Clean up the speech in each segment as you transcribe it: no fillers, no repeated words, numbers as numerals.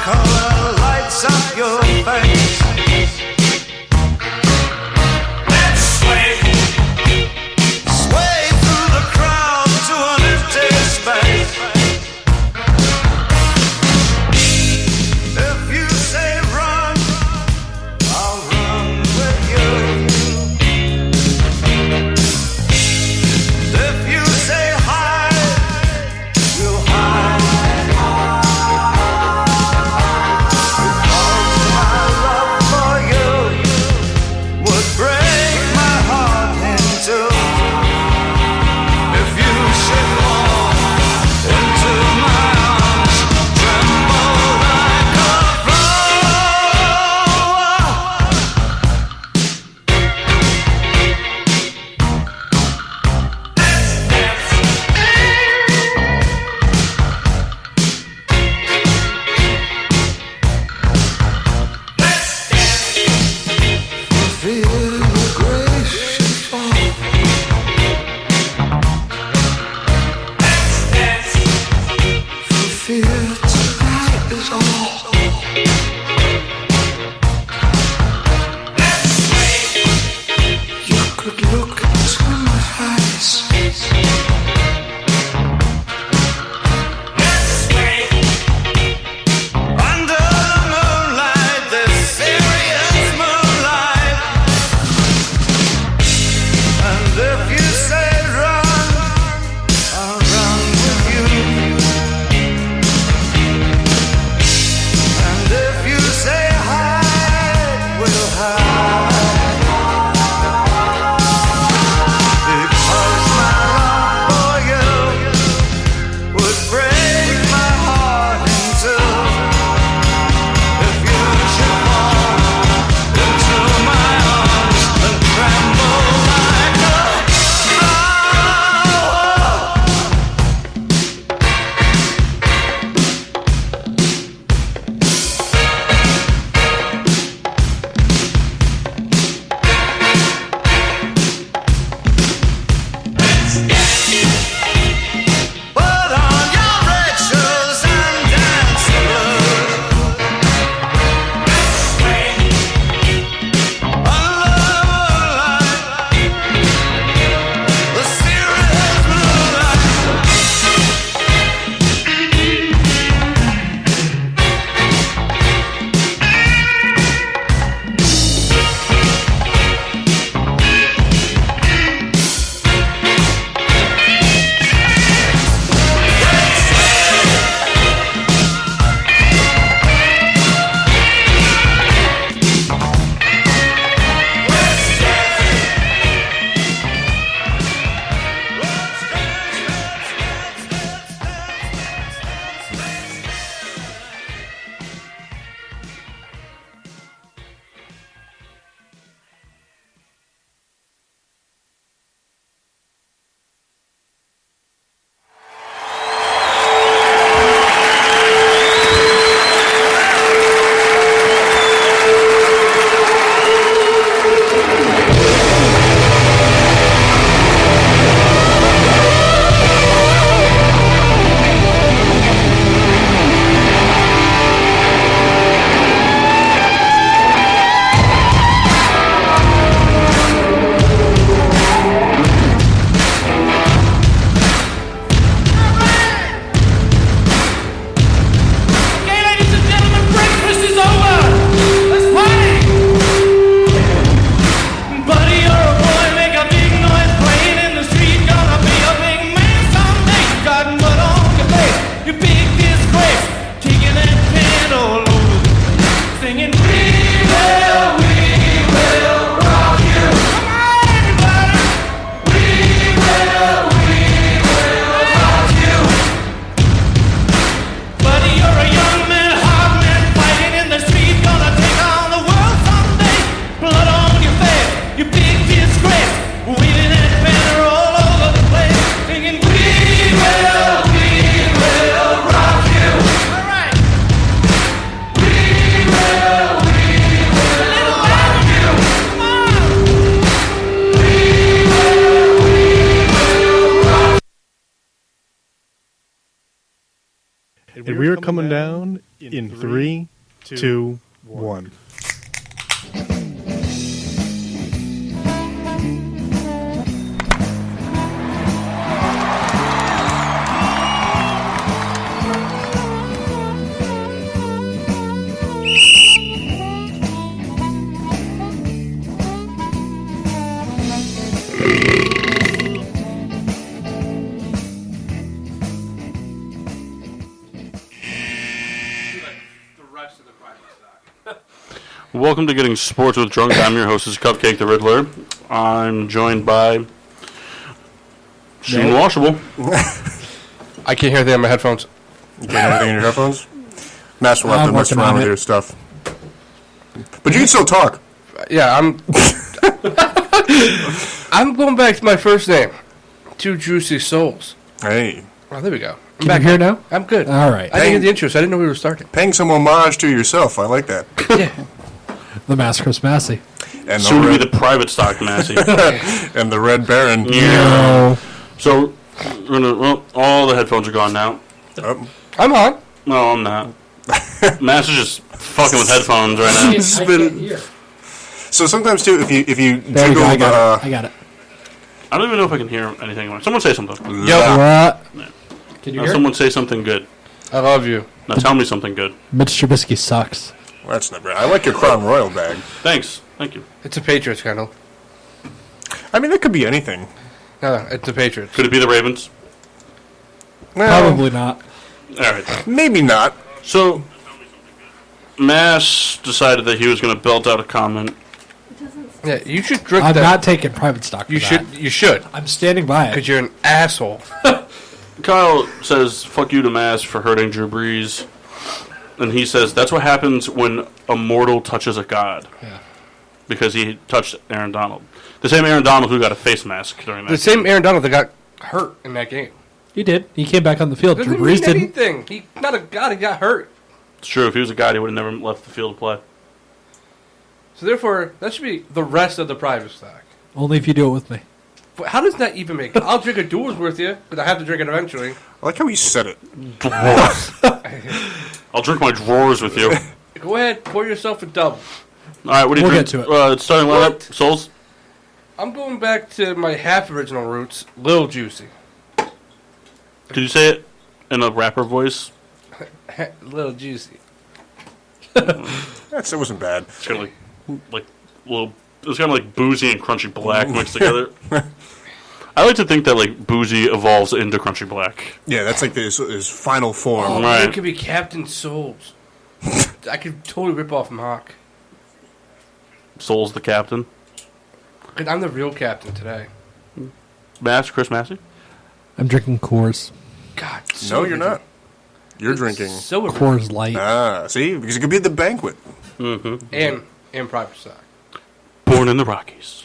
color lights up your face. Let's sway, sway through the crowd to an empty space. If you say run, I'll run with you. If you say hide, we'll hide. And we're coming down in 3, 2, 1. Welcome to Getting Sports with Drunk. I'm your host, is Cupcake the Riddler. I'm joined by Sheen Washable. I can't hear anything on my headphones. You can't hear anything in your headphones? Master will have to mess around with your stuff. But you can still talk. Yeah, I'm going back to my first name. Two Juicy Souls. Hey. Oh, there we go. Can you hear now? I'm good. All right. I didn't hear the intro, so I didn't know we were starting. Paying some homage to yourself. I like that. Yeah. The Mask Chris Massey. And Soon to be the private stock Massey. and the Red Baron. Yeah. So, all the headphones are gone now. Oh. I'm on. No, I'm not. Master's just fucking with headphones right now. I can't hear. So sometimes, too, if you There you jiggle go. I got it. I don't even know if I can hear anything. Someone say something. Yo. What? Can you Now hear? someone say something good. I love you. Now tell me something good. Mitch Trubisky sucks. That's never. I like your Crown Royal bag. Thanks. Thank you. It's a Patriots candle. I mean, it could be anything. No, it's the Patriots. Could it be the Ravens? Well, Probably not. All right. maybe not. So, Mass decided that he was going to belt out a comment. Yeah, you should drink I'm that. not taking private stock for You that. should. You should. I'm standing by Because it. you're an asshole. Kyle says, fuck you to Mass for hurting Drew Brees. And he says, that's what happens when a mortal touches a god. Yeah. Because he touched Aaron Donald. The same Aaron Donald who got a face mask during that. The same Aaron Donald that got hurt in that game. He did. He came back on the field. Doesn't Drew Brees mean didn't. anything. He not a god. He got hurt. It's true. If he was a god, he would have never left the field to play. So therefore, that should be the rest of the private stock. Only if you do it with me. But how does that even make? I'll drink a door's worth you, but I have to drink it eventually. I like how he said it. I'll drink my drawers with you. All Go ahead, pour yourself a double. right, what do you We'll drink? get to it. It's starting lineup. Souls? I'm going back to my half original roots, Lil Juicy. Did you say it in a rapper voice? Lil Juicy. That wasn't bad. It's kind of like little. It's kind of like boozy and crunchy black mixed together. I like to think that like boozy evolves into crunchy black. Yeah, that's like his final form. Oh, Right. it could be Captain Souls. I could totally rip off Hawk. Souls the captain. 'Cause I'm the real captain today. Mass, Chris Massey. I'm drinking Coors. God, No, you're not. You're It's drinking. so original. Coors Light. See? Because it could be at the banquet. and private stock. Born in the Rockies.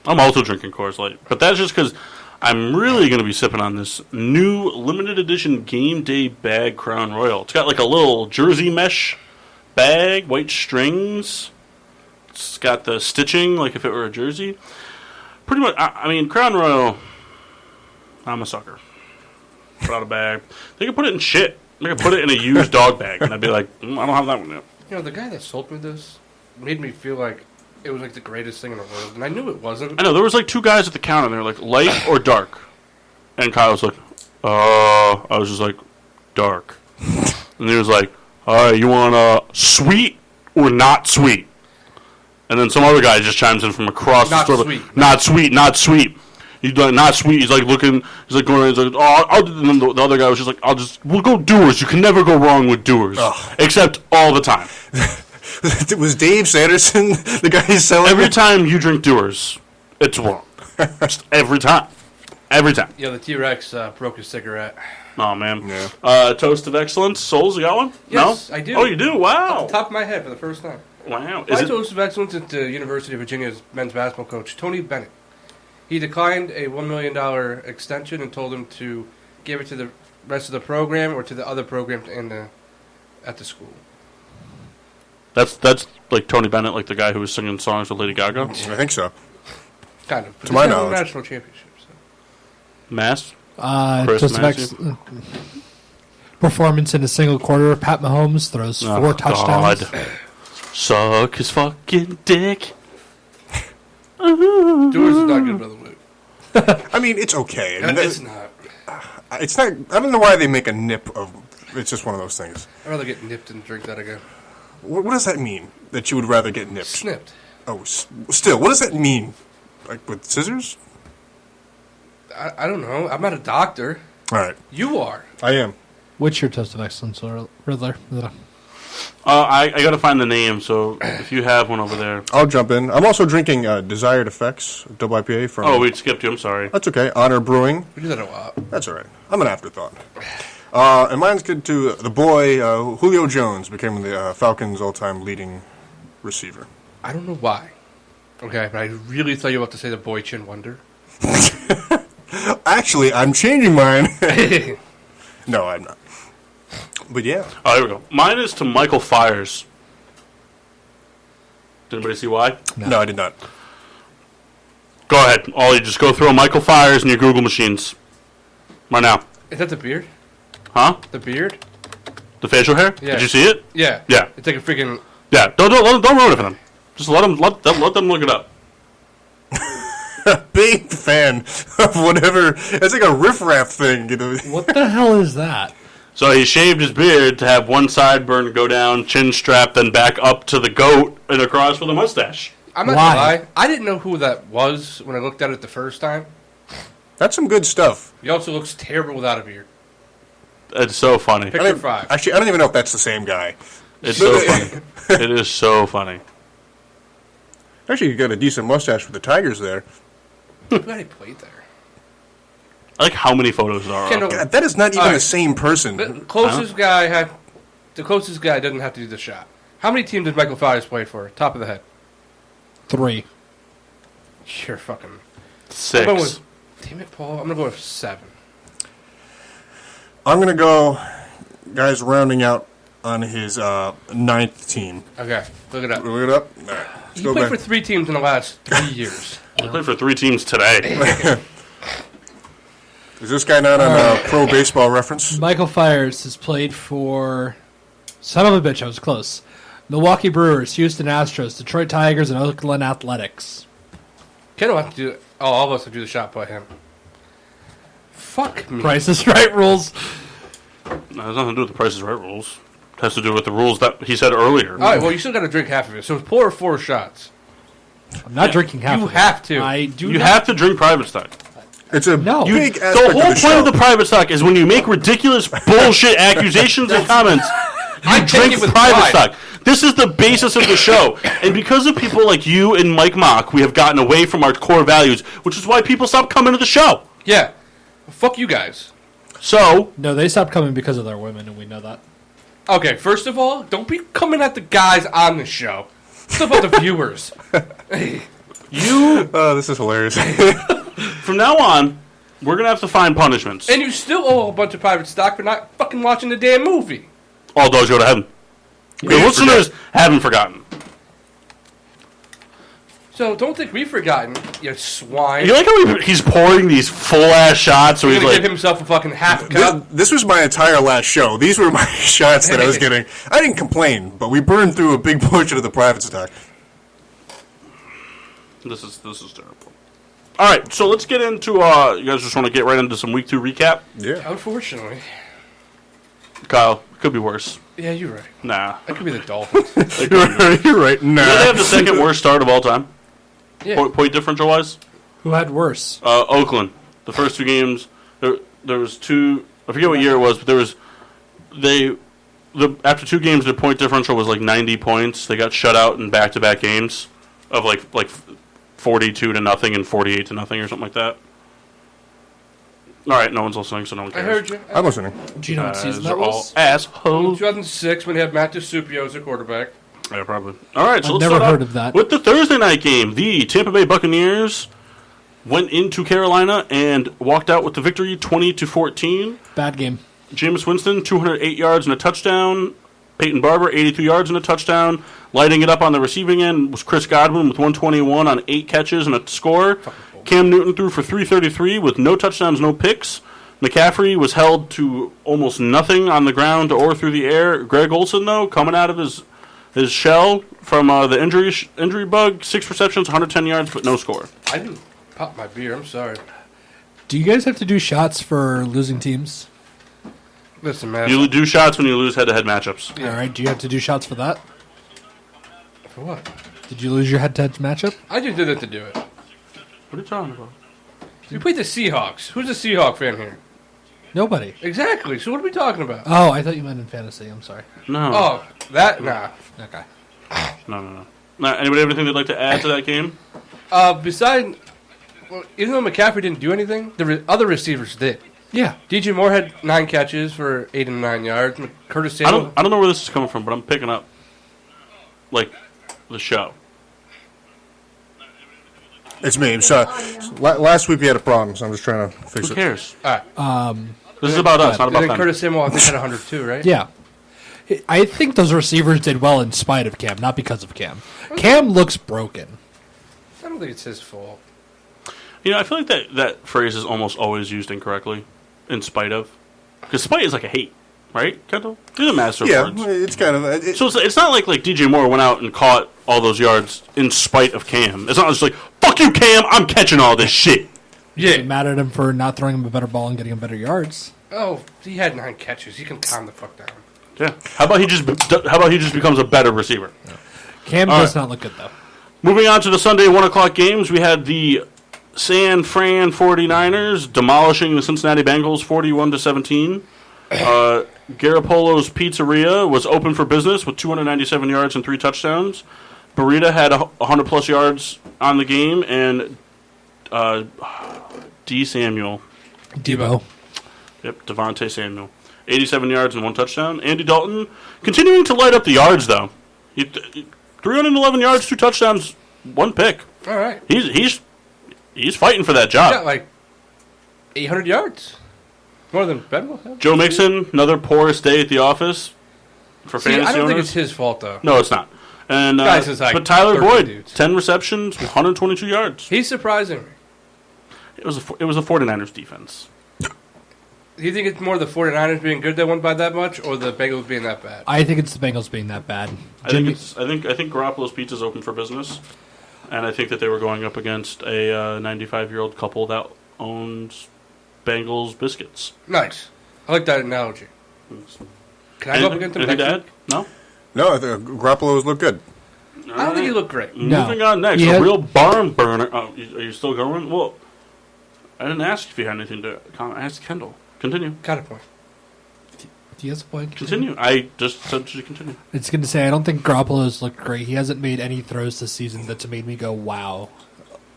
I'm also drinking Coors Light, but that's just because I'm really going to be sipping on this new limited edition game day bag Crown Royal. It's got like a little jersey mesh bag, white strings. It's got the stitching like if it were a jersey. Pretty much, I mean, Crown Royal, I'm a sucker. Put out a bag. They could put it in shit. They could put it in a used dog bag, and I'd be like, I don't have that one yet. You know, the guy that sold me this made me feel like it was like the greatest thing in the world, and I knew it wasn't. I know, there was like two guys at the counter, and they were like, light or dark? And Kyle was like, I was just like, dark. And he was like, all right, you want sweet or not sweet? And then some other guy just chimes in from across Not the store. sweet. Not sweet, not sweet. He's like, not sweet. He's like looking, he's like going, he's like, and then the other guy was just like, we'll go Doers. You can never go wrong with Doers. Oh. Except all the time. Was Dave Sanderson the guy who's selling Every it? time you drink Doers, it's wrong. Just every time. Every time. Yeah, the T-Rex broke his cigarette. Oh, man. Yeah. Toast of Excellence. Souls, you got one? Yes, no? I do. Oh, you do? Wow. Off the top of my head for the first time. Wow. My Is it, toast of excellence at the University of Virginia's men's basketball coach, Tony Bennett. He declined a $1 million extension and told him to give it to the rest of the program or to the other programs at the school. that's like Tony Bennett, like the guy who was singing songs with Lady Gaga? I think so. Kind of. To my It's not a knowledge. national championship. So. Mass? Toast of Massey? performance in a single quarter. Pat Mahomes throws 4 touchdowns. God. Suck his fucking dick. Doers is not good, Brother Luke. I mean, it's okay. I mean, It's not. it's not. I don't know why they make a nip of. It's just one of those things. I'd rather get nipped than drink that again. What does that mean? That you would rather get nipped? Snipped. Oh, still, what does that mean? Like with scissors? I don't know. I'm not a doctor. All right, You are. I am. What's your toast of excellence, Riddler? I got to find the name, so if you have one over there. I'll jump in. I'm also drinking Desired Effects double IPA from. Oh, we skipped you. I'm sorry. That's okay. Honor Brewing. We do that a lot. That's all right. I'm an afterthought. And mine's good to the boy Julio Jones became the Falcons' all-time leading receiver. I don't know why. Okay, but I really thought you were about to say the boy Chin Wonder. Actually, I'm changing mine. No, I'm not. But yeah. Oh, here we go. Mine is to Michael Fyers. Did anybody see why? No, I did not. Go ahead. All you just go throw Michael Fyers in your Google machines. Right now. Is that the beard? Huh? The beard? The facial hair? Yeah. Did you see it? Yeah. Yeah. It's like a freaking... Yeah. Don't ruin it for them. Just let them look it up. Big fan of whatever. It's like a riffraff thing. You know? What the hell is that? So he shaved his beard to have one sideburn go down, chin strap, then back up to the goat and across with a mustache. I'm not Why? gonna lie. I didn't know who that was when I looked at it the first time. That's some good stuff. He also looks terrible without a beard. It's so funny. Picture 5. Actually, I don't even know if that's the same guy. It's so funny. It is so funny. Actually, you got a decent mustache with the Tigers there. I'm glad he played there. I like how many photos there are. Kendall, God, that is not even All right. the same person. the closest guy doesn't have to do the shot. How many teams did Michael Fyers play for? Top of the head. 3. You're fucking... 6. Damn it, Paul. I'm gonna go with 7. I'm going to go, guys, rounding out on his 9th team. Okay, look it up. Look it up. All right, let's He go played back. for 3 teams in the last 3 years. I played for 3 teams today. Is this guy not on Pro Baseball Reference? Michael Fyers has played for... Son of a bitch, I was close. Milwaukee Brewers, Houston Astros, Detroit Tigers, and Oakland Athletics. Kendall have to do... Oh, all of us have to do the shot by him. Fuck me. Price is Right rules. No, it has nothing to do with the Price is Right rules. It has to do with the rules that he said earlier. All right, well, you still got to drink half of it. So it's pour 4 shots. I'm not drinking half You of it. have to. I do You not. have to drink private stock. It's a No. big The aspect whole of the point show. of the private stock is when you make ridiculous bullshit accusations and comments, I you take drink it with private pride. stock. This is the basis of the show. And because of people like you and Mike Mock, we have gotten away from our core values, which is why people stop coming to the show. Yeah. Well, fuck you guys. So, No, they stopped coming because of their women, and we know that. Okay, first of all, don't be coming at the guys on the show. It's about the viewers. you, Oh, this is hilarious. from now on, we're going to have to find punishments. And you still owe a bunch of private stock for not fucking watching the damn movie. All those go to heaven. The listeners haven't forgotten. So don't think we've forgotten, you swine. You like how he's pouring these full-ass shots, so He's he's gonna like... give himself a fucking half a cup. This was my entire last show. These were my shots that I was getting. I didn't complain, but we burned through a big portion of the private stock. This is terrible. All right, so let's get into. You guys just want to get right into some week 2 recap? Yeah. Unfortunately. Kyle, could be worse. Yeah, you're right. Nah. That could be the Dolphins. You're right. Did they have the second worst start of all time? Yeah. Point differential wise? Who had worse? Oakland. The first 2 games, there was 2. I forget what year it was, but there was. After 2 games, their point differential was like 90 points. They got shut out in back-to-back games of like 42-0 and 48-0 or something like that. All right, no one's listening, so no one I cares. heard you. I'm listening. Do you know what season They're that all was? assholes. 2006 when they had Matt DeSupio as a quarterback. Yeah, probably. All right, so I've let's never start heard off of that. with the Thursday night game. The Tampa Bay Buccaneers went into Carolina and walked out with the victory, 20-14. Bad game. Jameis Winston, 208 yards and a touchdown. Peyton Barber, 82 yards and a touchdown. Lighting it up on the receiving end was Chris Godwin with 121 on 8 catches and a score. Cam Newton threw for 333 with no touchdowns, no picks. McCaffrey was held to almost nothing on the ground or through the air. Greg Olson, though, coming out of his shell from the injury bug, 6 receptions, 110 yards, but no score. I didn't pop my beer. I'm sorry. Do you guys have to do shots for losing teams? Listen, man. You do shots when you lose head-to-head matchups. All right. Do you have to do shots for that? For what? Did you lose your head-to-head matchup? I just did it to do it. What are you talking about? We played the Seahawks. Who's a Seahawk fan here? Nobody. Exactly. So what are we talking about? Oh, I thought you meant in fantasy. I'm sorry. No. Oh, that? Nah. Okay. No. Now, anybody have anything they'd like to add to that game? Besides, well, even though McCaffrey didn't do anything, the other receivers did. Yeah. DJ Moore had 9 catches for 8 and 9 yards. Curtis Samuel. I don't know where this is coming from, but I'm picking up, like, the show. It's me. So, last week we had a problem, so I'm just trying to fix Who it. cares? All right. This is about us, not And about then them. Curtis Samuel, I think, had 102, right? Yeah. I think those receivers did well in spite of Cam, not because of Cam. Cam looks broken. I don't think it's his fault. You know, I feel like that phrase is almost always used incorrectly, in spite of. Because spite is like a hate, right, Kendall? You're the master of Yeah, words. it's kind of. So it's not like DJ Moore went out and caught all those yards in spite of Cam. It's not just like, fuck you, Cam, I'm catching all this shit. Yeah. Mad at him for not throwing him a better ball and getting him better yards. Oh, he had 9 catches. He can calm the fuck down. Yeah. How about he just becomes a better receiver? Cam All does right. not look good, though. Moving on to the Sunday 1 o'clock games, we had the San Fran 49ers demolishing the Cincinnati Bengals 41-17. Garoppolo's Pizzeria was open for business with 297 yards and 3 touchdowns. Burrito had 100-plus yards on the game, and D. Samuel. Debo. Yep, Devontae Samuel. 87 yards and 1 touchdown. Andy Dalton continuing to light up the yards, though. 311 yards, 2 touchdowns, 1 pick. All right. He's fighting for that He got job. like 800 yards. More than Benwell had. Joe Mixon, another porous day at the office for See, fantasy I don't think owners. it's his fault, though. No, it's not. And Guys, it's like but Tyler 30 Boyd, dudes. 10 receptions, 122 yards. He's surprising me. It was a 49ers defense. Do you think it's more the 49ers being good that won by that much, or the Bengals being that bad? I think it's the Bengals being that bad. I think Garoppolo's Pizza's open for business, and I think that they were going up against a 95-year-old couple that owns Bengals biscuits. Nice. I like that analogy. Can I go up against him Anything next to week? add? No? No, I think Garoppolo's look good. I don't think he looked great. No. Moving on next, He a had- real barn burner. Oh, are you still going? Well, I didn't ask if you had anything to comment. I asked Kendall. Continue. Got a point. Do you have a point? Continue. I just said to continue. It's going to say, I don't think Garoppolo's looked great. He hasn't made any throws this season that's made me go, wow.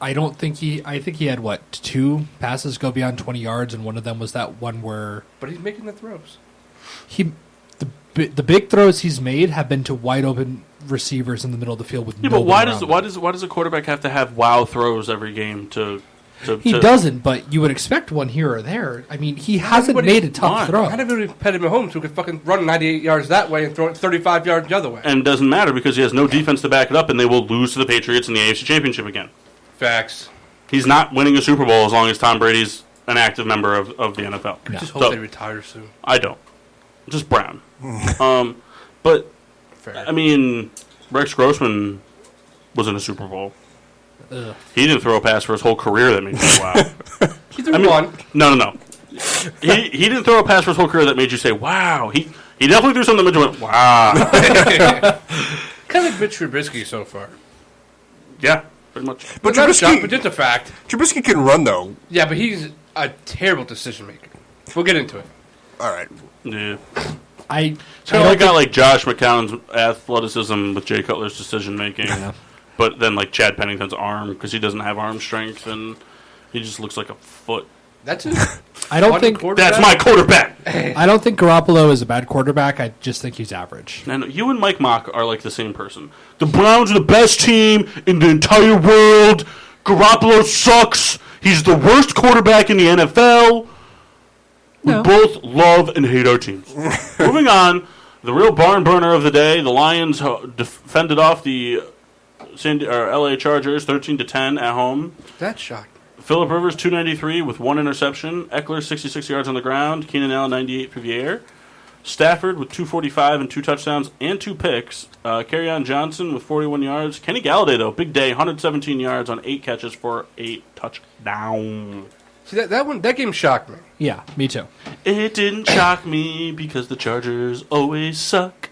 I think he had, 2 passes go beyond 20 yards, and one of them was that one where But he's making the throws. the big throws he's made have been to wide open receivers in the middle of the field with Yeah, nobody but why around them. does a quarterback have to have wow throws every game to He doesn't, but you would expect one here or there. I mean, he hasn't everybody- made a tough Why? throw. How did we Patty Mahomes who could fucking run 98 yards that way and throw it 35 yards the other way? and it doesn't matter because he has no defense to back it up, and they will lose to the Patriots in the AFC Championship again. Facts. He's not winning a Super Bowl as long as Tom Brady's an active member of the NFL. No. Just hope So- they retire soon. I don't. Just Brown. But Fair. I mean, Rex Grossman was in a Super Bowl. Ugh. He didn't throw a pass for his whole career that made me go, wow. he threw one. No. He didn't throw a pass for his whole career that made you say, wow. He definitely threw something that made you went, wow. Kind of like Mitch Trubisky so far. Yeah, pretty much. But Not a shot, but Trubisky, just a fact. Trubisky can run, though. Yeah, but he's a terrible decision maker. We'll get into it. All right. Yeah. I It's kind of like got like Josh McCown's athleticism with Jay Cutler's decision making, but then like Chad Pennington's arm because he doesn't have arm strength and he just looks like a foot. That's it. I don't think That's my quarterback. I don't think Garoppolo is a bad quarterback. I just think he's average. And you and Mike Mock are like the same person. The Browns are the best team in the entire world. Garoppolo sucks. He's the worst quarterback in the NFL. We No. both love and hate our teams. Moving on, the real barn burner of the day. The Lions defended off the LA Chargers 13-10 at home. That's shocking. Phillip Rivers, 293 with 1 interception. Eckler, 66 yards on the ground. Keenan Allen, 98 through the air. Stafford with 245 and 2 touchdowns and 2 picks. Kerryon Johnson with 41 yards. Kenny Galladay, though, big day, 117 yards on 8 catches for a touchdown. See, that game shocked me. Yeah, me too. It didn't shock me because the Chargers always suck.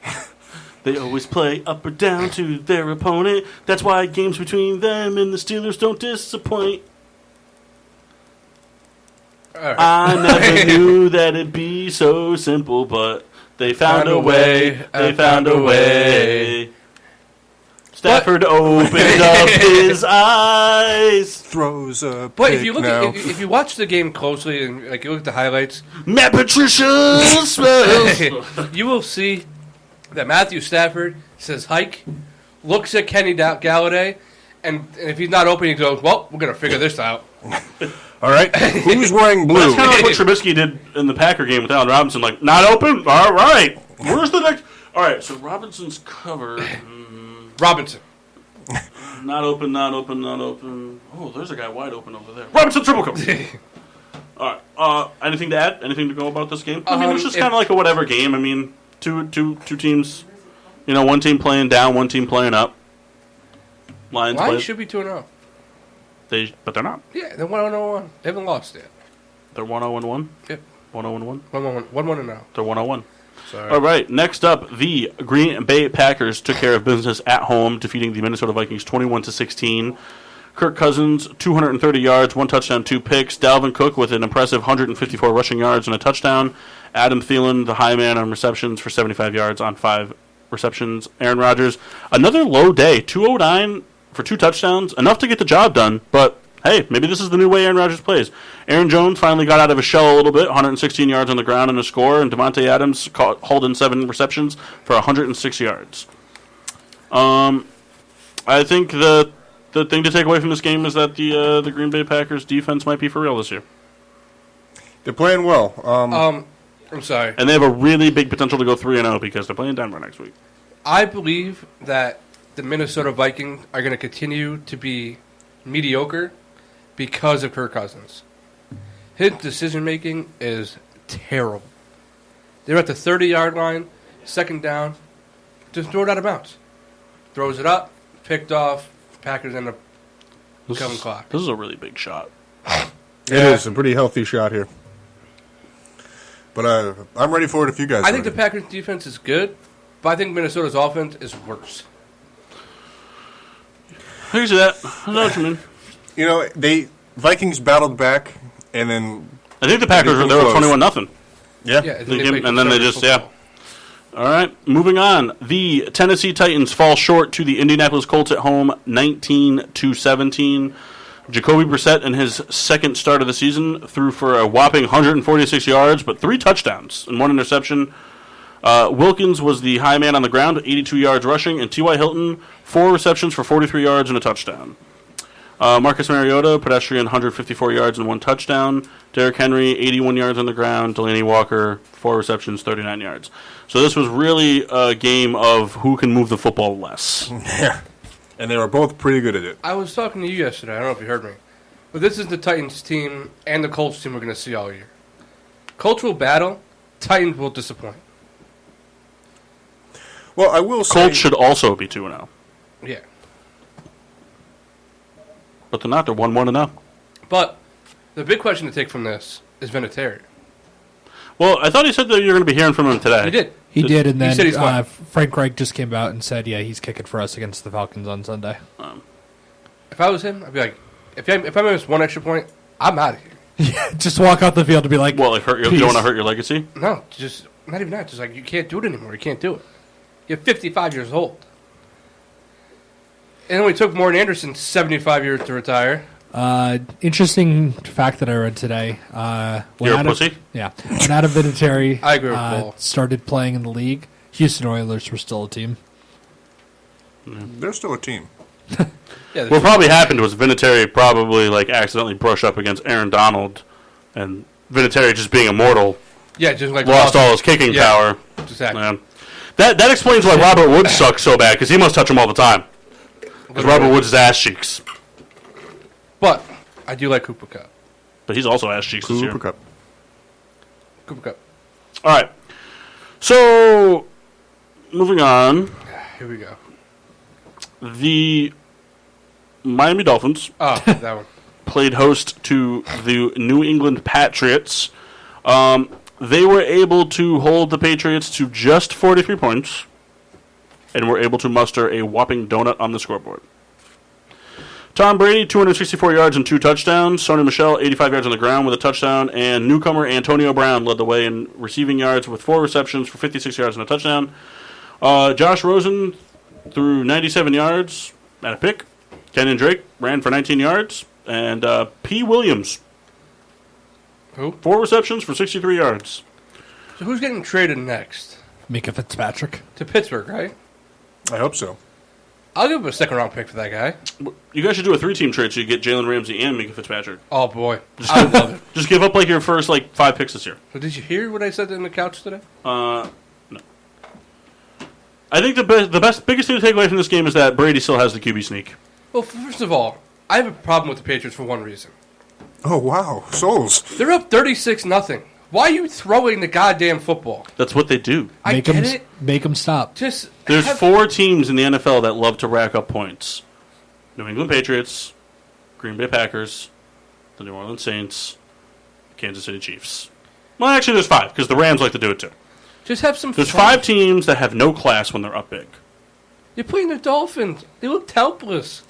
They always play up or down to their opponent. That's why games between them and the Steelers don't disappoint. All right. I never knew that it'd be so simple, but they found a way. They found a way. Stafford opened up his eyes. Throws a But pick if you look now. if you watch the game closely and like you look at the highlights, Matt Patricia smells. you will see that Matthew Stafford says hike, looks at Kenny Galladay, and if he's not open, he goes, "Well, we're gonna figure this out." All right, who's wearing blue? That's kind of like what Trubisky did in the Packer game with Allen Robinson. Like, not open? All right. Where's the next? All right, so Robinson's covered. Robinson. Not open, not open, not open. Oh, there's a guy wide open over there. Robinson triple cover. All right. Anything to add? Anything to go about this game? I mean, it's just kind of like a whatever game. I mean, two teams. You know, one team playing down, one team playing up. Lions should be 2-0. but they're not. Yeah, they're 1-0-1. They haven't lost yet. They're 1-0-1. Yep. 1-0-1. 1-1-0. They're 1-0-1. Sorry. All right, next up, the Green Bay Packers took care of business at home, defeating the Minnesota Vikings 21-16. Kirk Cousins, 230 yards, 1 touchdown, 2 picks. Dalvin Cook with an impressive 154 rushing yards and a touchdown. Adam Thielen, the high man on receptions for 75 yards on 5 receptions. Aaron Rodgers, another low day, 209 for 2 touchdowns, enough to get the job done, but hey, maybe this is the new way Aaron Rodgers plays. Aaron Jones finally got out of his shell a little bit, 116 yards on the ground and a score, and Devontae Adams hauled in 7 receptions for 106 yards. I think the thing to take away from this game is that the Green Bay Packers defense might be for real this year. They're playing well. I'm sorry. And they have a really big potential to go 3-0 because they're playing Denver next week. I believe that the Minnesota Vikings are going to continue to be mediocre because of Kirk Cousins. His decision-making is terrible. They're at the 30-yard line, second down, just throw it out of bounds. Throws it up, picked off, Packers end up killing clock. This is a really big shot. It is a pretty healthy shot here. But I'm ready for it if you guys are I think the ready. Packers' defense is good, but I think Minnesota's offense is worse. I can see that. I know what you mean. You know, Vikings battled back, and then I think the Packers were close. 21-0. yeah, Yeah, I think They they came- play and then they conservative just, football. All right, moving on. The Tennessee Titans fall short to the Indianapolis Colts at home, 19-17. Jacoby Brissett, in his second start of the season, threw for a whopping 146 yards, but 3 touchdowns and 1 interception. Wilkins was the high man on the ground, 82 yards rushing, and T.Y. Hilton, 4 receptions for 43 yards and a touchdown. Marcus Mariota, pedestrian, 154 yards and 1 touchdown. Derrick Henry, 81 yards on the ground. Delaney Walker, 4 receptions, 39 yards. So this was really a game of who can move the football less. yeah, and they were both pretty good at it. I was talking to you yesterday. I don't know if you heard me. But this is the Titans team and the Colts team we're going to see all year. Colts will battle. Titans will disappoint. Well, I will say, Colts should also be 2-0. Yeah. But they're not. They're 1-1-0. But the big question to take from this is Vinatieri. Well, I thought he said that you were going to be hearing from him today. He did. He did, and He said he's then fine. Frank Reich just came out and said, yeah, he's kicking for us against the Falcons on Sunday. If I was him, I'd be like, if I miss 1 extra point, I'm out of here. Just walk off the field to be like, Well, like hurt you Peace. don't want to hurt your legacy? No, just not even that. Just like you can't do it anymore. You can't do it. You're 55 years old. And then we took Morton Anderson 75 years to retire. Interesting fact that I read today. You're a pussy? Yeah. When Adam Vinatieri I agree with Paul. started playing in the league, Houston Oilers were still a team. they're still a team. Yeah, What probably happened was Vinatieri probably like accidentally brushed up against Aaron Donald, and Vinatieri just being immortal just like lost all his kicking Yeah. power. Exactly. Man. That explains why Robert Woods sucks so bad, because he must touch him all the time. Because Robert Woods' ass cheeks. But I do like Cooper Cup. But he's also ass cheeks this year. Cooper Cup. Cooper Cup. All right. So, moving on. Here we go. The Miami Dolphins Oh, that one. played host to the New England Patriots. They were able to hold the Patriots to just 43 points and were able to muster a whopping donut on the scoreboard. Tom Brady, 264 yards and 2 touchdowns. Sony Michel, 85 yards on the ground with a touchdown. And newcomer Antonio Brown led the way in receiving yards with 4 receptions for 56 yards and a touchdown. Josh Rosen threw 97 yards and a pick. Kenyon Drake ran for 19 yards. And P. Williams, Who? 4 receptions for 63 yards. So who's getting traded next? Mika Fitzpatrick. To Pittsburgh, right? I hope so. I'll give him a second-round pick for that guy. You guys should do a 3-team trade so you get Jalen Ramsey and Mika Fitzpatrick. Oh, boy. I would love it. Just give up like your first 5 picks this year. So did you hear what I said in the couch today? No. I think biggest thing to take away from this game is that Brady still has the QB sneak. Well, first of all, I have a problem with the Patriots for one reason. Oh, wow. Souls. They're up 36-0. Why are you throwing the goddamn football? That's what they do. I get it. Make him stop. Just There's 4 teams in the NFL that love to rack up points. New England Patriots, Green Bay Packers, the New Orleans Saints, Kansas City Chiefs. Well, actually, there's 5, because the Rams like to do it too. Just have some There's fun. 5 teams that have no class when they're up big. You're playing the Dolphins. They looked helpless.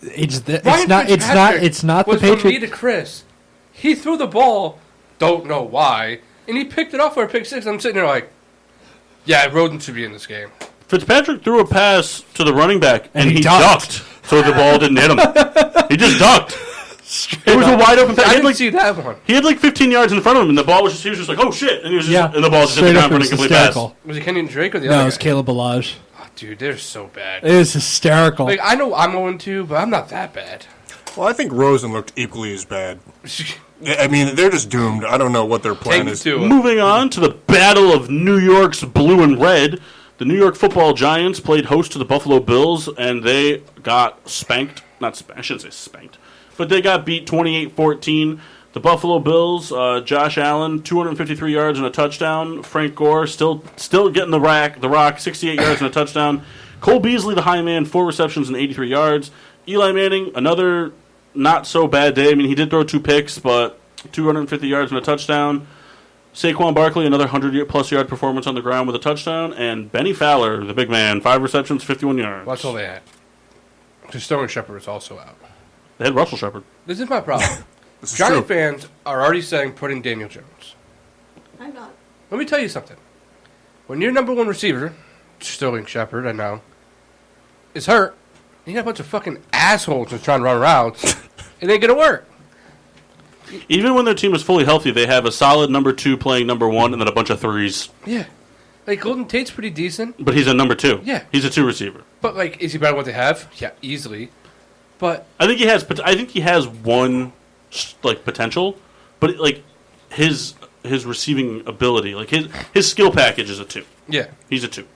It's Ryan not Fitzpatrick the was from me Patriots. to Chris. He threw the ball, don't know why, and he picked it off for a pick 6. I'm sitting there like, yeah, Roden should be in this game. Fitzpatrick threw a pass to the running back, and he he ducked. so the ball didn't hit him. He just ducked. It was a wide open pass. I He had, didn't like, see that one. he had 15 yards in front of him, and the ball was just, he was just like, oh shit. And, he was just, and the ball just hit the straight ground up, for it an was incomplete pass. hysterical. Was it Kenyon Drake or the No, other it was guy? Caleb Balaj. Oh, dude, they're so bad. It was hysterical. Like, I know I'm 0-2, but I'm not that bad. Well, I think Rosen looked equally as bad. I mean, they're just doomed. I don't know what their plan Take is. two. Moving on to the Battle of New York's Blue and Red. The New York Football Giants played host to the Buffalo Bills, and they got spanked. I shouldn't say spanked, but they got beat 28-14. The Buffalo Bills, Josh Allen, 253 yards and a touchdown. Frank Gore still getting the rock, 68 yards and a touchdown. Cole Beasley, the high man, 4 receptions and 83 yards. Eli Manning, another not so bad day. I mean, he did throw 2 picks, but 250 yards and a touchdown. Saquon Barkley, another 100-plus yard performance on the ground with a touchdown. And Benny Fowler, the big man, 5 receptions, 51 yards. Well, that's all they had. Just Sterling Shepard is also out. They had Russell Shepard. This is my problem. This is Giant true. fans are already saying put in Daniel Jones. I'm not. Let me tell you something. When your number 1 receiver, Sterling Shepard, I know, is hurt, you got a bunch of fucking assholes just trying to run routes, it ain't gonna work. Even when their team is fully healthy, they have a solid number 2 playing number 1 and then a bunch of 3s. Yeah. Like, Golden Tate's pretty decent, But he's a number 2. Yeah. He's a 2 receiver. but, like, is he better than what they have? Yeah, easily. But, I think he has one potential, but his receiving ability, his skill package is a 2. yeah. He's a 2.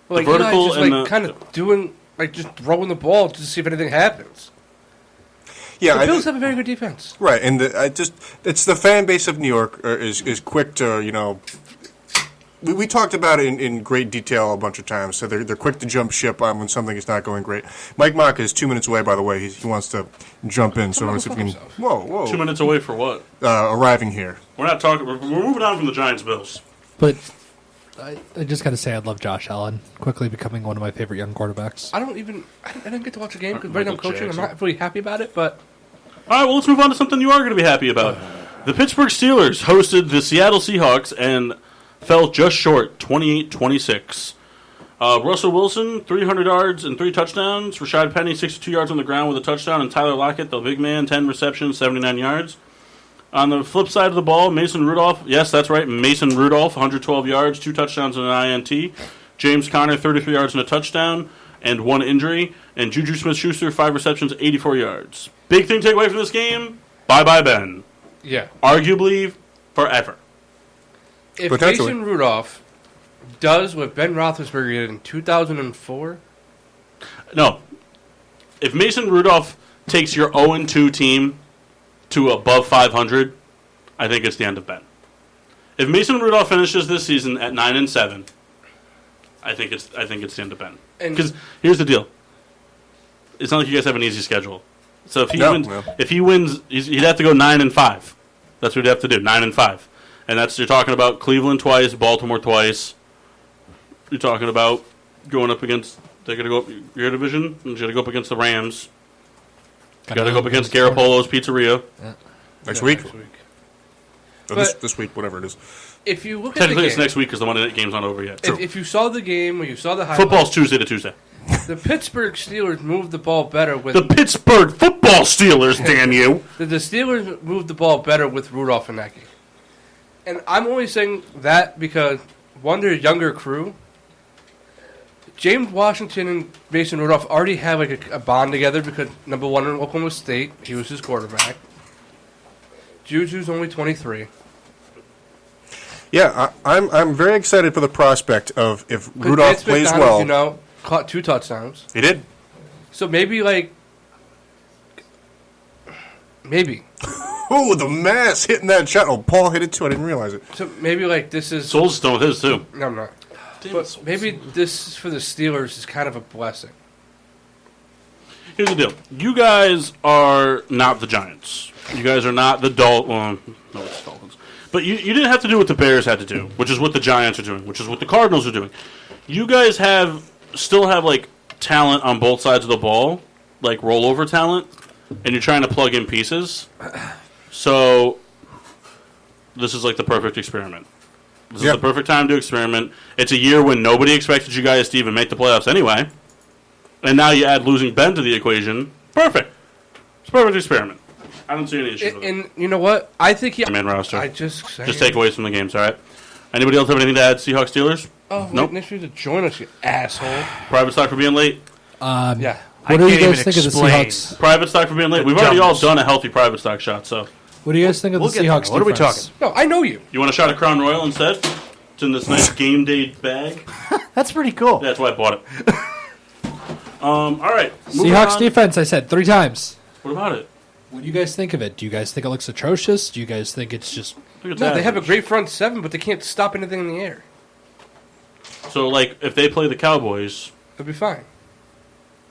Like, The vertical just, and like, the- kind of doing, like, just throwing the ball just to see if anything happens. Yeah, The I Bills thi- have a very good defense. right, and it's the fan base of New York is quick to, you know. We talked about it in great detail a bunch of times, so they're quick to jump ship when something is not going great. Mike Mock is 2 minutes away, by the way. He wants to jump in, so Come on, let's see if we can. fuck Whoa! 2 minutes away for what? Arriving here. We're not talking. We're moving on from the Giants Bills. But I just got to say I love Josh Allen, quickly becoming one of my favorite young quarterbacks. I didn't get to watch the game because right now I'm Michael coaching. Jackson. I'm not really happy about it, but All right, well, let's move on to something you are going to be happy about. The Pittsburgh Steelers hosted the Seattle Seahawks and fell just short, 28-26. Russell Wilson, 300 yards and 3 touchdowns. Rashad Penny, 62 yards on the ground with a touchdown. And Tyler Lockett, the big man, 10 receptions, 79 yards. On the flip side of the ball, Mason Rudolph, yes, that's right, Mason Rudolph, 112 yards, 2 touchdowns and an INT. James Conner, 33 yards and a touchdown, and 1 injury. And Juju Smith-Schuster, 5 receptions, 84 yards. Big thing to take away from this game, bye-bye Ben. yeah. Arguably, forever. If Potentially. Mason Rudolph does what Ben Roethlisberger did in 2004, No. If Mason Rudolph takes your 0-2 team to above 500, I think it's the end of Ben. If Mason Rudolph finishes this season at 9-7, I think it's the end of Ben. And- Because here's the deal: it's not like you guys have an easy schedule. So if he No, wins, no. he'd have to go 9-5. That's what he'd have to do, 9-5, and that's you're talking about Cleveland twice, Baltimore twice. You're talking about going up against. They're going to go up your division, and you're going to go up against the Rams. You got to go up against Garapolo's Pizzeria. Next week? Next week. Or But- this week, whatever it is. If you look at the Technically, game, it's next week because the Monday night game's not over yet. if you saw the game or you saw the highlights, Football's Tuesday to Tuesday. the Pittsburgh Steelers moved the ball better with The Pittsburgh Football Steelers, damn you! the Steelers moved the ball better with Rudolph in that game. And I'm only saying that because one, their younger crew. James Washington and Mason Rudolph already have like a bond together because number one in Oklahoma State, he was his quarterback. Juju's only 23. Yeah, I'm very excited for the prospect of if But Rudolph Vance plays McDonald, well. you know, caught 2 touchdowns. He did. So maybe maybe. Oh, the mass hitting that shot. Oh, Paul hit it too. I didn't realize it. So maybe this is. Souls is done with his, too. No, I'm not. Damn it, But Souls. maybe this for the Steelers is kind of a blessing. Here's the deal. You guys are not the Giants. You guys are not the Dolphins. No, it's Dolphins. But you didn't have to do what the Bears had to do, which is what the Giants are doing, which is what the Cardinals are doing. You guys still have talent on both sides of the ball, like rollover talent, and you're trying to plug in pieces. So this is the perfect experiment. This is Yep. the perfect time to experiment. It's a year when nobody expected you guys to even make the playoffs anyway. And now you add losing Ben to the equation. Perfect. It's a perfect experiment. I don't see any issues with it. And you know what? I think he. Man roster. I just takeaways from the games, all right? Anybody else have anything to add? Seahawks Steelers? Oh, wait, Nope. next week to join us, you asshole. Private stock for being late? Yeah. What do you can't guys even think of the explain. Seahawks? Private stock for being late? The We've already all dumbness. done a healthy private stock shot, so. What do you guys think of We'll the get there. Seahawks? What are we defense? No, I know you. You want a shot of Crown Royal instead? It's in this nice game day bag. That's pretty cool. That's why I bought it. All right. moving Seahawks on. defense, I said 3 times. What about it? What do you guys think of it? Do you guys think it looks atrocious? Do you guys think it's just... I think it's No, they have a average. great front seven, but they can't stop anything in the air. So, if they play the Cowboys, They'll be fine.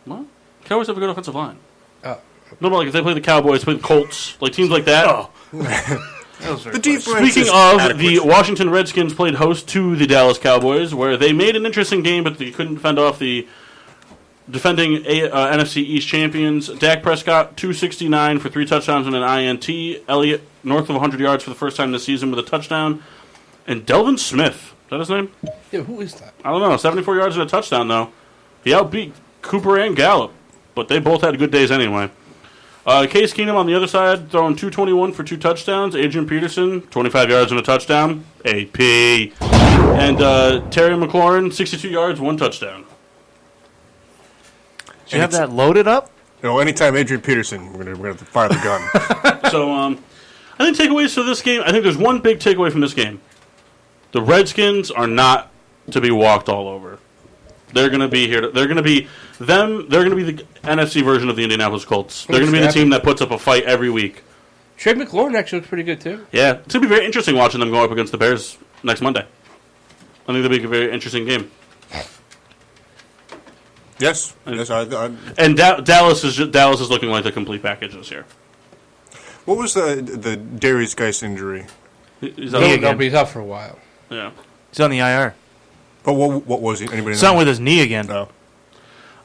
what? Cowboys have a good offensive line. Oh. No, but if they play the Cowboys, play the Colts, teams like that. Oh. The defense. Speaking is of, adequate. the Washington Redskins played host to the Dallas Cowboys, where they made an interesting game, but they couldn't fend off the defending NFC East champions. Dak Prescott, 269 for 3 touchdowns and an INT. Elliott, north of 100 yards for the first time this season with a touchdown. And Delvin Smith, is that his name? Yeah, who is that? I don't know, 74 yards and a touchdown, though. He outbeat Cooper and Gallup, but they both had good days anyway. Case Keenum on the other side, throwing 221 for 2 touchdowns. Adrian Peterson, 25 yards and a touchdown. AP. And Terry McLaurin, 62 yards, 1 touchdown. Do you have that loaded up? Anytime Adrian Peterson, we're gonna have to fire the gun. So, I think takeaways for this game, I think there's one big takeaway from this game. The Redskins are not to be walked all over. They're going to be here. They're going to be them. They're going to be the NFC version of the Indianapolis Colts. They're going to be the team that puts up a fight every week. Trey McLaurin actually looks pretty good, too. Yeah, it's going to be very interesting watching them go up against the Bears next Monday. I think that'll be a very interesting game. Yes. And Dallas is looking like the complete package this year. What was the Darius Geis injury? He's Knee out. again. But he's out for a while. Yeah. He's on the IR. But what was he? Anybody know? Something with his knee again. No.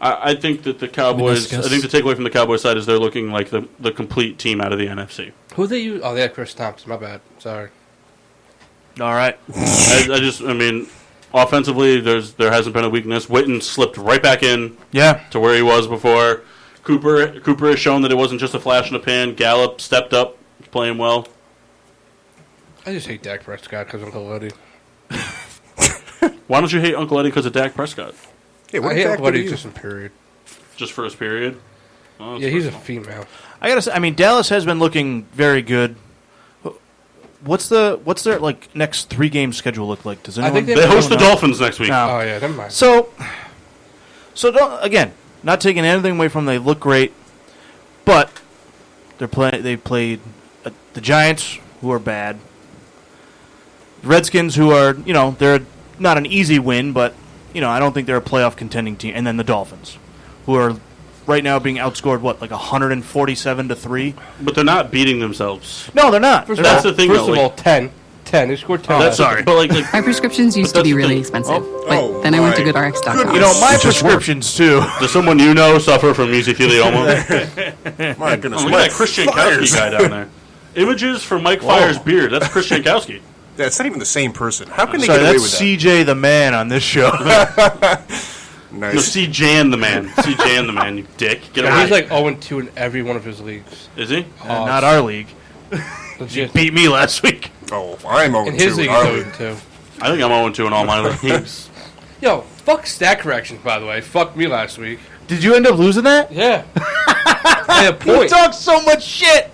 I think that the Cowboys. Meniscus. I think the takeaway from the Cowboys side is they're looking like the complete team out of the NFC. Who they use? Oh, they had Chris Thompson. My bad. Sorry. All right. I mean, offensively, there hasn't been a weakness. Witten slipped right back in Yeah. to where he was before. Cooper has shown that it wasn't just a flash in the pan. Gallup stepped up, playing well. I just hate Dak Prescott because Uncle Eddie. Why don't you hate Uncle Eddie because of Dak Prescott? Hey, what I hate exactly Uncle Eddie do you- just in period. Just for his period? Oh, that's Yeah, he's a personal. female. I gotta say, I mean, Dallas has been looking very good. What's their next 3-game schedule look like? Does I anyone? think They host the know? Dolphins next week. No. Oh, yeah, never mind. So don't, again, not taking anything away from them. They look great. But they played the Giants, who are bad. The Redskins, who are, they're not an easy win, but, I don't think they're a playoff contending team. And then the Dolphins, who are right now being outscored, 147-3? But they're not beating themselves. No, they're not. That's the thing, First though. of all, 10. They scored 10. That's sorry. But My prescriptions used to that's be the really thing. expensive, Oh, but then I went to right. GoodRx.com. My prescriptions, too. Does someone you know suffer from mesothelioma? My goodness. Look at that Chris Jankowski guy down there. Images for Mike Fire's beard. That's Chris Jankowski. Yeah, it's not even the same person. How can they Sorry, get away that's with CJ the man on this show. that? No, Nice. see Jan the man. See Jan the man, you dick. Get Yeah, away. he's like 0-2 in every one of his leagues. Is he? Not our league. Legit. Beat me last week. Oh, I'm 0-2. In his league, he's Are we? 0-2. I think I'm 0-2 in all my leagues. Yo, fuck stat corrections, by the way. Fuck me last week. Did you end up losing that? Yeah. By a You point. talk so much shit.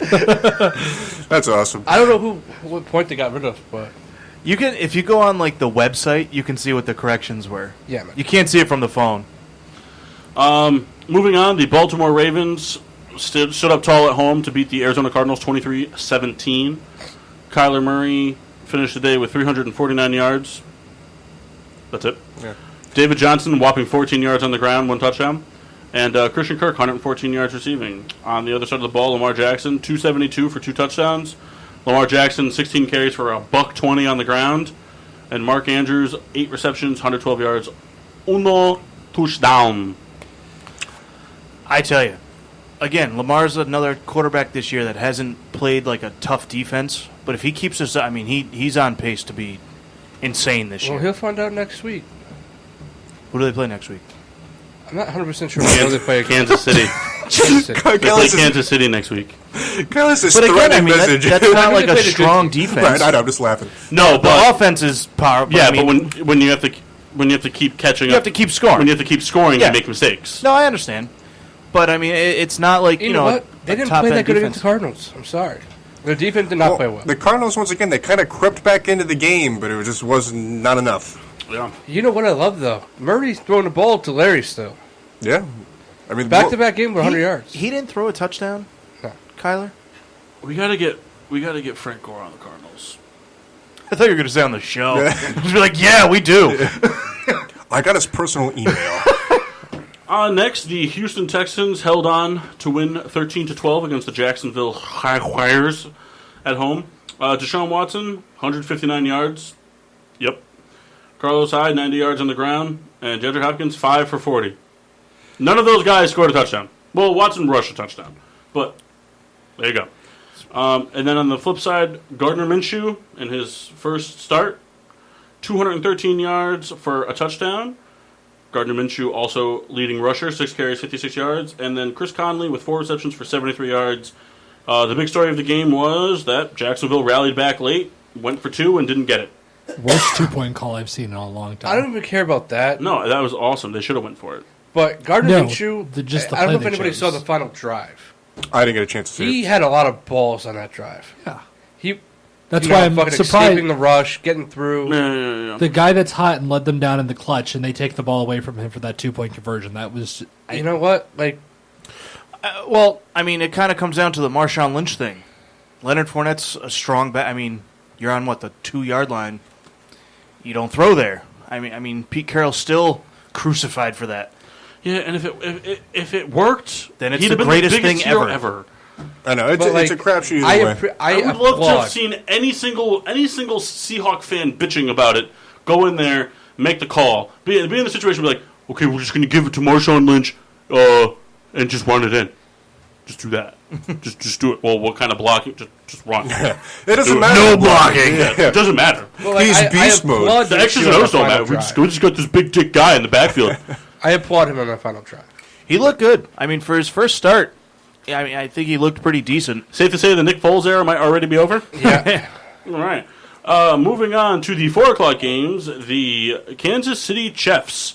That's awesome. I don't know what point they got rid of, but You can, if you go on the website, you can see what the corrections were. yeah, man. You can't see it from the phone. Moving on, the Baltimore Ravens stood up tall at home to beat the Arizona Cardinals 23-17. Kyler Murray finished the day with 349 yards. That's it. Yeah. David Johnson, whopping 14 yards on the ground, 1 touchdown. And Christian Kirk, 114 yards receiving. On the other side of the ball, Lamar Jackson, 272 for 2 touchdowns. Lamar Jackson, 16 carries for $120 on the ground. And Mark Andrews, 8 receptions, 112 yards. Uno touchdown. I tell you, again, Lamar's another quarterback this year that hasn't played a tough defense. But if he keeps us, he's on pace to be insane this Well, year. he'll find out next week. Who do they play next week? I'm not 100% sure. I know they play Kansas City. Kansas City. They play Kansas City next week. Carlos is But again, threatening message. that's not like They a played a good strong team. defense. Right, I know, I'm just laughing. No, The but offense is powerful. yeah, but when you have to keep catching you up, have to keep scoring. when you have to keep scoring, Yeah. you make mistakes. No, I understand. But, it's not like, You know what? They a didn't play that top-end good defense. against the Cardinals. I'm sorry. Their defense did not play well. The Cardinals, once again, they kind of crept back into the game, but it just was not enough. Yeah. You know what I love, though? Murray's throwing the ball to Larry still. Yeah. I mean, Back-to-back game with 100 yards. He didn't throw a touchdown, No. Kyler? We gotta get Frank Gore on the Cardinals. I thought you were going to say on the show. Just be like, yeah, we do. I got his personal email. Next, the Houston Texans held on to win 13-12 against the Jacksonville Jaguars at home. Deshaun Watson, 159 yards. Yep. Carlos Hyde, 90 yards on the ground. And DeAndre Hopkins, 5 for 40. None of those guys scored a touchdown. Well, Watson rushed a touchdown. But there you go. And then on the flip side, Gardner Minshew in his first start, 213 yards for a touchdown. Gardner Minshew also leading rusher, 6 carries, 56 yards. And then Chris Conley with 4 receptions for 73 yards. The big story of the game was that Jacksonville rallied back late, went for 2, and didn't get it. Worst 2-point call I've seen in a long time. I don't even care about that. No, that was awesome. They should have went for it. But Gardner No, Minshew, just the I don't play know if they anybody chose. saw the final drive. I didn't get a chance to see He it. had a lot of balls on that drive. Yeah. He That's you know, why I'm fucking surprised. escaping the rush, getting through. Yeah. The guy that's hot and led them down in the clutch, and they take the ball away from him for that 2-point conversion. That was You know what? Like, Well, it kind of comes down to the Marshawn Lynch thing. Leonard Fournette's a strong back. You're on, the 2-yard line. You don't throw there. Pete Carroll's still crucified for that. Yeah, and if it worked, Then it's he'd the have been greatest the biggest thing hero ever. I know, it's, but, it's a crapshoot either way. I would love to have seen any single Seahawk fan bitching about it. Go in there, make the call, be in the situation, be like, okay, we're just going to give it to Marshawn Lynch, and just run it in. Just do that. just do it. Well, what kind of blocking? Just run. It doesn't Do it. matter. No blocking. Yeah, it doesn't matter. well, like, He's I beast applaud mode. The Minshew X's and on the O's don't final matter. We drive. just got this big dick guy in the backfield. I applaud him on that final drive. He looked good. For his first start, I think he looked pretty decent. Safe to say the Nick Foles era might already be over? Yeah. All right. Moving on to the 4 o'clock games, the Kansas City Chiefs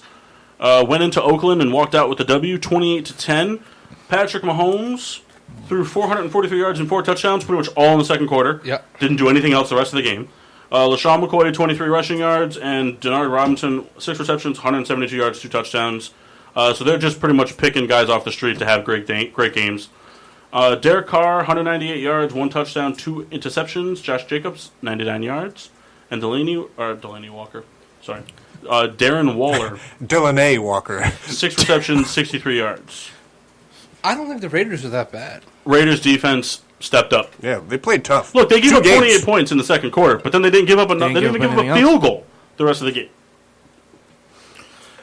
went into Oakland and walked out with the W, 28-10. Patrick Mahomes threw 443 yards and 4 touchdowns, pretty much all in the second quarter. Yep. Didn't do anything else the rest of the game. LaShawn McCoy, 23 rushing yards, and Denard Robinson, 6 receptions, 172 yards, 2 touchdowns. So they're just pretty much picking guys off the street to have great games. Derek Carr, 198 yards, 1 touchdown, 2 interceptions. Josh Jacobs, 99 yards. And Delaney Walker. Sorry. Darren Waller, Delaney Walker. 6 receptions, 63 yards. I don't think the Raiders are that bad. Raiders defense stepped up. Yeah, they played tough. Look, they gave 2 up games. 28 points in the second quarter, but then they didn't give up enough. They didn't give up a anything field goal the rest of the game.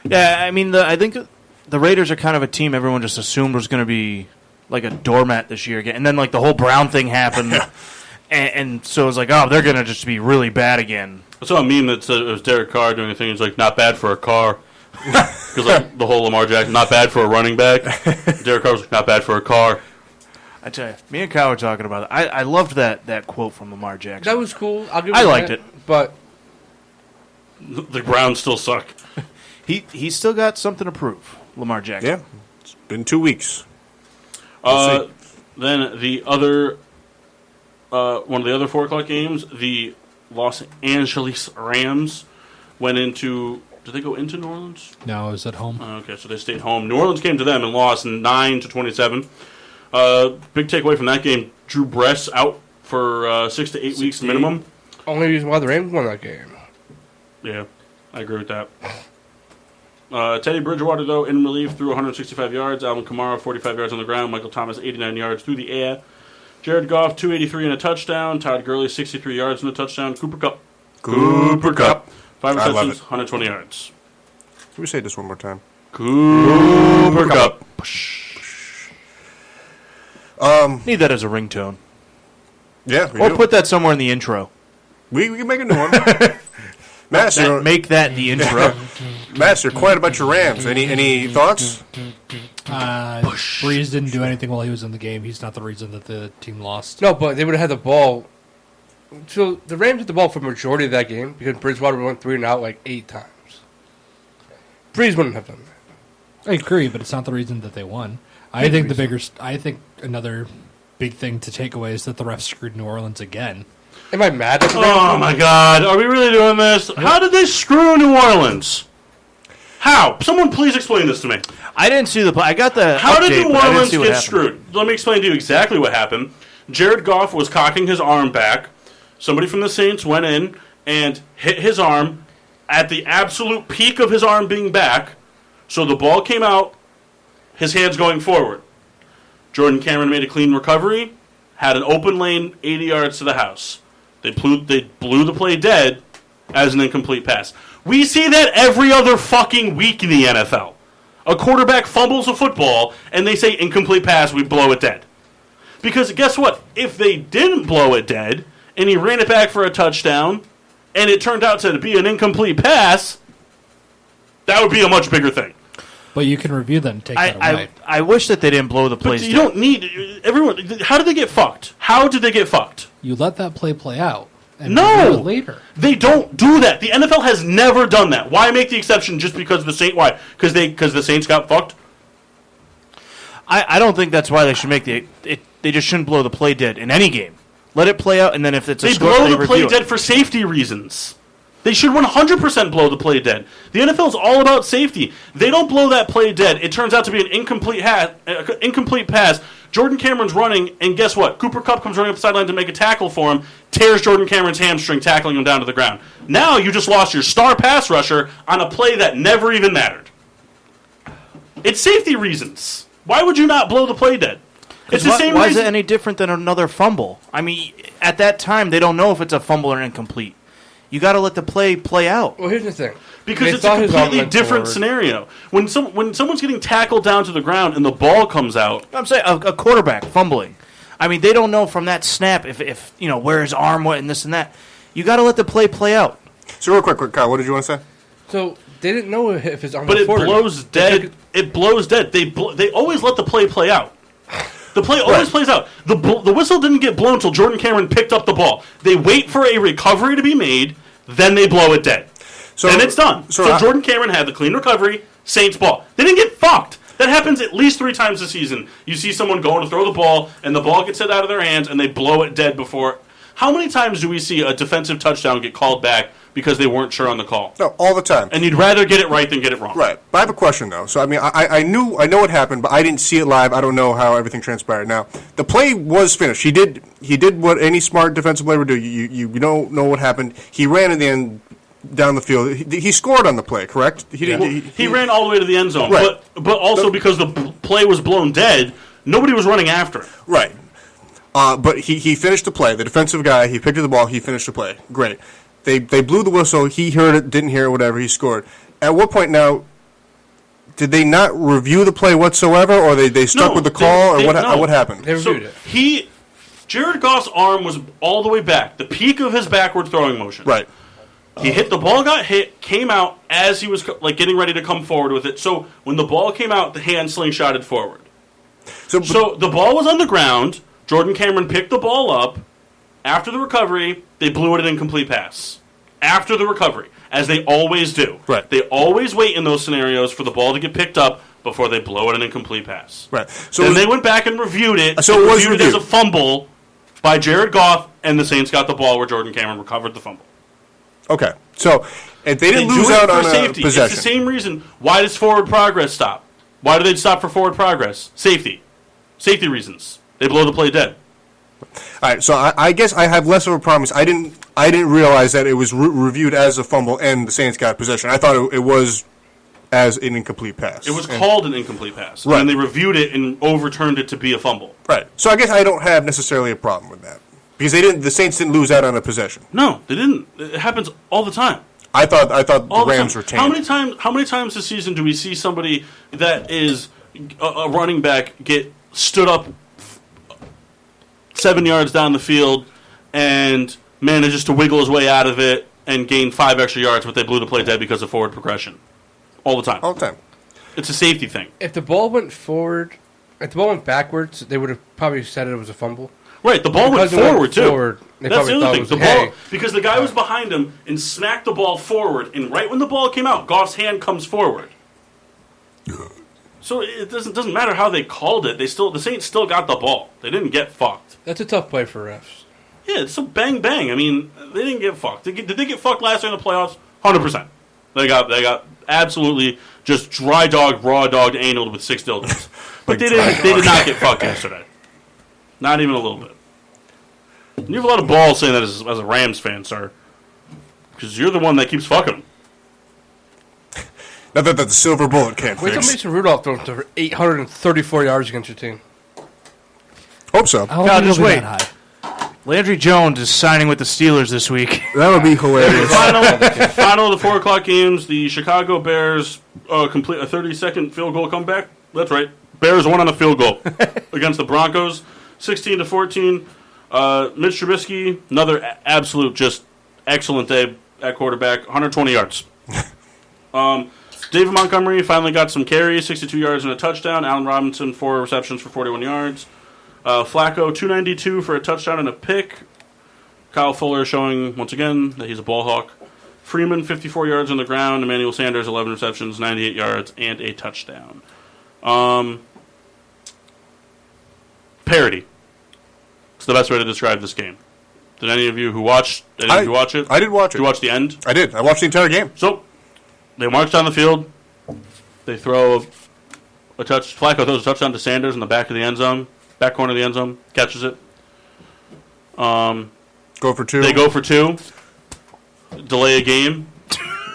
Yeah, I mean, I think the Raiders are kind of a team everyone just assumed was going to be like a doormat this year again. And then, like, the whole Brown thing happened. and so it was like, oh, they're going to just be really bad again. I saw a meme that said it was Derek Carr doing a thing. He's like, not bad for a car. Because like, the whole Lamar Jackson, not bad for a running back. Derek Carr was like, not bad for a car. I tell you, me and Kyle were talking about it. I loved that quote from Lamar Jackson. That was cool. I liked it. But The Browns still suck. He's still got something to prove, Lamar Jackson. Yeah, it's been 2 weeks. We'll see. Then the other, one of the other 4 o'clock games, the Los Angeles Rams went into. Did they go into New Orleans? No, I was at home. Okay, so they stayed home. New Orleans came to them and lost 9-27. Big takeaway from that game: Drew Brees out for 6 to 8 weeks minimum. only reason why the Rams won that game. Yeah, I agree with that. Teddy Bridgewater, though, in relief, threw 165 yards. Alvin Kamara, 45 yards on the ground. Michael Thomas, 89 yards through the air. Jared Goff, 283 and a touchdown. Todd Gurley, 63 yards and a touchdown. Cooper Kupp. 5 I love receptions, it. 120 yards. Can we say this one more time? Cooper Kupp. Need that as a ringtone. Yeah, we Or do. put that somewhere in the intro. We can make a new one. Master, Make that the intro. Master, quiet about your Rams. Any thoughts? Breeze didn't do anything while he was in the game. He's not the reason that the team lost. No, but they would have had the ball. So the Rams had the ball for the majority of that game because Bridgewater went 3 and out like 8 times. Breeze wouldn't have done that. I agree, but it's not the reason that they won. I think another big thing to take away is that the refs screwed New Orleans again. Am I mad at the Oh, my God. Are we really doing this? How did they screw New Orleans? How? Someone please explain this to me. I didn't see the play. I got the How update, did New but I didn't Orleans see what get happened. screwed? Let me explain to you exactly what happened. Jared Goff was cocking his arm back. Somebody from the Saints went in and hit his arm at the absolute peak of his arm being back. So the ball came out, his hands going forward. Jordan Cameron made a clean recovery, had an open lane 80 yards to the house. They blew the play dead as an incomplete pass. We see that every other fucking week in the NFL. A quarterback fumbles a football, and they say incomplete pass, we blow it dead. Because guess what? If they didn't blow it dead, and he ran it back for a touchdown, and it turned out to be an incomplete pass, that would be a much bigger thing. But you can review them and take that away. I wish that they didn't blow the plays But you down. don't need... Everyone... How did they get fucked? How did they get fucked? You let that play out. And No! review it later. They don't do that. The NFL has never done that. Why make the exception just because the Saints... Why? Because the Saints got fucked? I don't think that's why they should make they just shouldn't blow the play dead in any game. Let it play out, and then if it's a They score, blow they the play review it. dead for safety reasons. They should 100% blow the play dead. The NFL is all about safety. They don't blow that play dead. It turns out to be an incomplete pass. Jordan Cameron's running, and guess what? Cooper Kupp comes running up the sideline to make a tackle for him, tears Jordan Cameron's hamstring, tackling him down to the ground. Now you just lost your star pass rusher on a play that never even mattered. It's safety reasons. Why would you not blow the play dead? It's the same Why is reason. it any different than another fumble? I mean, at that time, they don't know if it's a fumble or incomplete. You got to let the play out. Well, here's the thing. Because They it's a thought his arm completely went different forward. scenario. When someone's getting tackled down to the ground and the ball comes out, I'm saying a quarterback fumbling. I mean, they don't know from that snap if where his arm went and this and that. You got to let the play out. So real quick, Kyle, what did you want to say? So they didn't know if his arm but went it forward or blows not. They took dead. It blows dead. They always let the play out. The play always plays out. The whistle didn't get blown until Jordan Cameron picked up the ball. They wait for a recovery to be made, then they blow it dead. So Then it's done. So Jordan Cameron had the clean recovery, Saints ball. They didn't get fucked. That happens at least 3 times a season. You see someone going to throw the ball, and the ball gets hit out of their hands, and they blow it dead before. How many times do we see a defensive touchdown get called back because they weren't sure on the call? No, all the time. And you'd rather get it right than get it wrong. Right. But I have a question, though. So, I mean, I know what happened, but I didn't see it live. I don't know how everything transpired. Now, the play was finished. He did what any smart defensive player would do. You don't know what happened. He ran in the end down the field. He scored on the play, correct? He ran all the way to the end zone. Right. But also because the play was blown dead, nobody was running after it. Right. But he finished the play. The defensive guy, he picked up the ball. He finished the play. Great. They blew the whistle. He heard it, didn't hear it, whatever. He scored. At what point now, did they not review the play whatsoever, or they stuck with the call, or what happened? They reviewed it. Jared Goff's arm was all the way back, the peak of his backward throwing motion. Right. He hit the ball, got hit, came out as he was getting ready to come forward with it. So when the ball came out, the hand slingshotted forward. So the ball was on the ground. Jordan Cameron picked the ball up. After the recovery, they blew it an incomplete pass. After the recovery, as they always do. Right. They always wait in those scenarios for the ball to get picked up before they blow it an incomplete pass. Right. So Then they went back and reviewed it. So it was reviewed it as reviewed. a fumble by Jared Goff, and the Saints got the ball where Jordan Cameron recovered the fumble. Okay. So if they didn't lose do it out for on safety. a possession. It's the same reason. Why does forward progress stop? Why do they stop for forward progress? Safety. Safety reasons. They blow the play dead. All right, so I guess I have less of a problem. I didn't realize that it was reviewed as a fumble and the Saints got possession. I thought it was as an incomplete pass. It was called an incomplete pass. Right. And they reviewed it and overturned it to be a fumble. Right. So I guess I don't have necessarily a problem with that because the Saints didn't lose out on a possession. No, they didn't. It happens all the time. I thought All the Rams time. were tame. How many times this season do we see somebody that is a running back get stood up 7 yards down the field and manages to wiggle his way out of it and gain 5 extra yards, but they blew the play dead because of forward progression? All the time. All the time. It's a safety thing. If the ball went forward, if the ball went backwards, they would have probably said it was a fumble. Right, the ball went Because it went forward, too. forward, they That's the probably other thought thing. it The was, ball, hey. because the guy was behind him and smacked the ball forward, and right when the ball came out, Goff's hand comes forward. So it doesn't matter how they called it. The Saints still got the ball. They didn't get fucked. That's a tough play for refs. Yeah, it's a bang bang. I mean, they didn't get fucked. Did they get fucked last year in the playoffs? 100%. They got absolutely just dry dog, raw dogged, anal with 6 dildos. But they did not get fucked yesterday. Not even a little bit. You have a lot of balls saying that as a Rams fan, sir. Because you're the one that keeps fucking them. Not that the silver bullet can't Wait till fix. Mason Rudolph throws for 834 yards against your team. Hope so. I don't God, think just it'll be wait. that high. Landry Jones is signing with the Steelers this week. That would be hilarious. Final of the 4 o'clock games. The Chicago Bears complete a 30-second field goal comeback. That's right. Bears won on a field goal against the Broncos, 16-14. Mitch Trubisky, another absolute just excellent day at quarterback, 120 yards. David Montgomery finally got some carries, 62 yards and a touchdown. Allen Robinson, 4 receptions for 41 yards. Flacco, 292 for a touchdown and a pick. Kyle Fuller showing, once again, that he's a ball hawk. Freeman, 54 yards on the ground. Emmanuel Sanders, 11 receptions, 98 yards, and a touchdown. Parody. It's the best way to describe this game. Did any of you watch it? I did watch it. Did you watch the end? I did. I watched the entire game. So, they march down the field. They throw a touch. Flacco throws a touchdown to Sanders in the back of the end zone. Back corner of the end zone. Catches it. Go for 2. They go for 2. Delay a game.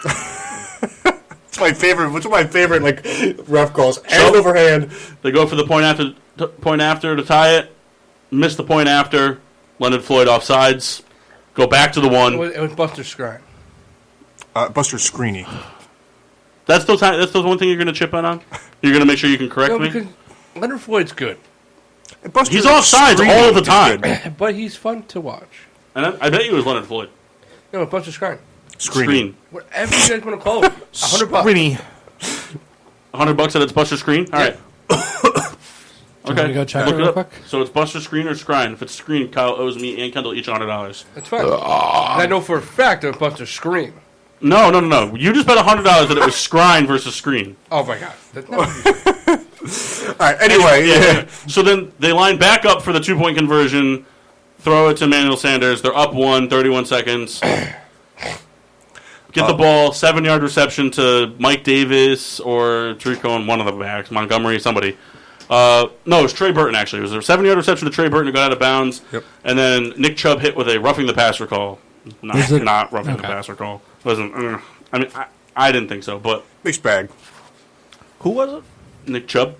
It's my favorite. What's my favorite like ref calls? Hand over hand. They go for the point after to tie it. Miss the point after. Leonard Floyd offsides. Go back to the 1. It was Buster Scrine. Buster Screeney. That's the one thing you're going to chip in on? You're going to make sure you can correct No, me? because Leonard Floyd's good, Buster He's offsides Screeney all the is time. good. but he's fun to watch. And I bet you it was Leonard Floyd. No, Buster Scrine. Screeney. Whatever you guys want to call it. $100. Winnie. $100 at its Buster Screen? All right. Want me to go check Look it real up. quick? So it's Buster Screen or Scrine. If it's Screen, Kyle owes me and Kendall each $100. That's fine. And I know for a fact it was Buster Screen. No. You just bet $100 that it was Scrine versus Screen. Oh my god. That's not All right. Anyway, Yeah. So then they line back up for the 2-point conversion. throw it to Emmanuel Sanders. They're up 31 seconds. Get the ball, 7-yard reception to Mike Davis or Tariq and one of the backs, Montgomery, somebody. No, it was Trey Burton, actually. It was a 7-yard reception to Trey Burton who got out of bounds. Yep. And then Nick Chubb hit with a roughing the passer call. Not roughing the passer call. Wasn't. I mean, I didn't think so, but Mixed bag. Who was it? Nick Chubb.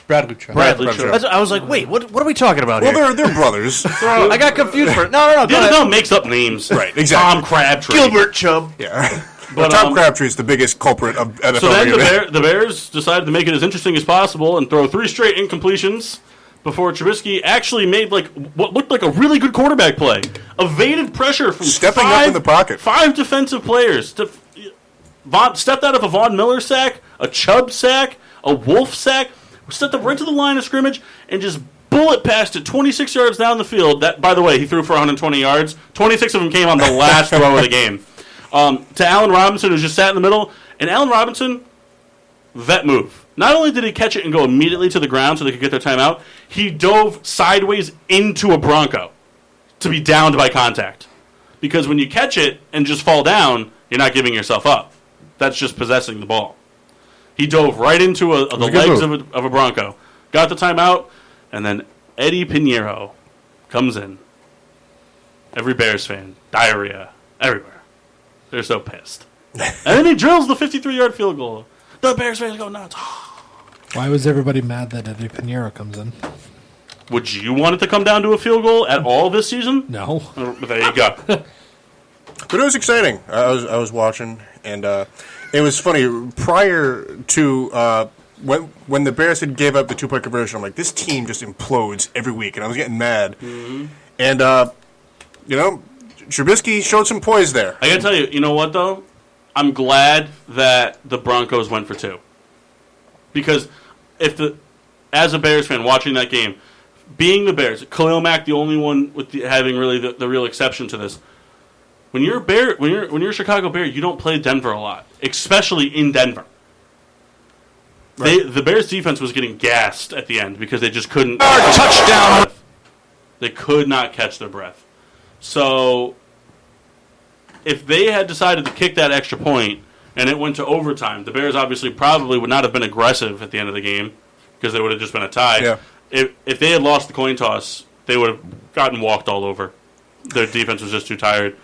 Bradley Chubb. Bradley Chubb. Chubb. I was like, wait, what are we talking about Well, here? they're brothers. I got confused for it. No. Go The ahead. NFL makes up names. Right, exactly. Tom Crabtree. Gilbert Chubb. Yeah. But, Tom Crabtree is the biggest culprit of NFL. So then regular. the Bears decided to make it as interesting as possible and throw 3 straight incompletions before Trubisky actually made like what looked like a really good quarterback play. Evaded pressure from Stepping up in the pocket. 5 defensive players. Stepped out of a Von Miller sack, a Chubb sack, a Wolf sack, stepped up right to the line of scrimmage and just bullet passed it 26 yards down the field. That, by the way, he threw for 120 yards. 26 of them came on the last throw of the game. To Allen Robinson, who just sat in the middle. And Allen Robinson, vet move. Not only did he catch it and go immediately to the ground so they could get their timeout, he dove sideways into a Bronco to be downed by contact. Because when you catch it and just fall down, you're not giving yourself up. That's just possessing the ball. He dove right into the legs of a Bronco. Got the timeout, and then Eddie Pinheiro comes in. Every Bears fan, diarrhea, everywhere. They're so pissed. And then he drills the 53-yard field goal. The Bears fans go nuts. Why was everybody mad that Eddie Pinheiro comes in? Would you want it to come down to a field goal at all this season? No. There you go. But it was exciting. I was watching, and it was funny. Prior to when the Bears had gave up the 2-point conversion, I'm like, this team just implodes every week, and I was getting mad. Mm-hmm. And Trubisky showed some poise there. I gotta tell you, you know what though? I'm glad that the Broncos went for 2. Because as a Bears fan watching that game, being the Bears, Khalil Mack the only one with having really the real exception to this. When you're a Chicago Bear, you don't play Denver a lot, especially in Denver. Right. The Bears defense was getting gassed at the end because they just couldn't touchdown. They could not catch their breath. So if they had decided to kick that extra point and it went to overtime, the Bears obviously probably would not have been aggressive at the end of the game because they would have just been a tie. Yeah. If they had lost the coin toss, they would have gotten walked all over. Their defense was just too tired.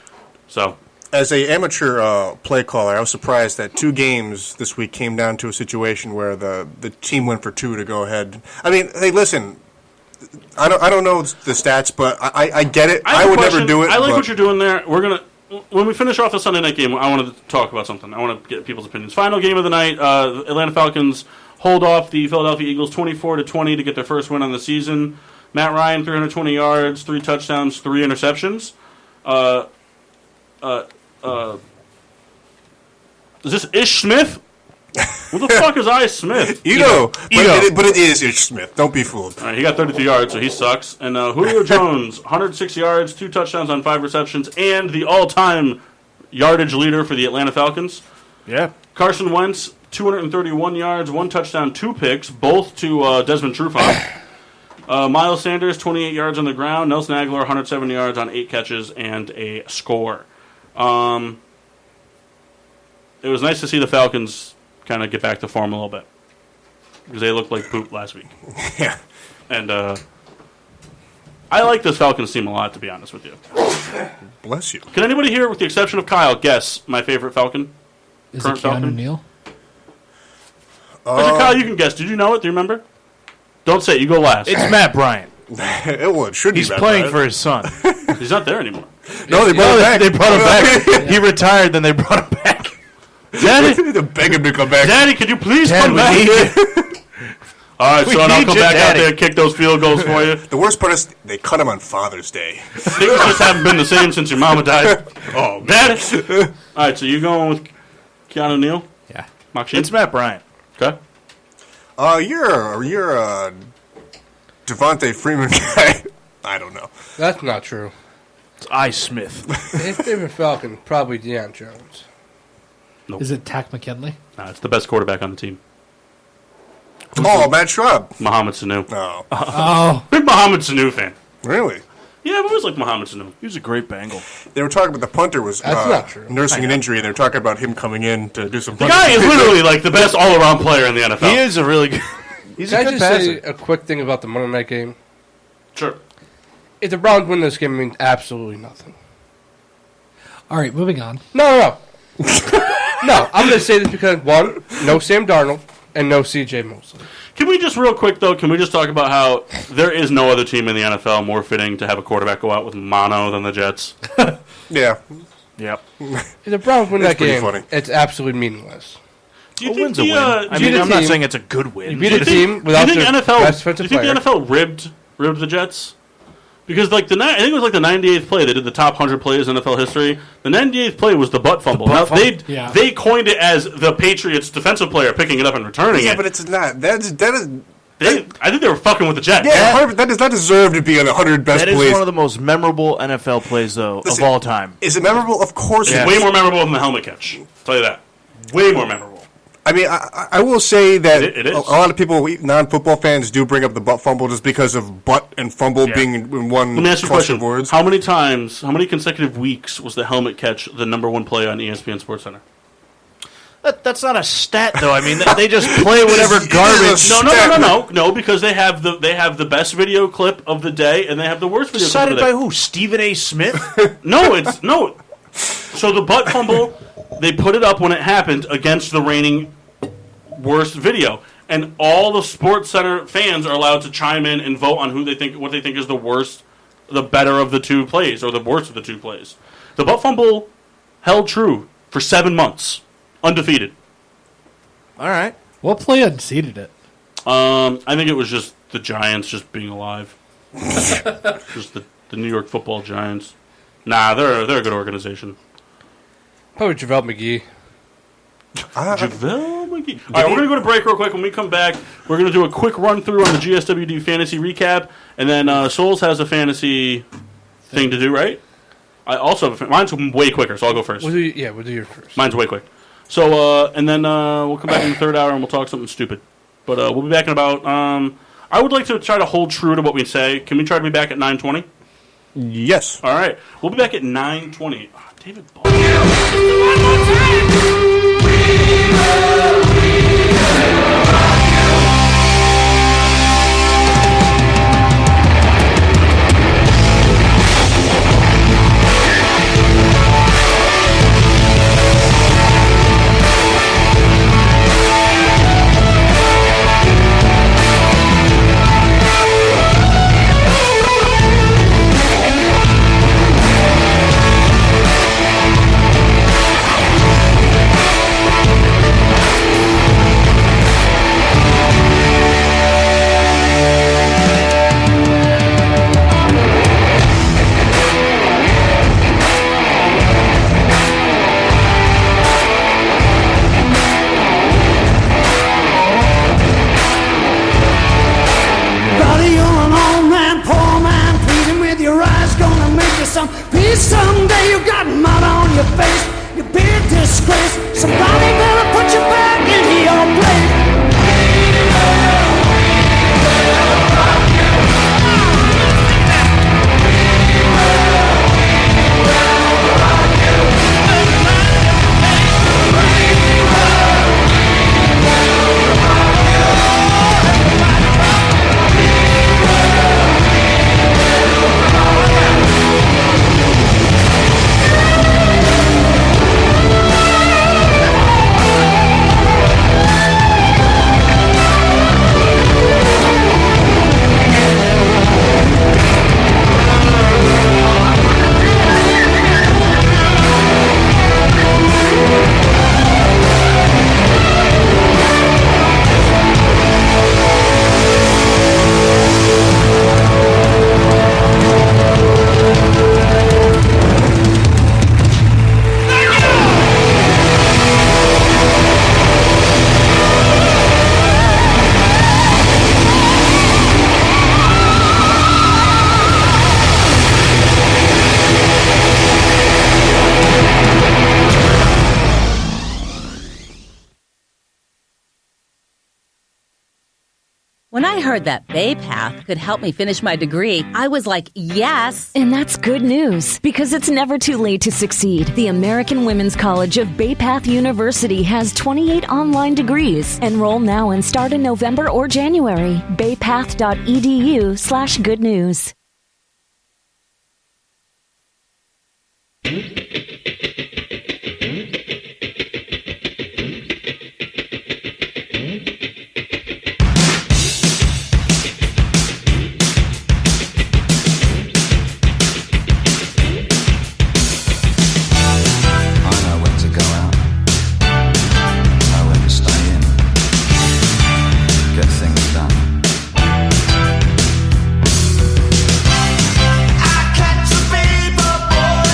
So, as a amateur play caller, I was surprised that 2 games this week came down to a situation where the team went for 2 to go ahead. I mean, hey, listen, I don't know the stats, but I get it. I would never do it. I like what you're doing there. We're gonna when we finish off the Sunday night game, I wanted to talk about something. I want to get people's opinions. Final game of the night: the Atlanta Falcons hold off the Philadelphia Eagles 24-20 to get their first win on the season. Matt Ryan, 320 yards, 3 touchdowns, 3 interceptions. Is this Ish Smith? Who the fuck is I Smith? But it is Ish Smith. Don't be fooled. All right, he got 32 yards, so he sucks. And Julio Jones, 106 yards, 2 touchdowns on 5 receptions, and the all-time yardage leader for the Atlanta Falcons. Yeah. Carson Wentz, 231 yards, 1 touchdown, 2 picks, both to Desmond Trufant. Miles Sanders, 28 yards on the ground. Nelson Aguilar, 107 yards on 8 catches and a score. It was nice to see the Falcons kind of get back to form a little bit because they looked like poop last week. Yeah. And I like this Falcons team a lot, to be honest with you. Bless you. Can anybody here, with the exception of Kyle, guess my favorite Falcon? Is Current it Keanu Falcon? Neal? Actually, Kyle, you can guess. Did you know it? Do you remember? Don't say it. You go last. It's Matt Bryant. It should be. He's Matt playing Bryant. for his son. He's not there anymore. No, they brought him back. They brought him back. He retired, then they brought him back. Daddy, to beg him to come back. Daddy, could you please Dad, come we back? need you. All right, We son, I'll need come you, back out Daddy. there and kick those field goals for you. The worst part is they cut him on Father's Day. Things just haven't been the same since your mama died. Oh, Daddy. All right, so you going with Keanu Neal? Yeah. Makshin? It's Matt Bryant. Okay. You're a Devontae Freeman guy. I don't know. That's not true. It's I Smith. His favorite Falcon, probably Deion Jones. Nope. Is it Tack McKinley? Nah, it's the best quarterback on the team. Oh, Matt Shrub. Mohamed Sanu. No, Oh, Big Mohamed Sanu fan. really? Yeah, I've always liked Mohamed Sanu. He was a great Bengal. They were talking about the punter was That's not true. nursing an injury, and they were talking about him coming in to do some. The guy is literally like the best all-around player in the NFL. He is a really good. He's Can a I good just say passer. a quick thing about the Monday night game? Sure. If the Browns win this game, it means absolutely nothing. All right, moving on. No. No, I'm going to say this because, one, no Sam Darnold, and no C.J. Mosley. Can we just real quick though? Can we just talk about how there is no other team in the NFL more fitting to have a quarterback go out with mono than the Jets? Yeah, Yep. If the Browns win It's that pretty game, funny. it's absolutely meaningless. Do you A think win's a the, win. I beat mean, a I'm not team- saying it's a good win. You beat a team do without you think their NFL? best Do you defensive think player. the NFL ribbed the Jets? Because like I think it was like the 98th play. They did the top 100 plays in NFL history. The 98th play was the butt fumble. Now Yeah. they coined it as the Patriots defensive player picking it up and returning yeah, it. but it's not. That is. I think they were fucking with the Jets. Yeah, Harvard, that does not deserve to be on the 100 best That is plays. one of the most memorable NFL plays, though, Listen, of all time. Is it memorable? Of course It's it way is. more memorable than the helmet catch. I'll tell you that. Way more memorable. I mean, I will say that It is. a lot of people, non-football fans, do bring up the butt fumble just because of butt and fumble Yeah. being in one Let me ask you a cluster question. of words. How many consecutive weeks was the helmet catch the number one play on ESPN SportsCenter? That's not a stat, though. I mean, they just play whatever It is a garbage. No, because they have the best video clip of the day and they have the worst video clip of Decided the by day. who? Stephen A. Smith? No. So the butt fumble, they put it up when it happened against the reigning worst video, and all the Sports Center fans are allowed to chime in and vote on what they think is the worst, the better of the two plays, or the worst of the two plays. The butt fumble held true for 7 months, undefeated. All right. What play unseated it? I think it was just the Giants just being alive, just the New York Football Giants. Nah, they're a good organization. Probably JaVale McGee. JaVale McGee. All right, we're going to go to break real quick. When we come back, we're going to do a quick run-through on the GSWD fantasy recap, and then Souls has a fantasy thing to do, right? I also have mine's way quicker, so I'll go first. We'll do your first. Mine's way quick. So, and then we'll come back in the third hour, and we'll talk something stupid. But we'll be back in about... I would like to try to hold true to what we say. Can we try to be back at 9:20? Yes. All right. We'll be back at 9:20. Oh, David Ball. Buddy, you're an old man, poor man, pleading with your eyes, gonna make you some peace someday. You got mud on your face, you big disgrace. Somebody better put you back into your place. When I heard that BayPath could help me finish my degree, I was like, yes. And that's good news, because it's never too late to succeed. The American Women's College of BayPath University has 28 online degrees. Enroll now and start in November or January. baypath.edu/good news. I catch a paper boy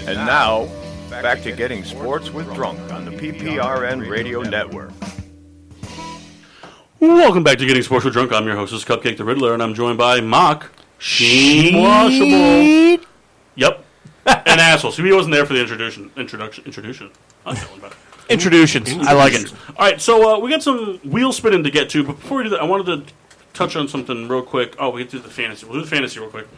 And now, back to Getting Sports with Drunk on the PPRN Radio Network. Welcome back to Getting Sports with Drunk. I'm your hostess, Cupcake the Riddler, and I'm joined by Mock. Washable. Yep. An asshole. So he wasn't there for the introduction. I'm feeling better. Introductions. I like it. All right, so we got some wheel spinning to get to, but before we do that, I wanted to touch on something real quick. Oh, we get to the fantasy. We'll do the fantasy real quick.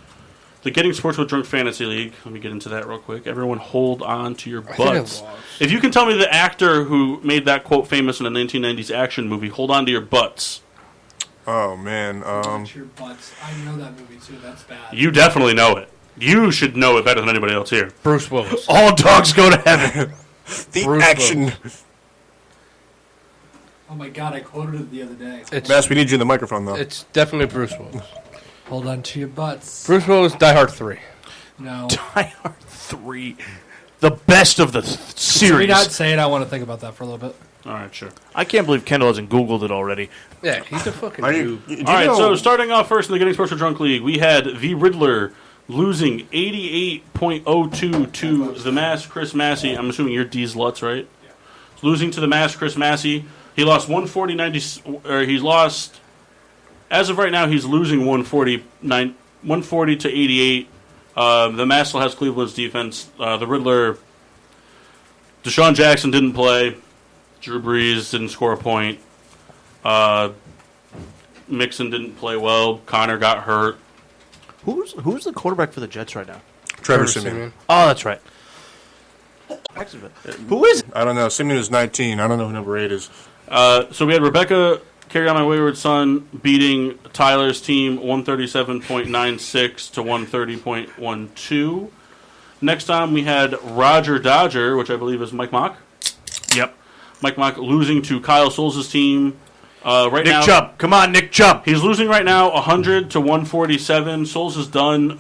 The Getting Sports with Drunk Fantasy League. Let me get into that real quick. Everyone hold on to your butts. If you can tell me the actor who made that quote famous in a 1990s action movie, hold on to your butts. Oh, man. To your butts. I know that movie, too. That's bad. You definitely know it. You should know it better than anybody else here. Bruce Willis. All dogs go to heaven. The Bruce action. Willis. Oh, my God. I quoted it the other day. Mass, we need you in the microphone, though. It's definitely Bruce Willis. Hold on to your butts. Bruce Willis, Die Hard 3. No. Die Hard 3. The best of the series. Can we not say it? I want to think about that for a little bit. All right, sure. I can't believe Kendall hasn't Googled it already. Yeah, he's a fucking Are dude. you, All right, so starting off first in the Getting Sports with Drunk League, we had the Riddler losing 88.02 to the Mass Chris Massey. I'm assuming you're D's Lutz, right? Yeah. Losing to the Mass Chris Massey. He lost 140 as of right now, he's losing 140 to 88. The Mass still has Cleveland's defense. The Riddler, Deshaun Jackson didn't play. Drew Brees didn't score a point. Mixon didn't play well. Connor got hurt. Who's the quarterback for the Jets right now? Trevor Siemian. Oh, that's right. Who is it? I don't know. Siemian is 19. I don't know who number 8 is. So we had Rebecca Carry On My Wayward Son beating Tyler's team 137.96 to 130.12. Next on we had Roger Dodger, which I believe is Mike Mock. Yep. Mike Mock losing to Kyle Souls' team. Nick Chubb. Come on, Nick Chubb. He's losing right now 100 to 147. Souls is done.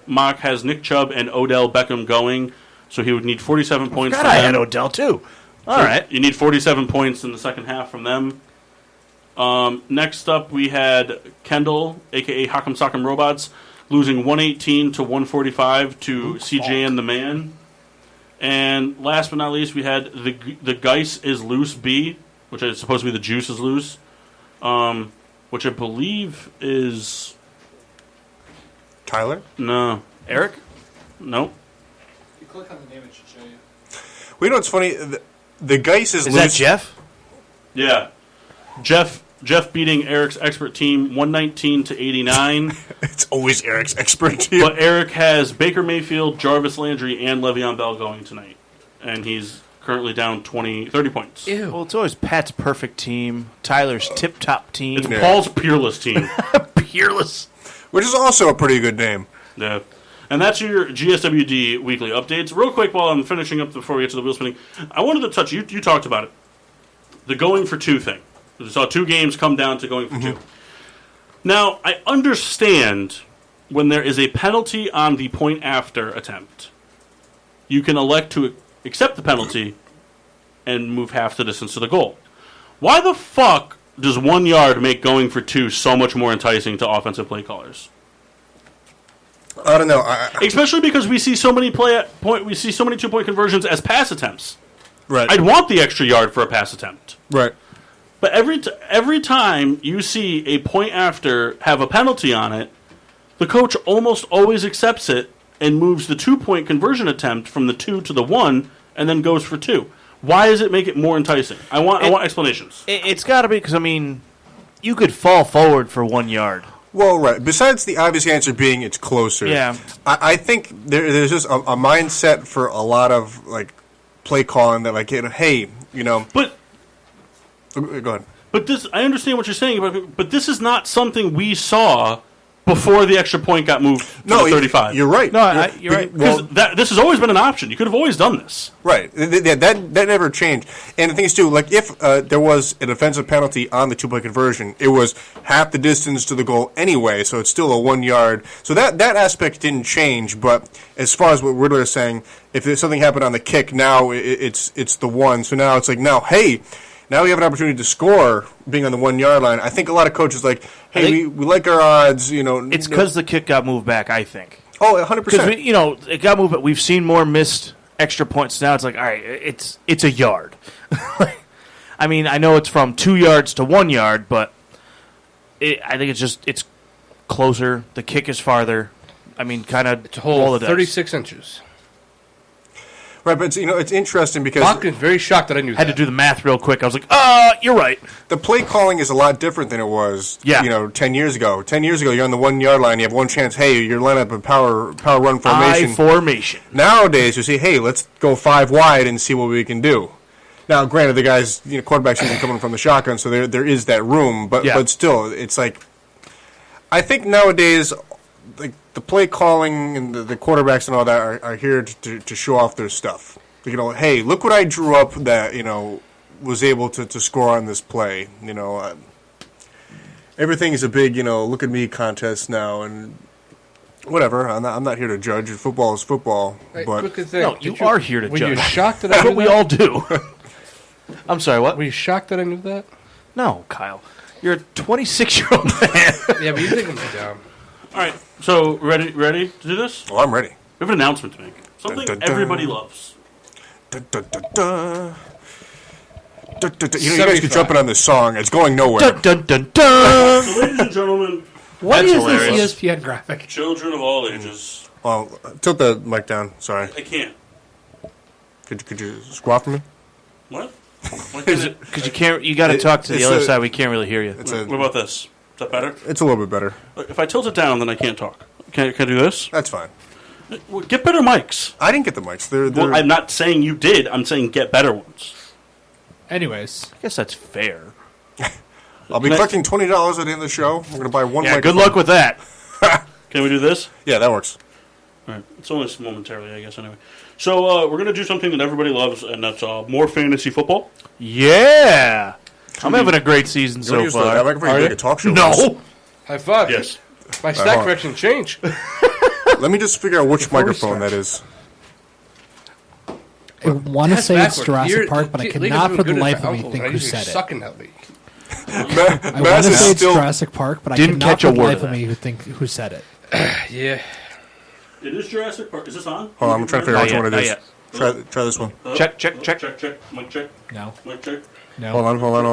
Mock has Nick Chubb and Odell Beckham going, so he would need 47 points from I had them. Odell, too. All right. You need 47 points in the second half from them. Next up, we had Kendall, a.k.a. Hakam Sock'em Robots, losing 118 to 145 to CJ and the Man. And last but not least, we had the Geis is Loose B, which is supposed to be the Juice is Loose, which I believe is... Tyler? No. Eric? Nope. If you click on the name, it should show you. Well, you know what's funny? The Geis is that Jeff? Yeah. Jeff beating Eric's expert team 119 to 89. It's always Eric's expert team. But Eric has Baker Mayfield, Jarvis Landry, and Le'Veon Bell going tonight. And he's currently down 30 points. Ew. Well, it's always Pat's perfect team, Tyler's tip-top team. It's Paul's Peerless team. Peerless. Which is also a pretty good name. Yeah. And that's your GSWD weekly updates. Real quick, while I'm finishing up before we get to the wheel spinning, I wanted to touch, you talked about it, the going for 2 thing. We saw 2 games come down to going for 2. Now, I understand when there is a penalty on the point after attempt, you can elect to accept the penalty and move half the distance to the goal. Why the fuck does 1 yard make going for 2 so much more enticing to offensive play callers? I don't know. Especially because we see so many 2-point conversions as pass attempts. Right. I'd want the extra yard for a pass attempt. Right. But every time you see a point after have a penalty on it, the coach almost always accepts it and moves the 2-point conversion attempt from the 2 to the 1 and then goes for 2. Why does it make it more enticing? I want explanations. It's got to be because, you could fall forward for 1 yard. Well, right. Besides the obvious answer being it's closer. Yeah. I think there's just a mindset for a lot of, play calling that, hey, But go ahead. But I understand what you're saying, but this is not something we saw before the extra point got moved to the 35. You're right. No, you're right. Because this has always been an option. You could have always done this. Right. That never changed. And the thing is, too, if there was an offensive penalty on the 2-point conversion, it was half the distance to the goal anyway, so it's still a 1 yard. So that aspect didn't change, but as far as what Riddler is saying, if there's something happened on the kick, now it's the 1. So now it's now we have an opportunity to score being on the 1 yard line. I think a lot of coaches hey, we like our odds, It's because the kick got moved back, I think. Oh, 100%. Because it got moved, but we've seen more missed extra points. Now it's like, all right, it's a yard. I mean, I know it's from 2 yards to 1 yard, but I think it's closer. The kick is farther. I mean, kind of It's a whole 36 inches. Right, but it's interesting because Bachman's very shocked that I knew Had that. to do the math real quick. I was like, you're right. the play calling is a lot different than it was, Yeah. 10 years ago. 10 years ago, you're on the 1 yard line. You have one chance. Hey, you're lining up a power run formation. I-formation. Nowadays, you say, hey, let's go 5 wide and see what we can do. Now, granted, the guys, quarterbacks usually coming from the shotgun, so there is that room. But still, it's like, I think nowadays, like the play calling and the quarterbacks and all that are here to show off their stuff. Hey, look what I drew up that was able to score on this play. Everything is a big look at me contest now, and whatever. I'm not here to judge. Football is football. Hey, but quick thing. No, you are here to Were judge. you shocked that I That's knew what we that? all do. I'm sorry, what? Were you shocked that I knew that? No, Kyle. You're a 26-year-old man. Yeah, but you think I'm dumb. All right, so ready to do this? I'm ready. We have an announcement to make. Something Dun, dun, dun. everybody loves. Dun, dun, dun, dun. Dun, dun, dun. You guys keep jumping on this song. It's going nowhere. Dun, dun, dun, dun. So, ladies and gentlemen, What That's is hilarious. this ESPN graphic? children of all ages. Well, tilt the mic down. Sorry. I can't. Could you squat for me? What? Why can't it- Because you can't. You got to talk to the it's other a- side. We can't really hear you. It's What about this? Is that better? It's a little bit better. If I tilt it down, then I can't talk. Can I do this? That's fine. Well, get better mics. I didn't get the mics. They're Well, I'm not saying you did. I'm saying get better ones. Anyways, I guess that's fair. I'll be collecting $20 at the end of the show. We're going to buy one Yeah, good microphone. luck with that. Can we do this? Yeah, that works. All right. It's only momentarily, I guess, anyway. So we're going to do something that everybody loves, and that's more fantasy football. Yeah. I'm having a great season You want so to use that far. microphone? You make a talk show. No. High five. Yes. My hold stack on. correction changed. Let me just figure out which Before we microphone start. that is. I want to That's say it's backwards. Jurassic You're- Park, but I League is cannot doing for the good life as of me uncles. think I who usually said it. suck in that league. I want to Maz is say it's still. Jurassic Park, but I Didn't cannot catch for a the word life of of that. me who said it. Yeah. It is Jurassic Park. Is this on? Hold on, I'm trying to figure out which Not one it yet, is. not Try this one. Check. Check. Mic check. No, Mic check. no. Hold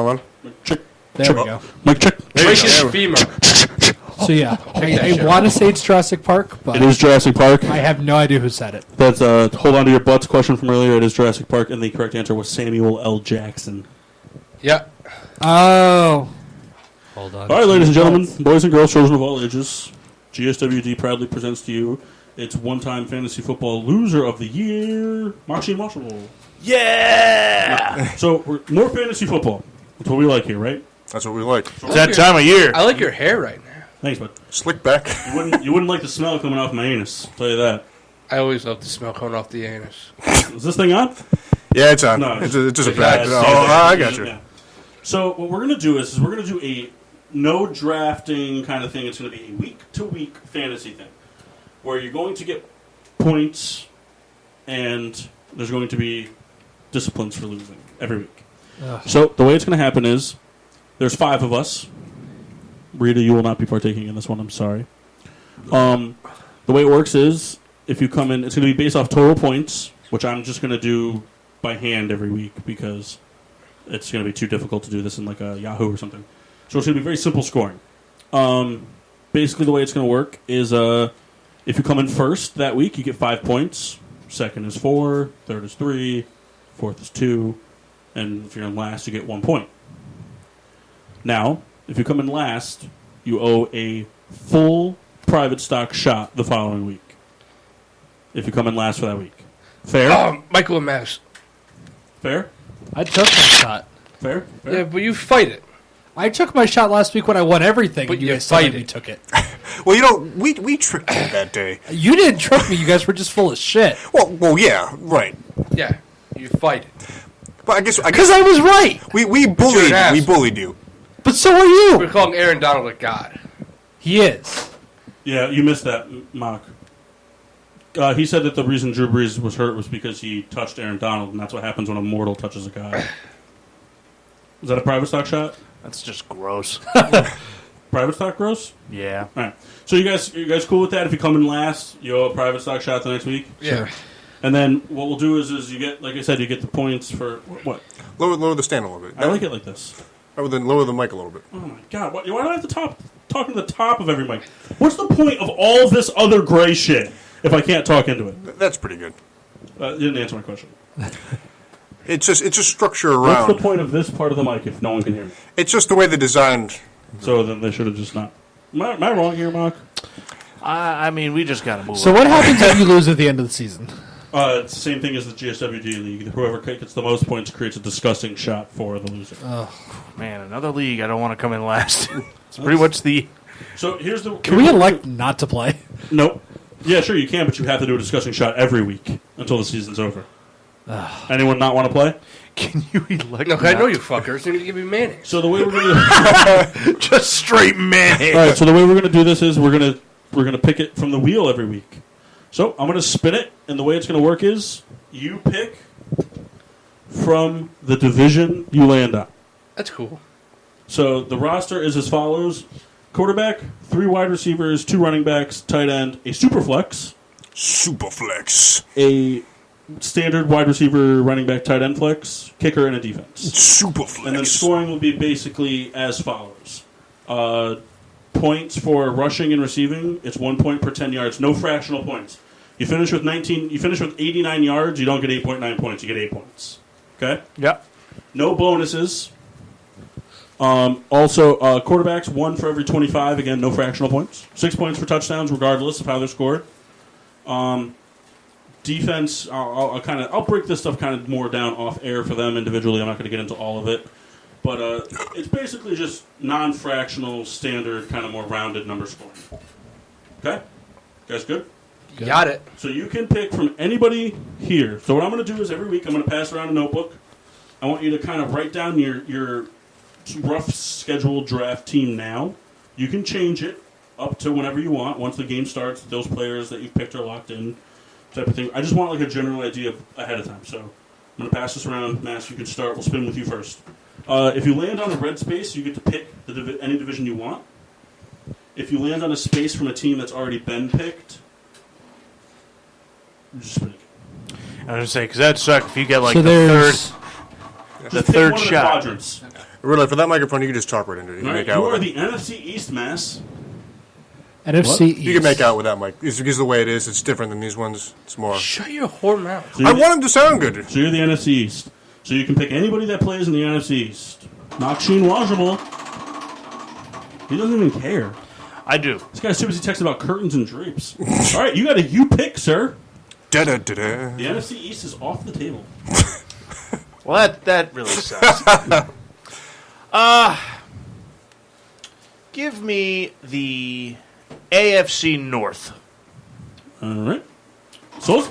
on. Mic check. There we go. Mic check. Break is femur. So yeah, I want to say it's Jurassic Park, but It is Jurassic Park. I have no idea who said it. That's hold on to your butts question from earlier. It is Jurassic Park, and the correct answer was Samuel L. Jackson. Yeah. Oh, hold on. All right, ladies and gentlemen, boys and girls, children of all ages, GSWD proudly presents to you its one-time fantasy football loser of the year, Marcin Marshall. Yeah. So more fantasy football. That's what we like here, right? That's what we like. It's that time of year. I like your hair right now. Thanks, bud. Slick back. You wouldn't like the smell coming off my anus. I'll tell you that. I always love the smell coming off the anus. Is this thing on? Yeah, it's on. No, It's just a Yeah, back. it's- Oh, I got you. Yeah. So what we're going to do is we're going to do a no drafting kind of thing. It's going to be a week-to-week fantasy thing where you're going to get points and there's going to be disciplines for losing every week. So the way it's going to happen is there's 5 of us. Rita, you will not be partaking in this one. I'm sorry. The way it works is if you come in, it's going to be based off total points, which I'm just going to do by hand every week because it's going to be too difficult to do this in like a Yahoo or something. So it's going to be very simple scoring. Basically, the way it's going to work is if you come in first that week, you get 5 points. Second is 4. Third is 3. Fourth is 2. And if you're in last, you get 1 point. Now, if you come in last, you owe a full private stock shot the following week. If you come in last for that week. Fair? Michael and Maz. Fair? I took my shot. Fair? Yeah, but you fight it. I took my shot last week when I won everything, But and you you guys still fight let me it. took it. Well, we tricked you that day. You didn't trick me. You guys were just full of shit. Well, yeah, right. Yeah, you fight it. But I guess Because I was right. we you're bullied an ass. we bullied you. But so are We're you. calling Aaron Donald a god. He is. Yeah, you missed that, Mock. He said that the reason Drew Brees was hurt was because he touched Aaron Donald, and that's what happens when a mortal touches a guy. Is that a private stock shot? That's just gross. Private stock gross? Yeah. All right. So you guys cool with that? If you come in last, you owe a private stock shot the next week? Yeah. And then what we'll do is you get, like I said, you get the points for what? Lower the stand a little bit. I like it like this. Lower the mic a little bit. Oh my god! Why do I have to talk to the top of every mic? What's the point of all this other gray shit if I can't talk into it? That's pretty good. You didn't answer my question. It's just structure around. What's the point of this part of the mic if no one can hear me? It's just the way they designed. So then they should have just not. Am I wrong here, Mark? I mean, we just got to move So on. what happens if you lose at the end of the season? It's the same thing as the GSWD league. Whoever gets the most points creates a disgusting shot for the loser. Man, another league. I don't want to come in last. It's pretty much the... So here's the. Can we elect not to play? Nope. Yeah, sure you can, but you have to do a disgusting shot every week until the season's over. Anyone not want to play? Can you elect... Look, I know you fuckers. You need to give me mayonnaise. So the way we're gonna Just straight mayonnaise. all right. So the way we're gonna do this is we're gonna pick it from the wheel every week. So I'm gonna spin it, and the way it's gonna work is you pick from the division you land on. That's cool. So the roster is as follows: quarterback, 3 wide receivers, 2 running backs, tight end, a super flex, Superflex. a standard wide receiver, running back, tight end flex, kicker, and a defense. Superflex. And then scoring will be basically as follows. Points for rushing and receiving, it's 1 point per 10 yards, no fractional points. You finish with 89 yards, you don't get 8.9 points, you get 8 points. Okay? Yep. No bonuses. Also, quarterbacks, 1 for every 25, again, no fractional points. 6 points for touchdowns, regardless of how they're scored. Defense, I'll break this stuff kind of more down off air for them individually. I'm not going to get into all of it. But it's basically just non-fractional, standard, kind of more rounded number scoring. Okay? Guys good? Got it. So you can pick from anybody here. So what I'm going to do is every week I'm going to pass around a notebook. I want you to kind of write down your rough scheduled draft team now. You can change it up to whenever you want. Once the game starts, those players that you've picked are locked in, type of thing. I just want like a general idea ahead of time. So I'm going to pass this around. Mass, you can start. We'll spin with you first. If you land on a red space, you get to pick any division you want. If you land on a space from a team that's already been picked, you just spin it. I was going to say, because that'd suck if you get like So the there's- third Just pick third one of the shot. quadrants. Really, for that microphone, you can just talk right into it. You can All right, make out you are with the it. NFC East, Mass. NFC East. You can make out with that mic. It's because the way it is, it's different than these ones. It's more. Shut your whore mouth. So I you're, want him to sound good. so you're the NFC East. So you can pick anybody that plays in the NFC East. Maxine Wajable. He doesn't even care. I do. This guy's too busy texting about curtains and drapes. All right, you got you pick, sir. Da-da-da-da. The NFC East is off the table. Well, that really sucks. Give me the AFC North. All right. So,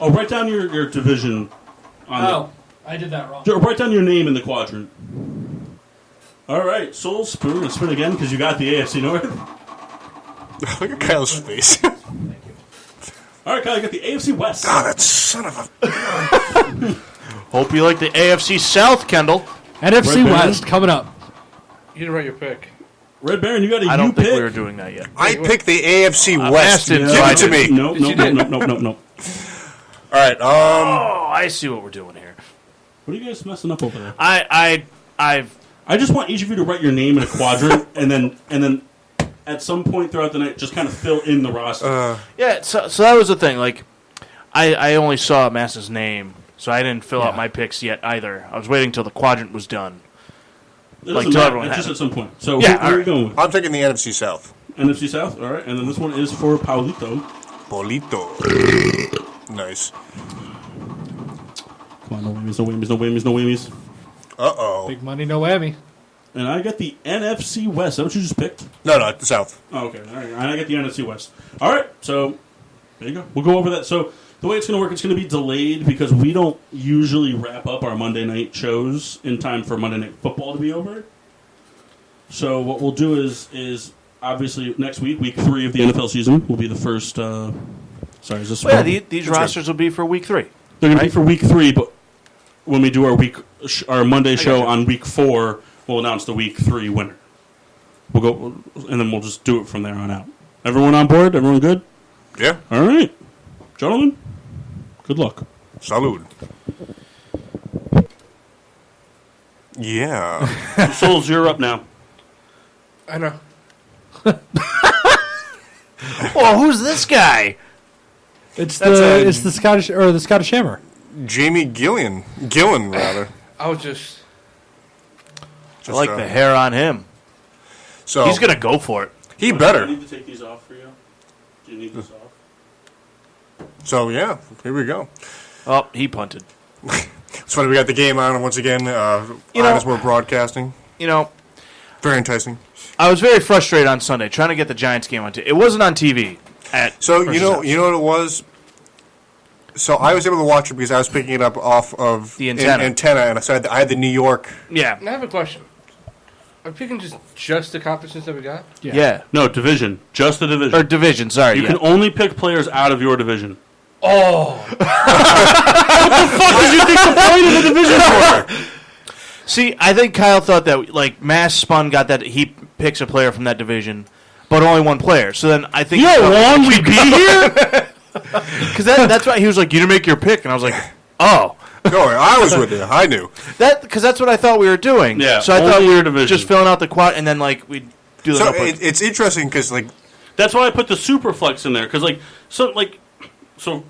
write down your division. I did that wrong. Write down your name in the quadrant. All right, Soul Spoon. Let's spin again because you got the AFC North. Look at Kyle's face. All right, Kyle, you got the AFC West. Ah, that son of a. Hope you like the AFC South, Kendall. NFC Red West Baron? coming up. You didn't write your pick. Red Baron, you got a I don't you think pick. we were doing that yet. I picked the AFC I'm West. asking, Give so I it to me. didn't. No. All right. Oh, I see what we're doing here. What are you guys messing up over there? I've I just want each of you to write your name in a quadrant, and then at some point throughout the night, just kind of fill in the roster. yeah. So that was the thing. Like, I only saw Mass's name, so I didn't fill out my picks yet either. I was waiting till the quadrant was done. It like, doesn't to matter. everyone It's just has- at some point. So Yeah, who are you alright. going with? I'm taking the NFC South. NFC South. All right, and then this one is for Paulito. Polito. Nice. Come on, no whammies. Uh-oh. Big money, no whammy. And I got the NFC West. Is that what you just picked? No, the South. Oh, okay. All right. And I got the NFC West. All right. So there you go. We'll go over that. So the way it's going to work, it's going to be delayed because we don't usually wrap up our Monday night shows in time for Monday Night Football to be over. So what we'll do is obviously next week, week 3 of the NFL season, will be the first. Sorry, is this? Well, yeah, these rosters will be for week 3. They're going to be for week 3, but when we do our Monday show you. on week 4, we'll announce the week 3 winner. We'll go, and then we'll just do it from there on out. Everyone on board? Everyone good? Yeah. All right. Gentlemen, good luck. Salud. Yeah. Souls, you're up now. I know. Oh, who's this guy? It's That's the Scottish Hammer. Jamie Gillen, rather. I was just. I like the hair on him. So He's going to go for it. He better. Do I need to take these off for you? Do you need this off? So yeah, here we go. Oh, he punted. It's funny we got the game on once again. As we're broadcasting, You know, very enticing. I was very frustrated on Sunday trying to get the Giants game on TV. It wasn't on TV. So you know what it was. So I was able to watch it because I was picking it up off of The antenna. and so I had the New York. Yeah. I have a question. Are we picking just the conferences that we got? Yeah. No, division. Just the division. Or division, sorry. You can only pick players out of your division. Oh. What the fuck did you think the point of the division for? See, I think Kyle thought that, like, Mass Spun got that he picks a player from that division, but only one player. So then I think... You know how long we'd be here? Because that's why he was like, you didn't make your pick. And I was like, oh. No, I was with you. I knew. Because that's what I thought we were doing. Yeah, so I only thought we your were division. just filling out the quad, and then, like, we'd do the... So notebook. it's interesting because, like... That's why I put the super flex in there. Because, so,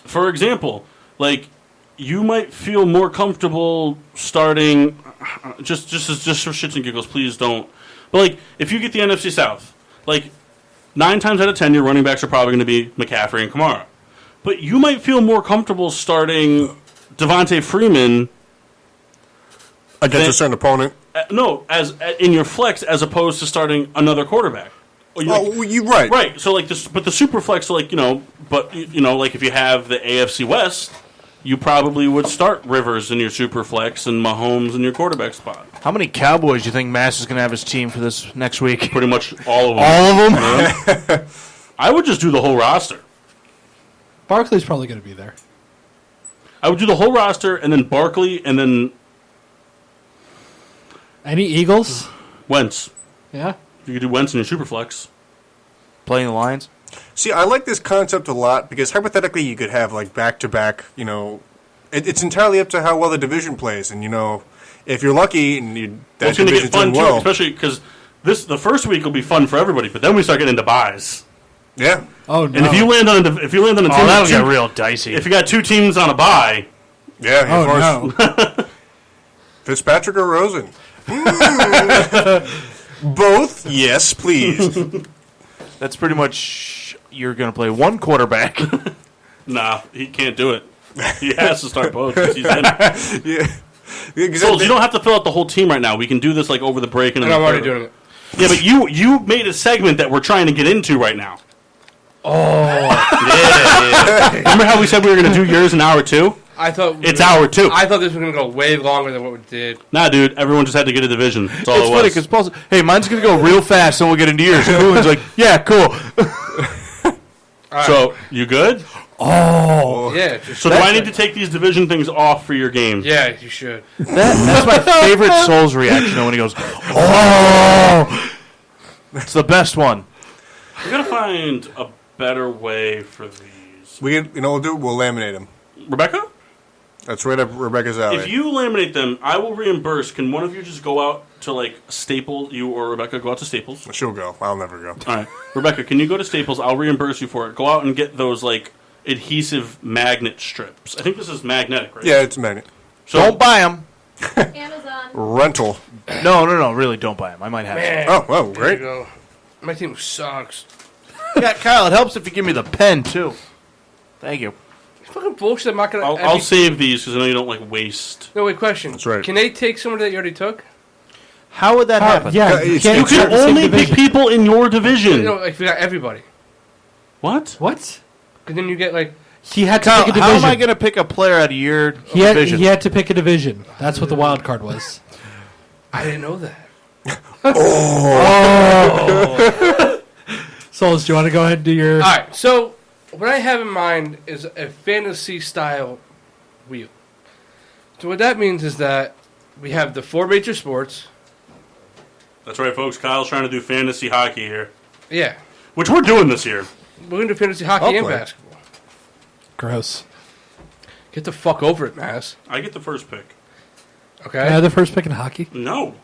for example, like, you might feel more comfortable starting... Just for shits and giggles, please don't. But, like, if you get the NFC South, like, 9 times out of 10, your running backs are probably going to be McCaffrey and Kamara. But you might feel more comfortable starting Devontae Freeman Against a certain opponent. as in your flex, as opposed to starting another quarterback. You're right. Right. So like this, but the super flex, so like like if you have the AFC West, you probably would start Rivers in your super flex and Mahomes in your quarterback spot. How many Cowboys do you think Mass is going to have his team for this next week? Pretty much all of them. All of them? I would just do the whole roster. Barkley's probably going to be there. I would do the whole roster and then Barkley and then Any Eagles? Wentz. Yeah. You could do Wentz in your super flex. Playing the Lions? See, I like this concept a lot because hypothetically you could have like back-to-back, it's entirely up to how well the division plays. And, if you're lucky and that It's going to division's get fun doing too, well. especially because the first week will be fun for everybody, but then we start getting into buys. Yeah. Oh, no. And if you land on a team, that'll with get two- real dicey. If you got 2 teams on a bye, Yeah, of Oh, course. no. Fitzpatrick or Rosen? Both? Yes, please. That's pretty much you're going to play one quarterback. nah, he can't do it. He has to start both. 'Cause he's in. Yeah. Souls, you don't have to fill out the whole team right now. We can do this like over the break. And And I'm already doing it. Yeah, but you made a segment that we're trying to get into right now. Oh. Remember how we said we were going to do yours in hour 2? I thought It's hour 2. I thought this was going to go way longer than what we did. Nah, dude. Everyone just had to get a division. That's all It's it funny was. because Paul's, hey, mine's going to go real fast, and we'll get into yours. Cool's like, yeah, cool. So, you good? Yeah. So do I need to take these division things off for your game? Yeah, you should. That's my favorite Souls reaction when he goes, oh! It's the best one. We got to find a better way for these. We'll do. We'll laminate them. Rebecca? That's right up Rebecca's alley. If you laminate them, I will reimburse. Can one of you just go out to, like, Staples? You or Rebecca go out to Staples? She'll go. I'll never go. All right. Rebecca, can you go to Staples? I'll reimburse you for it. Go out and get those, like, adhesive magnet strips. I think this is magnetic, right? Yeah, it's a magnet. So, Don't buy them. Amazon. Rental. No, really, don't buy them. I might have Man. Oh, well, There you great. go. My team sucks. some. Yeah, Kyle, it helps if you give me the pen, too. Thank you. It's fucking bullshit. I'm not going to... I'll save these because I know you don't, like, waste. No, wait, question. That's right. Can they take someone that you already took? How would that happen? Yeah, You You can't can start the same only pick division. people in your division. No, like, if you got everybody. What? What? Because then you get, like... He had to Kyle, pick a division. how am I going to pick a player out of your he had, division? he had to pick a division. That's what the wild card was. I didn't know that. Souls, do you want to go ahead and do your... All right, so what I have in mind is a fantasy-style wheel. So what that means is that we have the 4 major sports, That's right, folks. Kyle's trying to do fantasy hockey here, Yeah. which we're doing this year. We're going to do fantasy hockey I'll and play. basketball. Gross. Get the fuck over it, Mass. I get the first pick. Okay? Can I have the first pick in hockey? No,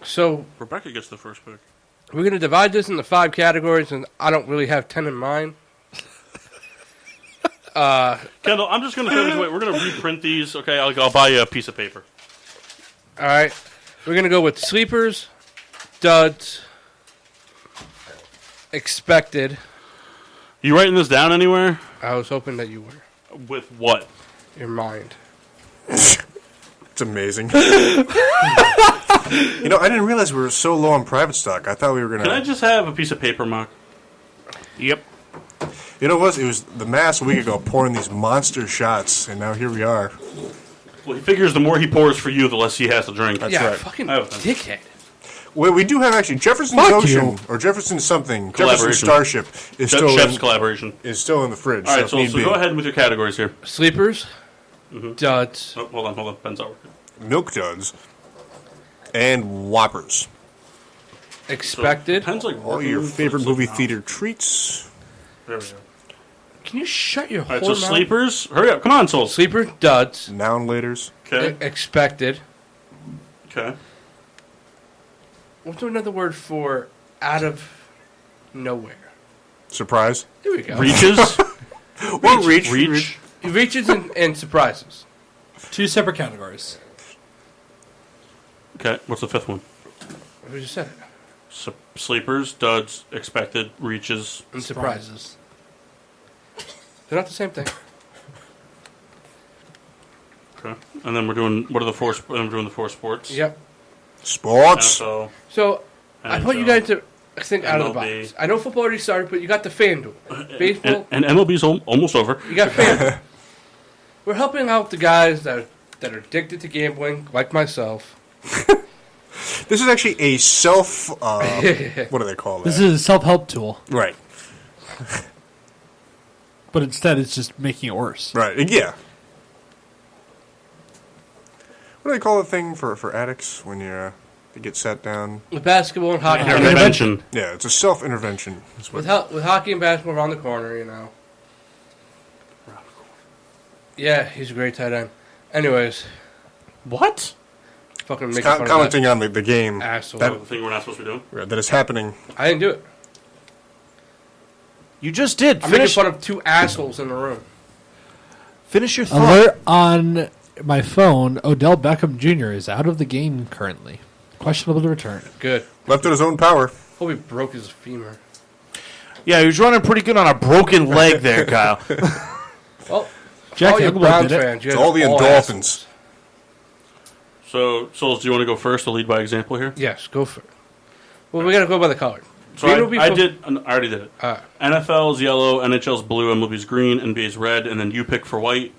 So Rebecca gets the first pick. we're going to divide this into 5 categories, and I don't really have 10 in mind. Kendall, I'm just going to throw this away. We're going to reprint these. Okay, I'll buy you a piece of paper. All right. We're going to go with sleepers, duds, expected. You writing this down anywhere? I was hoping that you were. With what? Your mind. It's amazing. You know, I didn't realize we were so low on private stock. I thought we were going Can I to... just have a piece of paper, Mark? Yep. You know what? It was the Mass a week ago pouring these monster shots, and now here we are. Well, he figures the more he pours for you, the less he has to drink. That's yeah, right. fucking I have a pen. dickhead. Well, we do have actually Jefferson's Fuck Ocean, you. or Jefferson something. Jefferson Collaboration. Starship is still Chef's collaboration. is still in the fridge. All right, if so need be. go ahead with your categories here. Sleepers, duds, Oh, hold on. Pen's out. Milk duds and Whoppers. expected. Pen's like All working your for favorite the movie sleep theater treats. There we go. Can you shut your All right, whore so mouth? sleepers. Hurry up. Come on, Souls. Sleeper, duds, Noun laters. Okay. expected. Okay. What's another word for out of nowhere? Surprise. There we go. Reaches. Well, reach. Reach. Reaches and surprises. 2 separate categories. Okay. What's the fifth one? We just said it. Sleepers, duds, expected, reaches. And surprises. They're not the same thing. Okay. And then we're doing what are the four? Then we're doing the 4 sports. Yep. Sports. NFL. So I put you NHL. guys to think out of the MLB. box. I know football already started, but you got the FanDuel. Baseball, And MLB's almost over. you got FanDuel. We're helping out the guys that are addicted to gambling, like myself. This is actually a self. What do they call that? This is a self-help tool, Right. but instead it's just making it worse. Right. Yeah. What do they call the thing for addicts when you get sat down? With basketball and hockey, Intervention. Yeah, it's a self-intervention. That's what- with hockey and basketball around the corner, you know. Yeah, he's a great tight end. Anyways, What? fucking making fun of commenting on the game that asshole. The thing we're not supposed to be doing. that is happening. I didn't do it. You just did. I'm making Finish, fun of 2 assholes in the room. finish your thought. Alert on my phone, Odell Beckham Jr. is out of the game currently. Questionable to return. Good. Left to his own power. Hope he broke his femur. Yeah, he was running pretty good on a broken leg there, Kyle. Well, Jack all you Youngblood Browns did it. fans, you It's guys all the are endorphins. assholes. So, Souls, do you want to go first to lead by example here? Yes, go for it. Well, we got to go by the color. So Green will be I for- already did it. Alright. NFL's yellow, NHL's blue, MLB's green, NBA's red, and then you pick for white.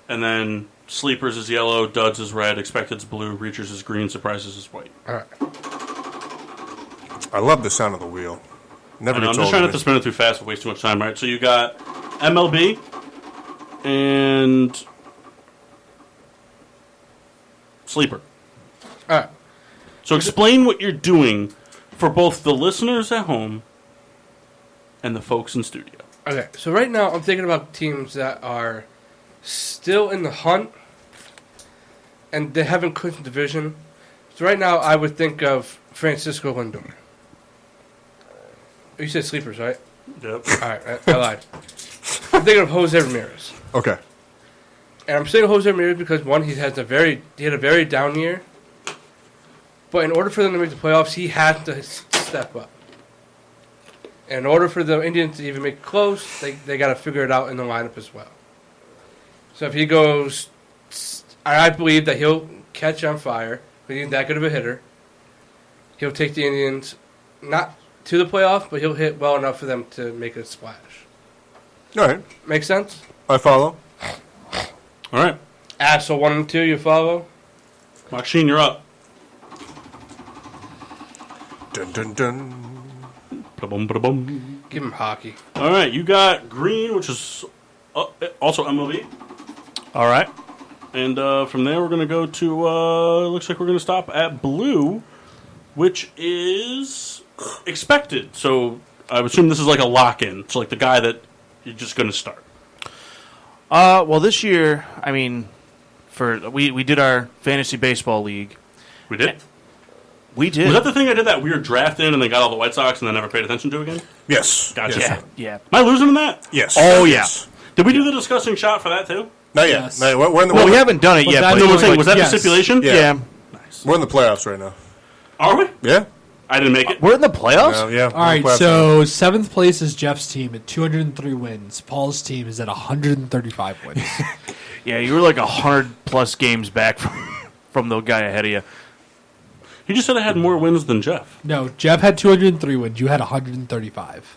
And then sleepers is yellow, duds is red, expected's blue, reachers is green, surprises is white. All right. I love the sound of the wheel. Never I know, gets I'm just old trying to not to me. spin it too fast and waste too much time, right? So you got MLB and sleeper. All right. So explain what you're doing for both the listeners at home and the folks in studio. Okay. So right now, I'm thinking about teams that are still in the hunt, and they haven't clinched the division. So right now, I would think of Francisco Lindor. You said sleepers, right? Yep. All right. I lied. I'm thinking of Jose Ramirez. Okay. And I'm saying Jose Ramirez because one, he had a very down year. But in order for them to make the playoffs, he had to step up. And in order for the Indians to even make it close, they got to figure it out in the lineup as well. So if he goes, I believe that he'll catch on fire. But he's that good of a hitter. He'll take the Indians not to the playoff, but he'll hit well enough for them to make a splash. All right. Make sense? I follow. All right. So 1 and 2, you follow? Maxine, you're up. Dun dun dun. Ba-bum, ba-da-bum. Give him hockey. All right, you got green, which is also MLB. All right. And from there, we're going to go to, looks like we're going to stop at blue, which is expected. So I would assume this is like a lock-in. So like the guy that you're just going to start. Well, this year, I mean, we did our fantasy baseball league. We did? We did. Was that the thing I did that weird draft in and they got all the White Sox and then never paid attention to again? Yes. Gotcha. Yes. Yeah. Am I losing in that? Yes. Oh, yeah. Yes. Did we do the disgusting shot for that too? Not yet. Yes. Not yet. We're in the, Well, we haven't done it yet. that- But No, I'm saying, was that yes. the stipulation? Yeah. Nice. We're in the playoffs right now. Are we? Yeah. I didn't make it. We're in the playoffs? No, yeah. All right, so 7th place is Jeff's team at 203 wins. Paul's team is at 135 wins. Yeah, you were like 100+ games back from the guy ahead of you. He just said I had more wins than Jeff. No, Jeff had 203 wins. You had 135.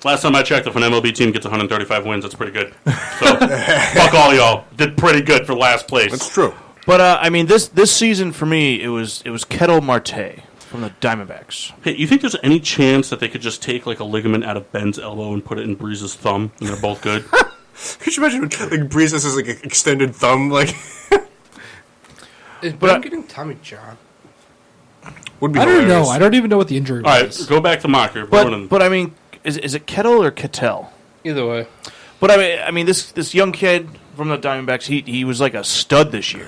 Last time I checked, if an MLB team gets 135 wins, that's pretty good. So, fuck all y'all. Did pretty good for last place. That's true. But I mean, this season for me, it was Kettle Marte from the Diamondbacks. Hey, you think there's any chance that they could just take like a ligament out of Ben's elbow and put it in Breeze's thumb, and they're both good? Could you imagine like Breeze has like an extended thumb? Like, Is Ben getting Tommy John? would be I don't hilarious. know. I don't even know what the injury All right, was. go back to Mocker. But I mean, is it Kettle or Kettel? Either way. But I mean, this young kid from the Diamondbacks, he was like a stud this year.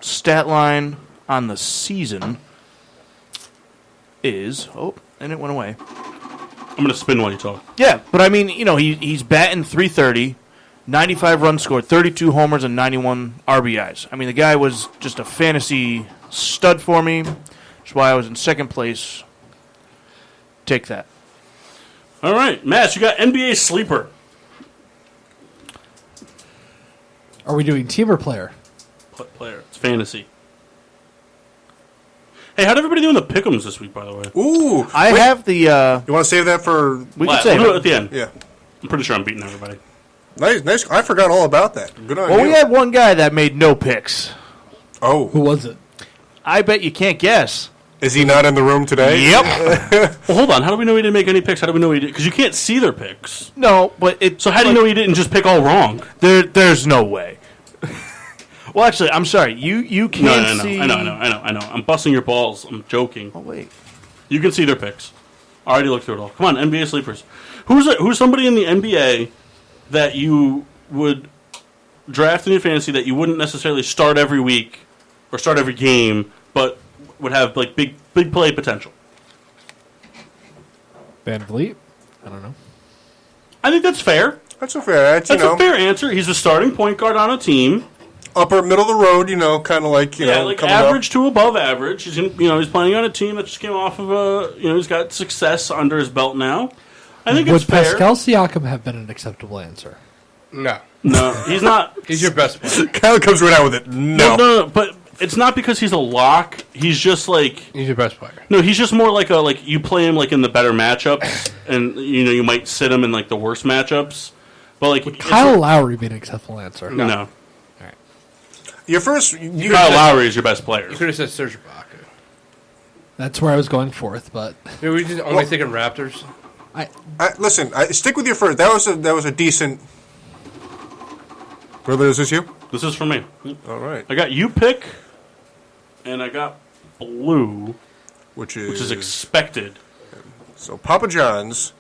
Stat line on the season is and it went away. I'm going to spin while you talk. Yeah, but I mean, he's batting .330, 95 runs scored, 32 homers, and 91 RBIs. I mean, the guy was just a fantasy stud for me. That's why I was in second place. Take that. All right, Matt, you got NBA sleeper. Are we doing team or player? Player. It's fantasy. Hey, how'd everybody do in the pick'ems this week, by the way? Ooh. I have the. You want to save that for? We We'll can say do it at the end. Yeah. I'm pretty sure I'm beating everybody. Nice. I forgot all about that. Good on Well, you. we had one guy that made no picks. Oh, Who was it? I bet you can't guess. is he not in the room today? Yep. Well, hold on. How do we know he didn't make any picks? How do we know he did? Because you can't see their picks. No, but it. So how do you know he didn't just pick all wrong? There's no way. Well, actually, I'm sorry. You can't No. see. I know. I'm busting your balls. I'm joking. Oh wait. You can see their picks. I already looked through it all. Come on, NBA sleepers. Who's somebody in the NBA that you would draft in your fantasy that you wouldn't necessarily start every week or start every game, but would have like big play potential? Van Vliet? I don't know. I think that's fair. That's a fair. That's a fair answer. He's a starting point guard on a team. Upper middle of the road. Kind of like Like coming average up. to above average. He's he's playing on a team that just came off of he's got success under his belt now. I think Would it's fair. Pascal Siakam have been an acceptable answer? No. No, he's not. He's your best player. Kyle comes right out with it. No. But it's not because he's a lock. He's just like He's your best player. no. He's just more like you play him like in the better matchups, and you might sit him in like the worst matchups. But like it's Kyle Lowry be an acceptable answer? no. Your first. Kyle Lowry is your best player. You could have said Serge Ibaka. That's where I was going fourth, but Maybe we just only thinking Raptors. Listen. Stick with your first. That was a decent. Brother, is this you? This is for me. All right. I got you pick, and I got blue, Which which is is expected. so Papa John's.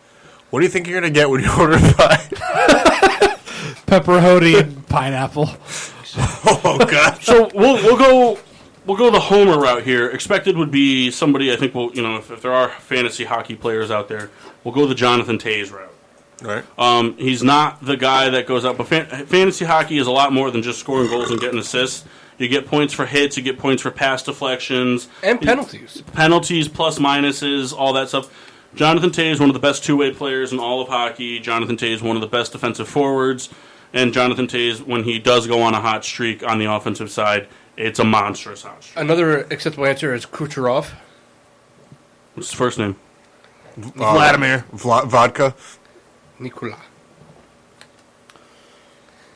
What do you think you're gonna get when you order a pie? pepperoni and pineapple. Oh God. So we'll go the homer route here. Expected would be somebody. I think if there are fantasy hockey players out there, we'll go the Jonathan Tays route. Right. He's not the guy that goes out, but fantasy hockey is a lot more than just scoring goals and getting assists. You get points for hits, you get points for pass deflections, And penalties. penalties, plus minuses, all that stuff. Jonathan Tays, one of the best two-way players in all of hockey. Jonathan Tays, one of the best defensive forwards. And Jonathan Tays, when he does go on a hot streak on the offensive side, it's a monstrous hot streak. Another acceptable answer is Kucherov. What's his first name? Vladimir. Vodka. Nikola.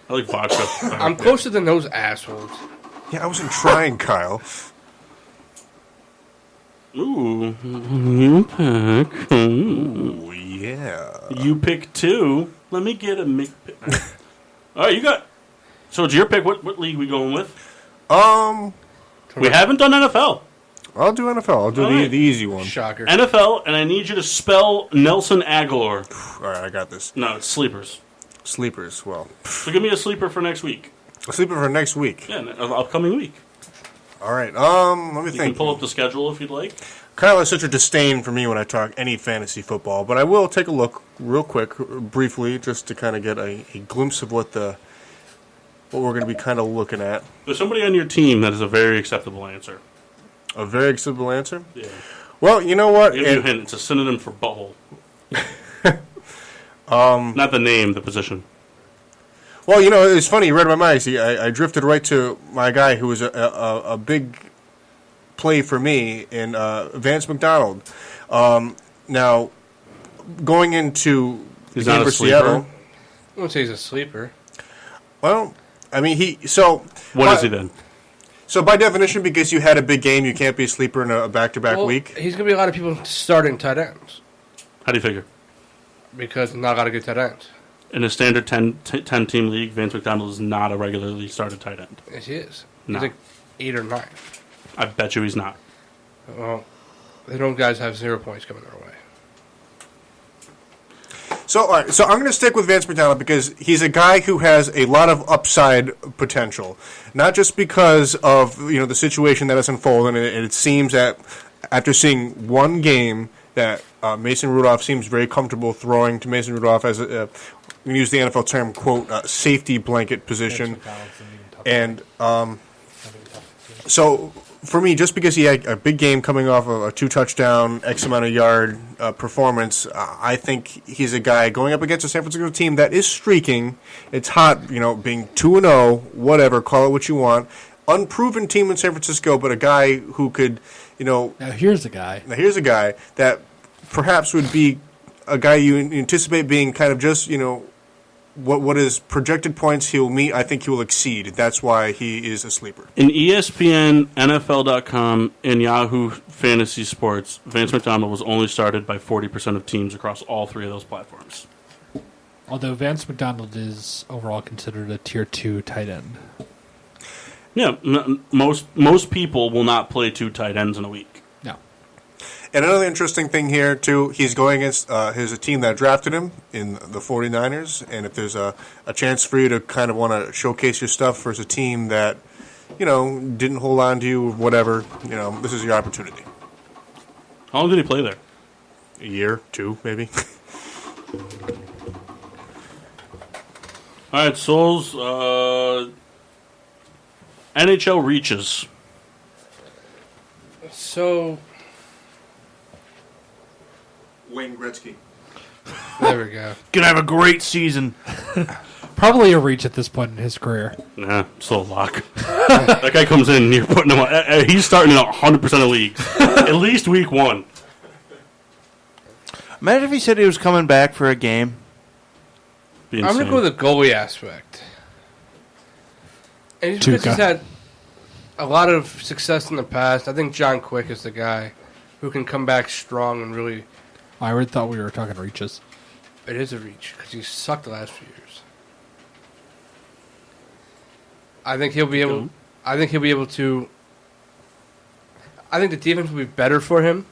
I like vodka. I'm closer than those assholes. Yeah, I wasn't trying, Kyle. Ooh, you pick. Ooh, yeah. You pick two. Let me get a pick. All right, you got. So it's your pick. What league we going with? We haven't done NFL. I'll do NFL. I'll do All right. the easy one. Shocker. NFL, and I need you to spell Nelson Aguilar. All right, I got this. No, it's sleepers. Sleepers. Well, So give me a sleeper for next week. a sleeper for next week. Yeah, upcoming week. All right. Let me You think. can pull up the schedule if you'd like. Kyle has such a disdain for me when I talk any fantasy football, but I will take a look real quick, briefly, just to kind of get a glimpse of what we're going to be kind of looking at. There's somebody on your team that is a very acceptable answer. A very acceptable answer. Yeah. Well, you know what? I'll give you a hint. It's a synonym for butthole. Not the name, the position. Well, you know, it's funny. You read my mind. See, I drifted right to my guy who was a big play for me in Vance McDonald. Now, going into He's the game not a for sleeper? Seattle. I wouldn't say he's a sleeper. Well, I mean, What is he then? So by definition, because you had a big game, you can't be a sleeper in a back-to-back Well, week. he's going to be a lot of people starting tight ends How do you figure? because not a lot of good tight ends. In a standard 10-team league, Vance McDonald is not a regularly started tight end. Yes, he is. No. He's like 8 or 9. I bet you he's not. Well, they don't guys have 0 points coming their way. So, all right, so I'm going to stick with Vance McDonald because he's a guy who has a lot of upside potential, not just because of the situation that has unfolded. And it seems that after seeing one game that Mason Rudolph seems very comfortable throwing to Mason Rudolph as we use the NFL term quote safety blanket position, and so. For me, just because he had a big game coming off of a 2-touchdown, X amount of yard performance, I think he's a guy going up against a San Francisco team that is streaking. It's hot, being 2-0, whatever, call it what you want. Unproven team in San Francisco, but a guy who could, Now here's a guy. Now here's a guy that perhaps would be a guy you anticipate being kind of just, what his projected points he'll meet, I think he will exceed. That's why he is a sleeper. In ESPN, NFL.com, and Yahoo Fantasy Sports, Vance McDonald was only started by 40% of teams across all three of those platforms. Although Vance McDonald is overall considered a tier 2 tight end. Yeah, most people will not play 2 tight ends in a week. No. And another interesting thing here, too, he's going against a team that drafted him in the 49ers. And if there's a chance for you to kind of want to showcase your stuff versus a team that, didn't hold on to you or whatever, this is your opportunity. How long did he play there? A year, 2, maybe. All right, Souls. NHL reaches. So, Wayne Gretzky. there we go. Gonna have a great season. Probably a reach at this point in his career. Nah, still a lock. That guy comes in and you're putting him on. He's starting in 100% of leagues. At least week 1. Imagine if he said he was coming back for a game. Be I'm going to insane. go with the goalie aspect. And just because he's had a lot of success in the past, I think John Quick is the guy who can come back strong and really... I already thought we were talking reaches. It is a reach because he sucked the last few years. I think he'll be able. I think he'll be able to. I think the defense will be better for him,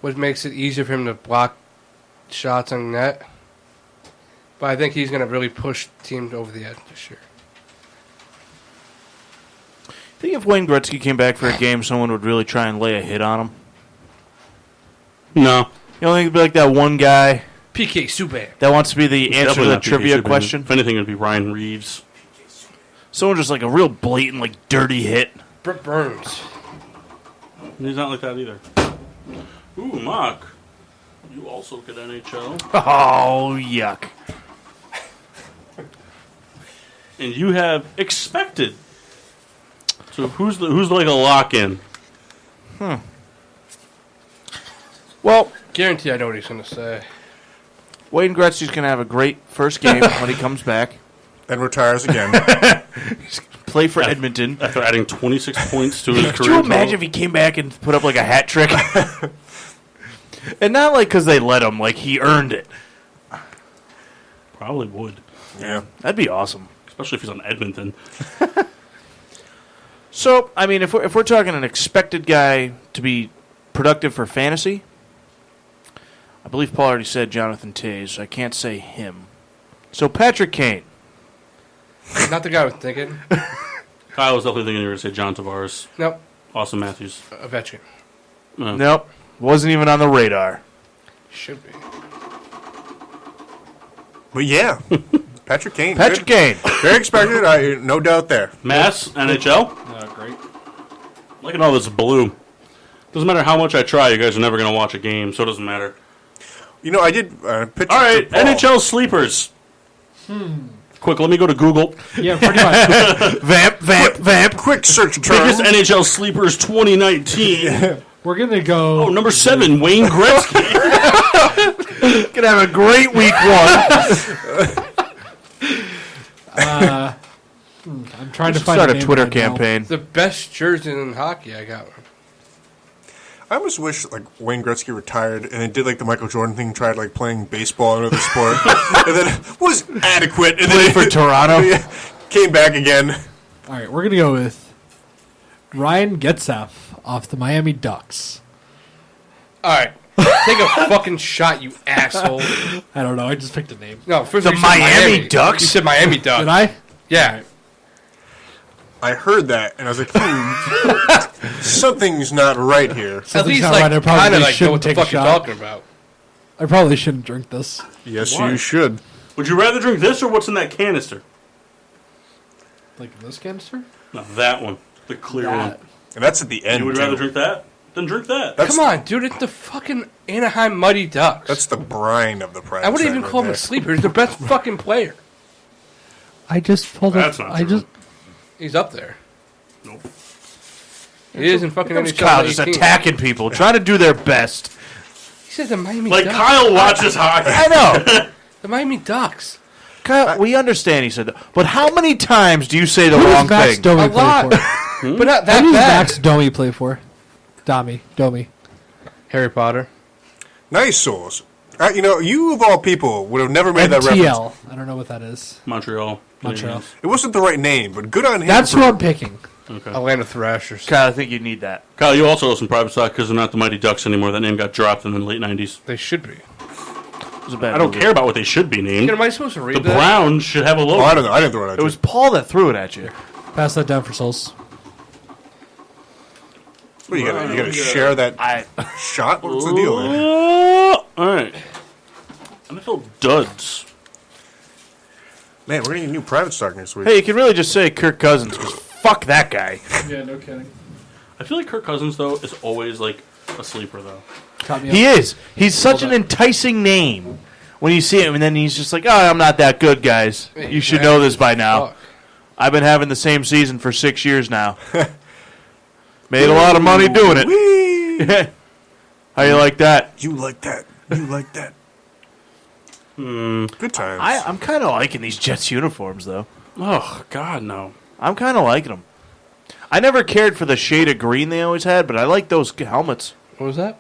which makes it easier for him to block shots on net. But I think he's going to really push teams over the edge this year. Think if Wayne Gretzky came back for a game, someone would really try and lay a hit on him? No. You don't think it'd be like that one guy PK Subban. that wants to be the answer to Definitely the not PK trivia Subban. question? If anything, it would be Ryan Reeves. Someone just like a real blatant, like dirty hit. Brett Burns. He's not like that either. Ooh, Mark. You also get NHL. Oh, yuck. And you have expected. So who's like a lock-in? Well, Guarantee I know what he's going to say. Wayne Gretzky's going to have a great first game when he comes back. And retires again. Play for Edmonton. After adding 26 points to his Could career you imagine total? if he came back and put up like a hat trick? And not like because they let him, like he earned it. Probably would. Yeah. That'd be awesome. Especially if he's on Edmonton. So, I mean, if we're talking an expected guy to be productive for fantasy, I believe Paul already said Jonathan Taze. I can't say him. So, Patrick Kane. Not the guy I was thinking. Kyle was definitely thinking you were going to say John Tavares. Nope. Austin Matthews. Ovechkin. Nope. Wasn't even on the radar. Should be. But yeah, Patrick Kane. Patrick Kane. Very expected. No doubt there. Mass, NHL. Great. Look at all this blue. Doesn't matter how much I try, you guys are never going to watch a game, so it doesn't matter. You know, I did pitch. All right, NHL sleepers. Quick, let me go to Google. Yeah, pretty much. Vamp. Quick search term. Biggest NHL sleepers 2019. We're going to go... Oh, number 7, Wayne Gretzky. Gonna have a great week 1. I'm trying to find Start a name Twitter right now. campaign. The best jersey in hockey I got. I almost wish like Wayne Gretzky retired and then did like the Michael Jordan thing, tried like playing baseball or another sport, and then was adequate. And Played then for Toronto. Came back again. All right, we're going to go with Ryan Getzlaff off the Miami Ducks. All right. Take a fucking shot, you asshole. I don't know. I just picked a name. No, first The you said Miami Ducks? You said Miami Ducks. Did I? Yeah. I heard that and I was like, something's not right here. At Something's least, not like, right. I probably kind of like know shouldn't what the take a fuck you're shot. talking about. I probably shouldn't drink this. Yes, Why? you should. Would you rather drink this or what's in that canister? Like this canister? No, that one. The clear one. And that's at the end. You would too. rather drink that? Then drink that. That's Come on, dude. It's the fucking Anaheim Mighty Ducks. That's the brine of the private. I wouldn't even segment call him a there. sleeper. He's the best fucking player. I just pulled That's up. not I true. just He's up there. Nope. He is in fucking Comes NHL Kyle just 18. attacking people, trying to do their best. He said the Miami Like Ducks. Kyle watches hockey. I know. The Miami Ducks. Kyle, we understand he said that. But how many times do you say the who wrong does Max thing? Domi A play lot. for? But not Who that does bad. Max Domi play for? Domi. Harry Potter. Nice souls. You know, you of all people would have never made that reference. MTL. I don't know what that is. Montreal. Montreal. It wasn't the right name, but good on him. That's who I'm picking. Okay. Atlanta Thrashers. Kyle, I think you need that. Kyle, you also listen to private stock because they're not the Mighty Ducks anymore. That name got dropped in the late 90s. They should be. It was a bad I don't movie. care about what they should be named. Am I supposed to read The that? Browns should have a logo. Oh, I don't know. I didn't throw it at It you. was Paul that threw it at you. Pass that down for Souls. What, you gotta share that shot? What's the deal there? All right. NFL duds. Man, we're gonna need new private stock next week. Hey, you can really just say Kirk Cousins because fuck that guy. Yeah, no kidding. I feel like Kirk Cousins, though, is always like a sleeper, though. He is. He's such an enticing name when you see him, and then he's just like, "Oh, I'm not that good, guys. You should know this by now. Fuck. I've been having the same season for 6 years now. Made a lot of money doing it. Whee! How you like that? You like that? You like that? Good times. I'm kind of liking these Jets uniforms, though. Oh, God, no. I'm kind of liking them. I never cared for the shade of green they always had, but I like those helmets. What was that?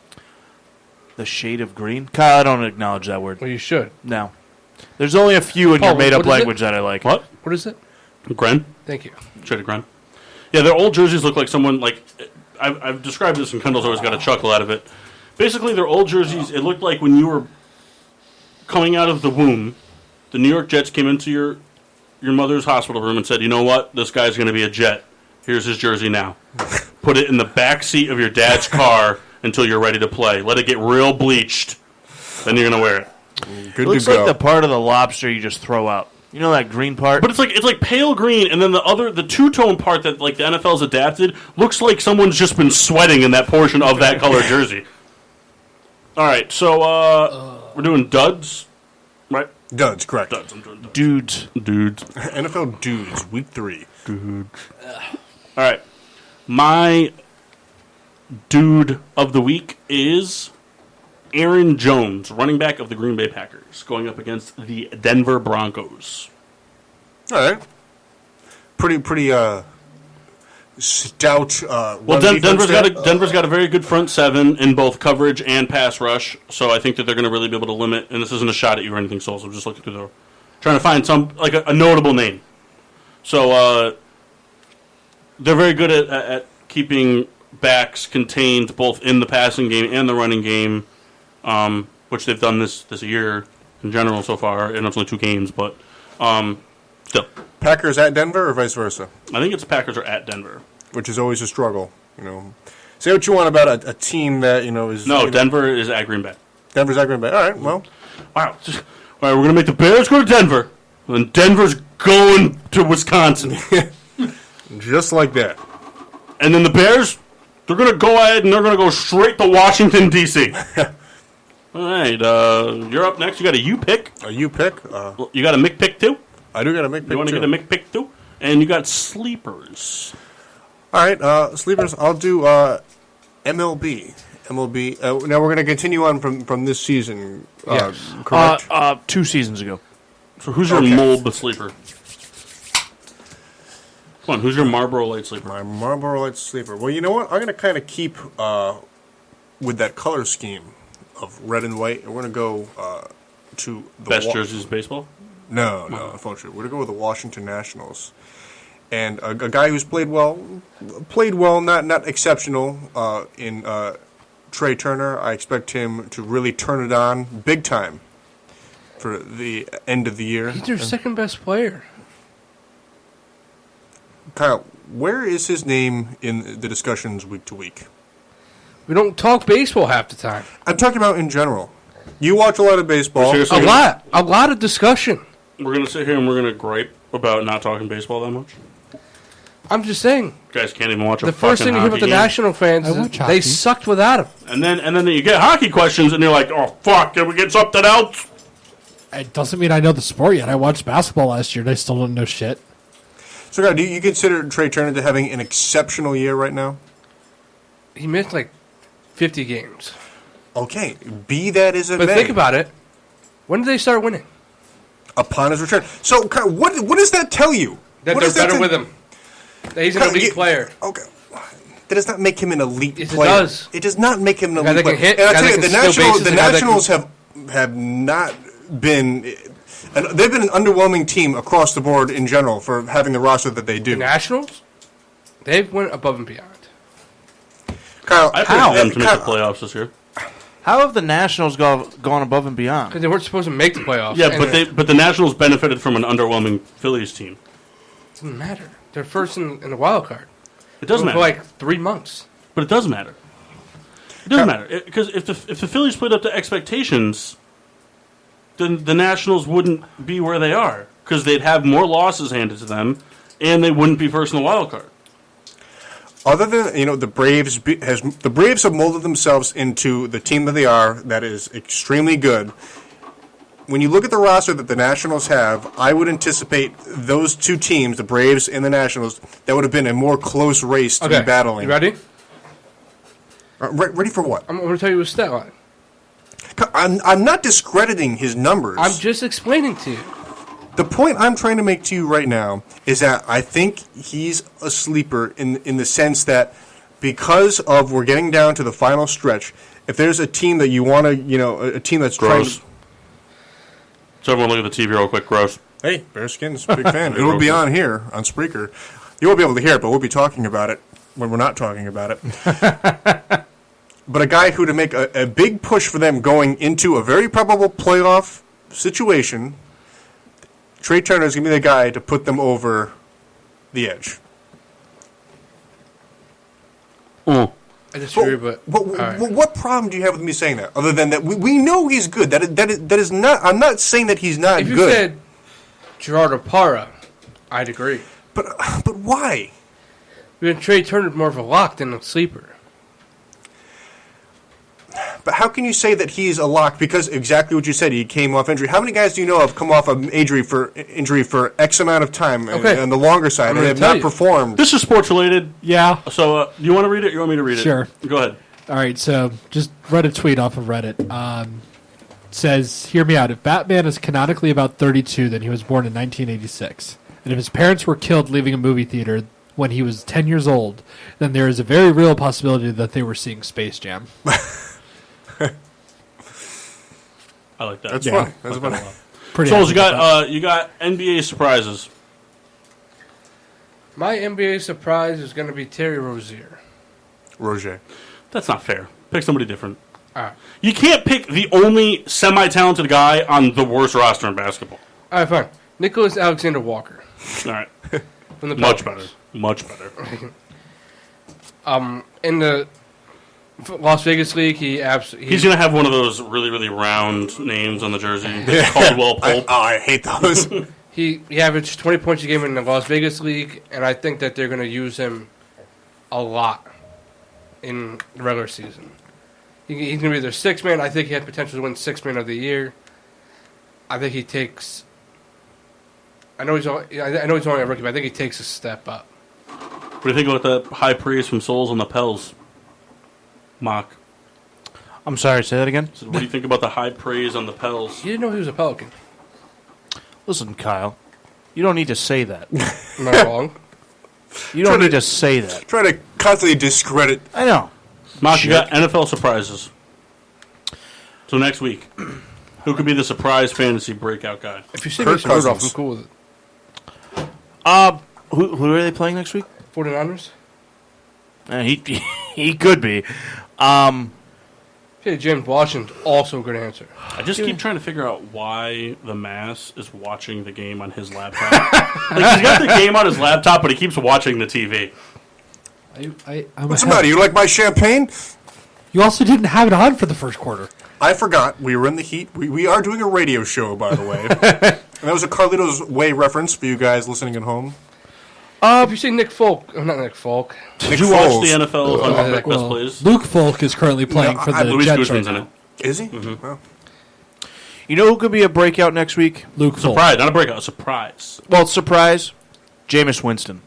The shade of green? Kyle, I don't acknowledge that word. Well, you should. No. There's only a few in Paul, your made-up what is it? language that I like. What? What is it? Gren? Thank you. Shade of Gren. Yeah, their old jerseys look like someone, like... I've described this, and Kendall's always got a chuckle out of it. Basically, their old jerseys, it looked like when you were coming out of the womb, the New York Jets came into your mother's hospital room and said, you know what? This guy's going to be a Jet. Here's his jersey now. Put it in the back seat of your dad's car until you're ready to play. Let it get real bleached. Then you're going to wear it. Good It looks to go. like the part of the lobster you just throw out. You know that green part? But it's like pale green, and then the two-tone part that like the NFL's adapted looks like someone's just been sweating in that portion of that color jersey. All right, so we're doing duds, right? Duds, correct. Duds. I'm doing duds. Dudes. Dudes. NFL dudes, week 3. All right, my dude of the week is Aaron Jones, running back of the Green Bay Packers, going up against the Denver Broncos. All right. Pretty stout. Well, run Denver's defense Denver's got a very good front seven in both coverage and pass rush, so I think that they're going to really be able to limit. And this isn't a shot at you or anything, Souls. I'm just looking through the, trying to find some like a notable name. So they're very good at keeping backs contained both in the passing game and the running game, which they've done this year in general so far. And it's only 2 games, but still. Packers at Denver or vice versa? I think it's Packers are at Denver. Which is always a struggle, Say what you want about a team that, is... No, Denver is at Green Bay. Denver's at Green Bay. All right, well... Wow. All right, we're going to make the Bears go to Denver, and Denver's going to Wisconsin. Just like that. And then the Bears, they're going to go ahead and they're going to go straight to Washington, D.C. All right, you're up next. You got a U pick. A U pick? You got a Mick pick, too? I do got a Mick pick, You want to too. get a Mick pick, too? And you got sleepers. All right, sleepers, I'll do MLB. MLB. Now we're going to continue on from this season. Correct? 2 seasons ago. So who's your mold sleeper? Come on, who's your Marlboro Light sleeper? My Marlboro Light sleeper. Well, you know what? I'm going to kind of keep with that color scheme of red and white, and we're going to go to the Best jerseys baseball? No, unfortunately. We're going to go with the Washington Nationals. And a guy who's played well, not exceptional in Trey Turner. I expect him to really turn it on big time for the end of the year. He's their second best player. Kyle, where is his name in the discussions week to week? We don't talk baseball half the time. I'm talking about in general. You watch a lot of baseball. Seriously? A lot of discussion. We're going to sit here and we're going to gripe about not talking baseball that much? I'm just saying. You guys can't even watch a The first thing you hear about the National fans is they sucked without him. And then you get hockey questions and you're like, oh, fuck, can we get something else? It doesn't mean I know the sport yet. I watched basketball last year and I still don't know shit. So, guys, do you consider Trey Turner to having an exceptional year right now? He missed like 50 games. Okay, be that as it But may. think about it. When did they start winning? Upon his return. So, Kyle, what does that tell you? That What they're does that better tell- with him. That he's an elite player. Okay. That does not make him an elite Yes, it player. does. It does not make him an guy elite that can player. hit, And guy I tell that you, can steal bases, the a guy that Nationals have not been. And they've been an underwhelming team across the board in general for having the roster that they The do. Nationals, they've went above and beyond. Kyle, I how? picked them to make the Kyle, playoffs this year. How have the Nationals gone above and beyond? Because they weren't supposed to make the playoffs. Yeah, And but the Nationals benefited from an underwhelming Phillies team. it doesn't matter. They're first in the wild card. It does For matter. like 3 months. But it does matter. It does matter. Because if the Phillies played up to expectations, then the Nationals wouldn't be where they are. Because they'd have more losses handed to them, and they wouldn't be first in the wild card. Other than the Braves the Braves have molded themselves into the team that they are. That is extremely good. When you look at the roster that the Nationals have, I would anticipate those two teams, the Braves and the Nationals, that would have been a more close race to be battling. You ready? Ready for what? I'm going to tell you a stat line. I'm not discrediting his numbers. I'm just explaining to you. The point I'm trying to make to you right now is that I think he's a sleeper in the sense that because of we're getting down to the final stretch, if there's a team that you want to, a team that's Gross. trying. So everyone look at the TV real quick. Gross. Hey, Bearskins, big fan. It will be on here on Spreaker. You won't be able to hear it, but we'll be talking about it when we're not talking about it. But a guy who to make a big push for them going into a very probable playoff situation, Trey Turner is going to be the guy to put them over the edge. I disagree, but all right. What problem do you have with me saying that? Other than that, we know he's good. That is not. I'm not saying that he's not If you good. said Gerard Opara, I'd agree. But why? Because Trey Turner's more of a lock than a sleeper. But how can you say that he's a lock? Because exactly what you said, he came off injury. How many guys do you know have come off an injury for X amount of time on the longer side and have not performed? This is sports related. Yeah. So do you want to read it? You want me to read it? Sure. Go ahead. All right, so just read a tweet off of Reddit. Says, hear me out. If Batman is canonically about 32, then he was born in 1986. And if his parents were killed leaving a movie theater when he was 10 years old, then there is a very real possibility that they were seeing Space Jam. I like that. That's funny. That's funny. Pretty So happy you about got NBA surprises. My NBA surprise is going to be Terry Rozier. Roger. That's not fair. Pick somebody different. All right. You can't pick the only semi-talented guy on the worst roster in basketball. All right, fine. Nicholas Alexander Walker. All right. From the Much Pelicans. better. Much better. In the Las Vegas League, He's going to have one of those really, really round names on the jersey. Caldwell Pope. I hate those. he averaged 20 points a game in the Las Vegas League, and I think that they're going to use him a lot in the regular season. He's going to be their sixth man. I think he has potential to win sixth man of the year. I think he takes. I know he's only a rookie, but I think he takes a step up. What do you think about that high praise from Souls on the Pels? Mock. I'm sorry, say that again? So what do you think about the high praise on the Pels? You didn't know he was a Pelican. Listen, Kyle, you don't need to say that. Am I wrong? You don't need to say that. Try to constantly discredit. I know. Mock, you got NFL surprises. So next week, who could be the surprise fantasy breakout guy? If you see Kirk me screwed off, Cousins. I'm cool with it. Who are they playing next week? 49ers? He could be. Okay, James Washington, also a good answer. I just keep trying to figure out why the Mass is watching the game on his laptop. Like, he's got the game on his laptop, but he keeps watching the TV. I'm What's the matter? You like my champagne? You also didn't have it on for the first quarter. I forgot. We were in the heat. We are doing a radio show, by the way. And that was a Carlito's Way reference for you guys listening at home. If you see Nick Folk, not Nick Folk. Did you watch the NFL 100 best Well, plays? Luke Folk is currently playing for the Louis Jets right Guzman's in now. it. Is he? Mm-hmm. Well, You know who could be a breakout next week? Luke Folk. Surprise, not a breakout, a surprise. Well, surprise, Jameis Winston.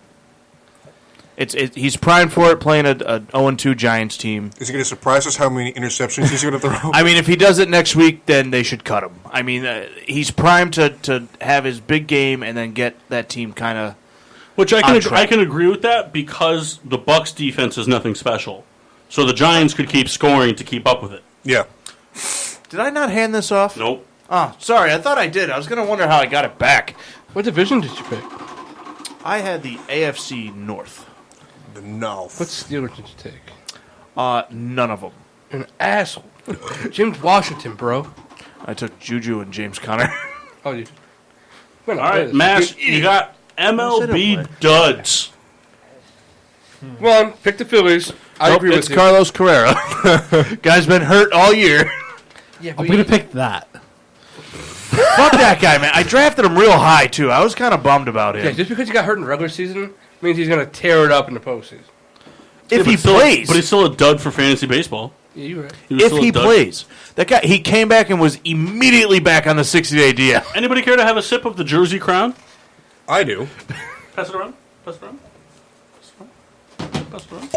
He's primed for it, playing a 0-2 Giants team. is he going to surprise us how many interceptions he's going to throw? I mean, if he does it next week, then they should cut him. I mean, he's primed to have his big game and then get that team kind of. Which I On track. can agree with that because the Bucs defense is nothing special. So the Giants could keep scoring to keep up with it. Yeah. Did I not hand this off? Nope. Oh, sorry. I thought I did. I was going to wonder how I got it back. What division did you pick? I had the AFC North. No. What Steelers did you take? None of them. You're an asshole. James Washington, bro. I took Juju and James Conner. Oh, you. All right, Mash, you got MLB duds. Come on, pick the Phillies. I agree it's with you. Carlos Carrera. Guy's been hurt all year. Yeah, I'm but going to pick that. Fuck that guy, man. I drafted him real high, too. I was kind of bummed about him. yeah, just because he got hurt in the regular season means he's going to tear it up in the postseason. If he plays. But he's still a dud for fantasy baseball. Yeah, you're right. was If still a he dud. plays. That guy, he came back and was immediately back on the 60-day DL. Anybody care to have a sip of the Jersey Crown? I do. Pass it around. Pass it around. Pass it around.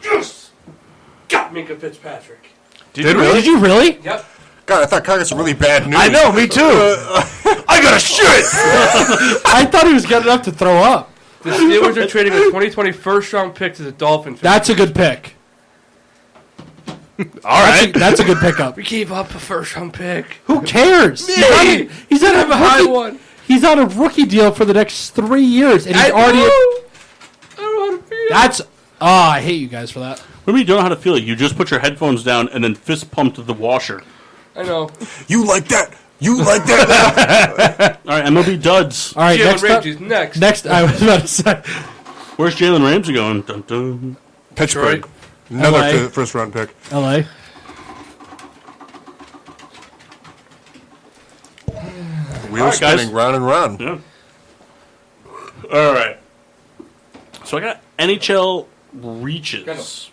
Yes! Got Minka Fitzpatrick. Did we? Did you really? Yep. God, I thought Kyle got some really bad news. I know, me too. I got a shit. I thought he was good enough to throw up. The Steelers are trading a 2020 first-round pick to the Dolphins. That's a good pick. All right. That's a good pickup. We gave up a first-round pick. Who cares? Me! He's on Have a a high rookie. one. He's on a rookie deal for the next 3 years, and he's I already. don't know how to feel. That's. Oh, I hate you guys for that. What do you mean you don't know how to feel it? You just put your headphones down and then fist pumped the washer. I know. You like that? You like that? All right, MLB duds. All right, Jalen next up. Ramsey's next. Next, I was about to say. Where's Jalen Ramsey going? Dun, dun. Pittsburgh. Detroit. Another LA. first-round pick. LA. Wheel All right, guys. spinning round and round. Yeah. All right. So I got NHL reaches.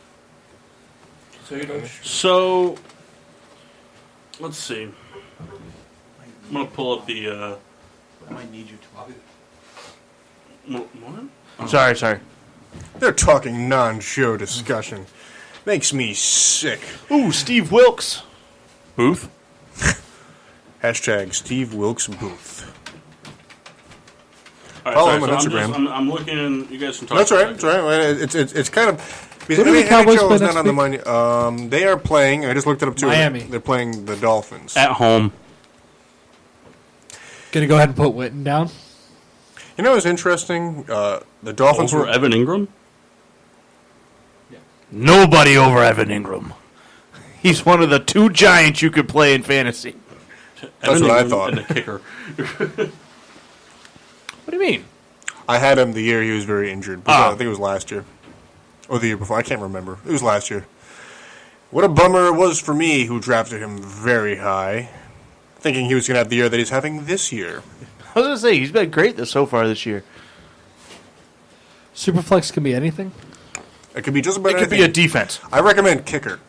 So you know. So let's see. I'm gonna pull up the. I might need you What? Sorry. They're talking non-show discussion. Makes me sick. Ooh, Steve Wilkes. Booth. Hashtag Steve Wilkes Booth. All right, Follow sorry, him on so Instagram. I'm looking. You guys can talk. That's all right. about That's all right. It's kind of. Who do the Cowboys NHL play is not next on the week? money. They are playing. I just looked it up too. Miami. They're playing the Dolphins. At home. Gonna go ahead and put Witten down. You know what's interesting? The Dolphins Over were... Evan Ingram? Nobody over Evan Ingram. He's one of the 2 giants you could play in fantasy. That's Evan what I Ingram thought. And the kicker. What do you mean? I had him the year he was very injured. I think it was last year. Or the year before. I can't remember. It was last year. What a bummer it was for me, who drafted him very high, thinking he was going to have the year that he's having this year. I was going to say, he's been great so far this year. Superflex can be anything. It could be just about It could anything. be a defense. I recommend kicker.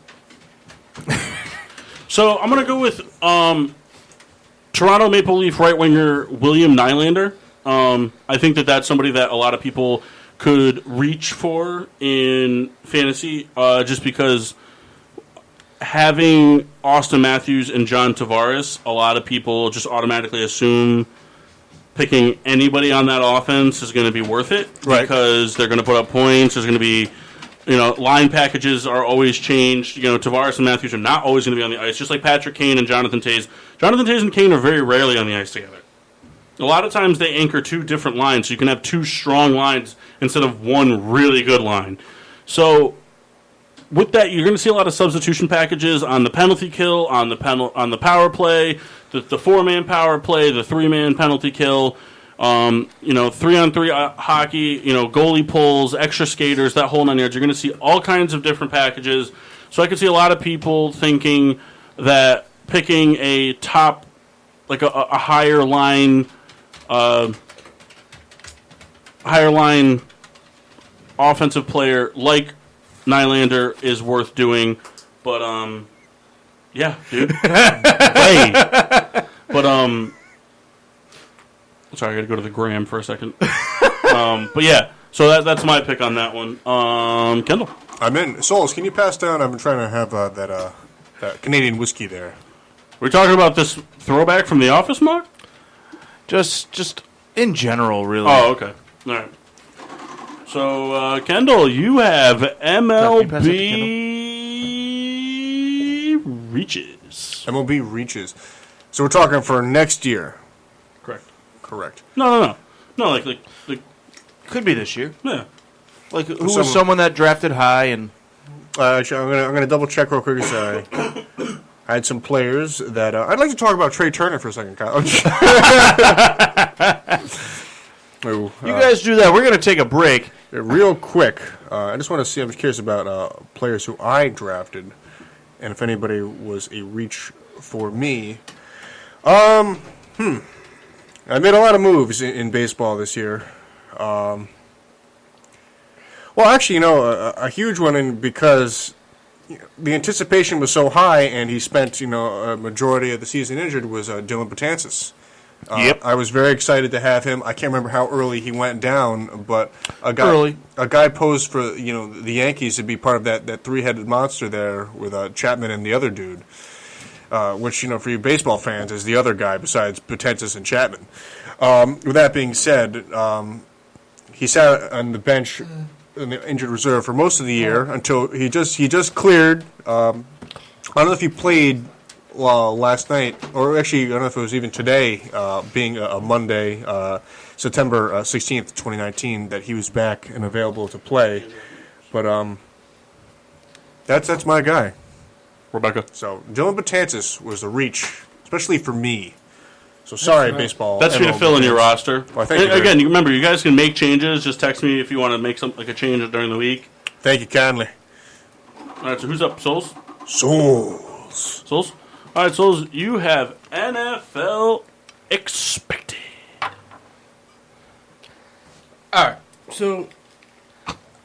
So I'm going to go with Toronto Maple Leaf right winger William Nylander. I think that's somebody that a lot of people could reach for in fantasy, just because having Austin Matthews and John Tavares, a lot of people just automatically assume picking anybody on that offense is going to be worth it, Right. because they're going to put up points. There's going to be, line packages are always changed. Tavares and Matthews are not always going to be on the ice, just like Patrick Kane and Jonathan Toews. Jonathan Toews and Kane are very rarely on the ice together. A lot of times they anchor 2 different lines, so you can have 2 strong lines instead of 1 really good line. So with that, you're going to see a lot of substitution packages on the penalty kill, on the power play, the 4-man power play, the 3-man penalty kill, 3-on-3 hockey, goalie pulls, extra skaters, that whole 9 yards. You're going to see all kinds of different packages. So I could see a lot of people thinking that picking a top, like a higher line offensive player like Nylander is worth doing, but yeah, dude. Hey. But sorry, I got to go to the gram for a second. But yeah, so that's my pick on that one. Kendall, I'm in. Souls, can you pass down? I've been trying to have that Canadian whiskey there. we're talking about this throwback from The Office, Mark? Just in general, really. Oh, okay. All right. So, Kendall, you have MLB reaches. MLB reaches. So we're talking for next year. Correct. Correct. No. Like Could be this year. yeah. Like, who was someone that drafted high and... Actually, I'm gonna double check real quick. I had some players that I'd like to talk about. Trey Turner for a second, Kyle. You guys do that. We're going to take a break. Real quick. I just want to see. I'm just curious about players who I drafted, and if anybody was a reach for me. I made a lot of moves in baseball this year. Well, actually, a huge one, because the anticipation was so high, and he spent, a majority of the season injured, was Dylan Betances. Yep. I was very excited to have him. I can't remember how early he went down, but a guy posed for the Yankees to be part of that 3-headed monster there with Chapman and the other dude, which for you baseball fans is the other guy besides Betances and Chapman. With that being said, he sat on the bench in the injured reserve for most of the year until he just cleared. I don't know if he played last night, or actually I don't know if it was even today, being a Monday, September 16th, 2019, that he was back and available to play. But that's my guy. Rebecca. So Dylan Betances was a reach, especially for me. So sorry, baseball. That's going to fill in your roster. Well, thank you, Again, you remember, you guys can make changes. Just text me if you want to make a change during the week. Thank you kindly. All right, so who's up? Souls? Souls. Souls? All right, Souls, you have NFL expected. All right. So,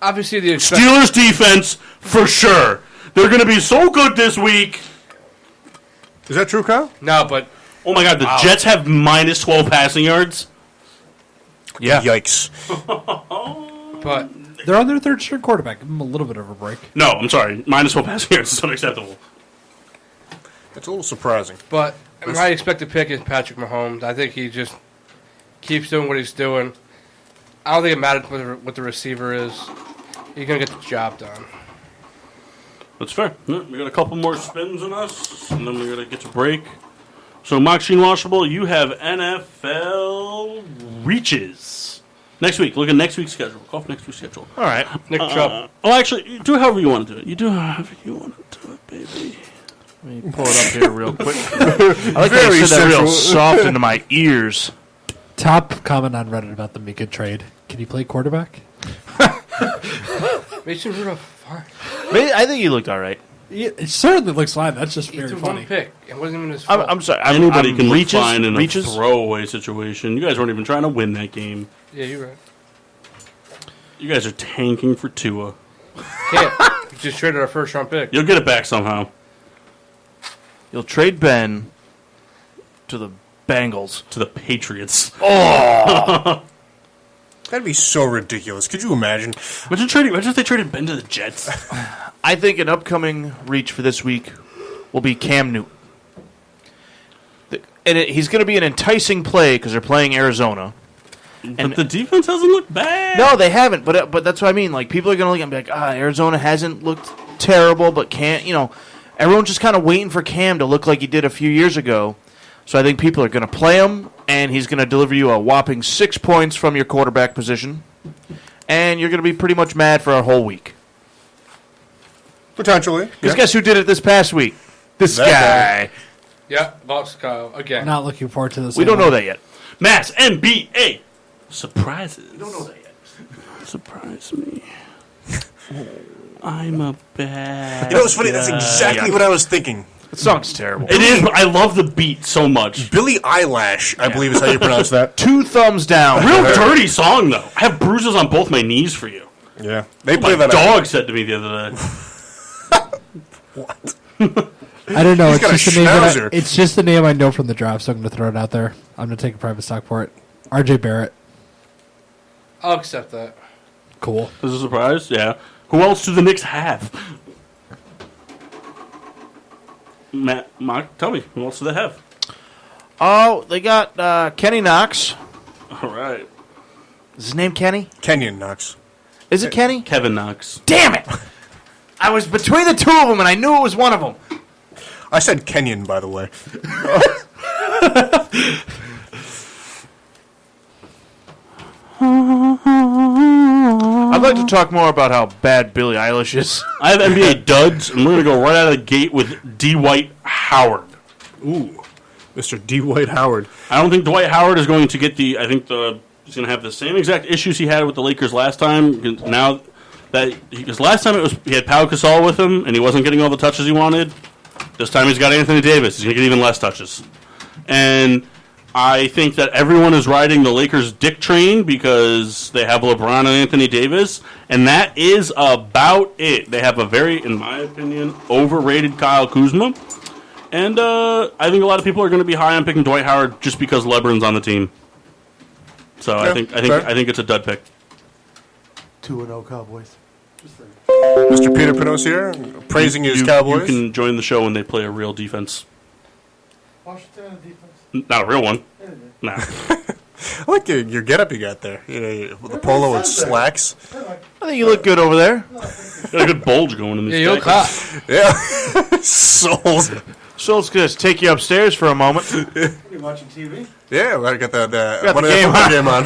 obviously the Steelers defense, for sure. They're going to be so good this week. Is that true, Kyle? No, but Oh, my God, the Jets have minus 12 passing yards? Yeah. Yikes. but They're on their 3rd-string quarterback. Give them a little bit of a break. No, I'm sorry. Minus 12 passing yards is unacceptable. That's a little surprising. But my expected pick is Patrick Mahomes. I think he just keeps doing what he's doing. I don't think it matters what the receiver is. He's going to get the job done. That's fair. Yeah, we got a couple more spins in us, and then we're going to get to break. So, Machine Washable, you have NFL Reaches. Next week. Look at next week's schedule. Go off next week's schedule. All right. Nick Chubb. Oh, actually, you do however you want to do it. You do however you want to do it, baby. Let me pull it up here real quick. I like how you said that real soft into my ears. Top comment on Reddit about the Mika trade. Can you play quarterback? Mason Rudolph. Fine. I think he looked all right. It certainly looks fine. That's just He very threw funny. one pick. It wasn't even his fault. I'm sorry. Anybody can look reaches, fine in reaches. a throwaway situation. You guys weren't even trying to win that game. Yeah, you're right. You guys are tanking for Tua. Can't. We just traded our first round pick. You'll get it back somehow. You'll trade Ben to the Bengals. To the Patriots. That'd be so ridiculous. Could you imagine? Imagine if they traded Ben to the Jets. I think an upcoming reach for this week will be Cam Newton. He's going to be an enticing play because they're playing Arizona. But the defense hasn't looked bad. No, they haven't. But that's what I mean. Like, people are going to look and be like, Arizona hasn't looked terrible, but can't, everyone's just kind of waiting for Cam to look like he did a few years ago. So I think people are going to play him, and he's going to deliver you a whopping 6 points from your quarterback position, and you're going to be pretty much mad for a whole week. Potentially. Because guess who did it this past week? This That guy. Yeah, lost Kyle again. Not looking forward to this. We don't know that yet. Matt's NBA surprises. We don't know that yet. Surprise me. I'm a bad. You know what's funny? That's exactly what I was thinking. The song's terrible. It is, but I love the beat so much. Billy Eyelash, I believe is how you pronounce that. 2 thumbs down. Real dirty song, though. I have bruises on both my knees for you. Yeah. They My play that dog said to me the other day. What? I don't know. He's got a schnauzer. It's just the name I know from the draft, so I'm going to throw it out there. I'm going to take a private stock for it. RJ Barrett. I'll accept that. Cool. Is this a surprise? Yeah. Who else do the Knicks have? Matt, Mark, tell me. Who else do they have? Oh, they got Kenny Knox. All right. Is his name Kenny? Kenyon Knox. Is it Kenny? Kevin Knox. Damn it! I was between the two of them, and I knew it was one of them. I said Kenyon, by the way. I'd like to talk more about how bad Billie Eilish is. I have NBA duds, and we're going to go right out of the gate with Dwight Howard. Ooh. Mr. D. White Howard. I don't think Dwight Howard is going to get he's going to have the same exact issues he had with the Lakers last time. Now because last time he had Pau Gasol with him, and he wasn't getting all the touches he wanted. This time he's got Anthony Davis. He's going to get even less touches. And I think that everyone is riding the Lakers' dick train because they have LeBron and Anthony Davis, and that is about it. They have a very, in my opinion, overrated Kyle Kuzma, and I think a lot of people are going to be high on picking Dwight Howard just because LeBron's on the team. So Yeah, I think it's a dud pick. 2-0 Cowboys. Mr. Peter Pinos here, praising his Cowboys. You can join the show when they play a real defense. Washington defense. Not a real one. Nah. I like your getup you got there. With the polo and slacks. I think you look good over there. Got a good bulge going in this. Yeah, you look hot. Yeah. Souls. So let's just take you upstairs for a moment. Are you watching TV? Yeah, I got the game on. football game on.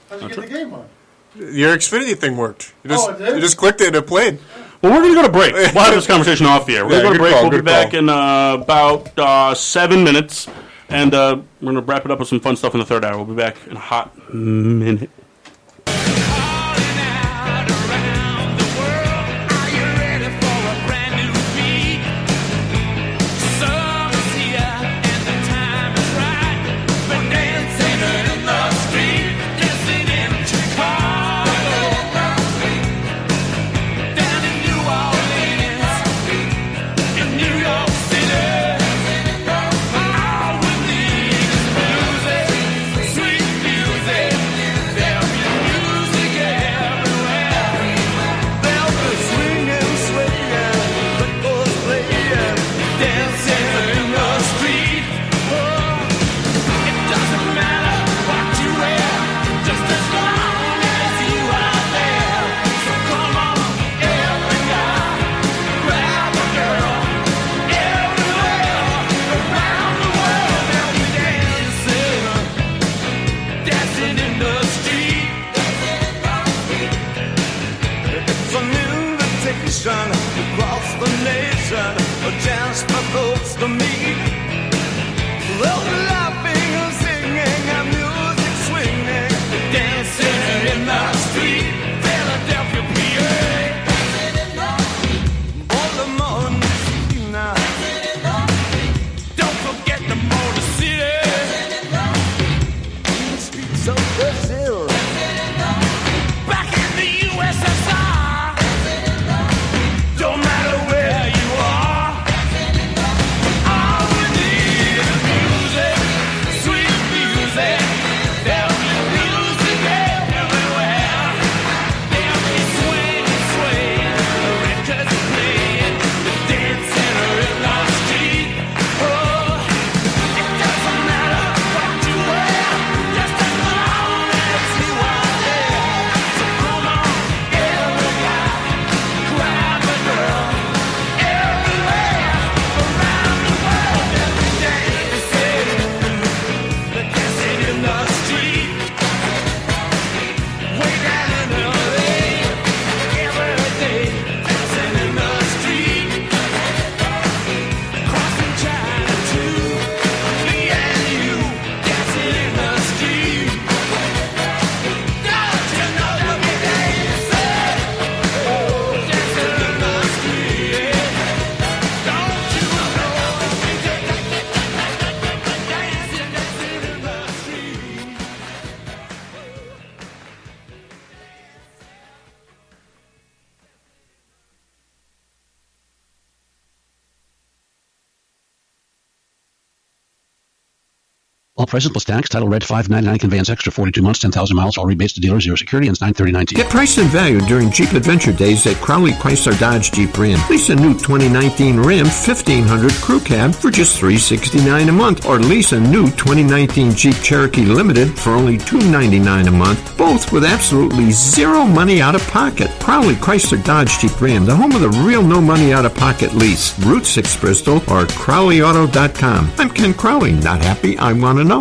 How'd you get the game on? Your Xfinity thing worked. It did? You just clicked it and it played. Well, we're going to go to break. We'll have this conversation off the air. We're Yeah, going to good break. call, We'll be good back call. in about 7 minutes. And we're going to wrap it up with some fun stuff in the third hour. We'll be back in a hot minute. just for close to me. Oh, laughing and singing and music swinging, dancing in the street, Philadelphia, PA. Baltimore, Messina. Don't forget the Motor City. The streets of Brazil. Back in the USSR. Don't matter where you are. All we need is music, sweet music. There'll be music everywhere. There'll be swinging, swaying, the records playing, the dancing in the street. Oh, it doesn't matter what you wear, just as long as you are there. So come on, every guy, grab a girl, everywhere, around the world, every day they say, they're dancing in the street. Way down in LA, every day, dancing in the street. Crossing China too, me and you, dancing in the street. Don't you know every day you say, oh, dancing in the street. Don't you know every day, dancing in the street. All prices plus tax. Title read $5.99. Conveyance extra 42 months, 10,000 miles. All rebates to dealer. Zero security. Ends 9/30/19. Get price and value during Jeep Adventure Days at Crowley Chrysler Dodge Jeep Ram. Lease a new 2019 Ram 1500 Crew Cab for just $369 a month, or lease a new 2019 Jeep Cherokee Limited for only $299 a month, both with absolutely zero money out of pocket. Crowley Chrysler Dodge Jeep Ram, the home of the real no money out of pocket lease. Route 6 Bristol or CrowleyAuto.com. I'm Ken Crowley. Not happy? I want to know.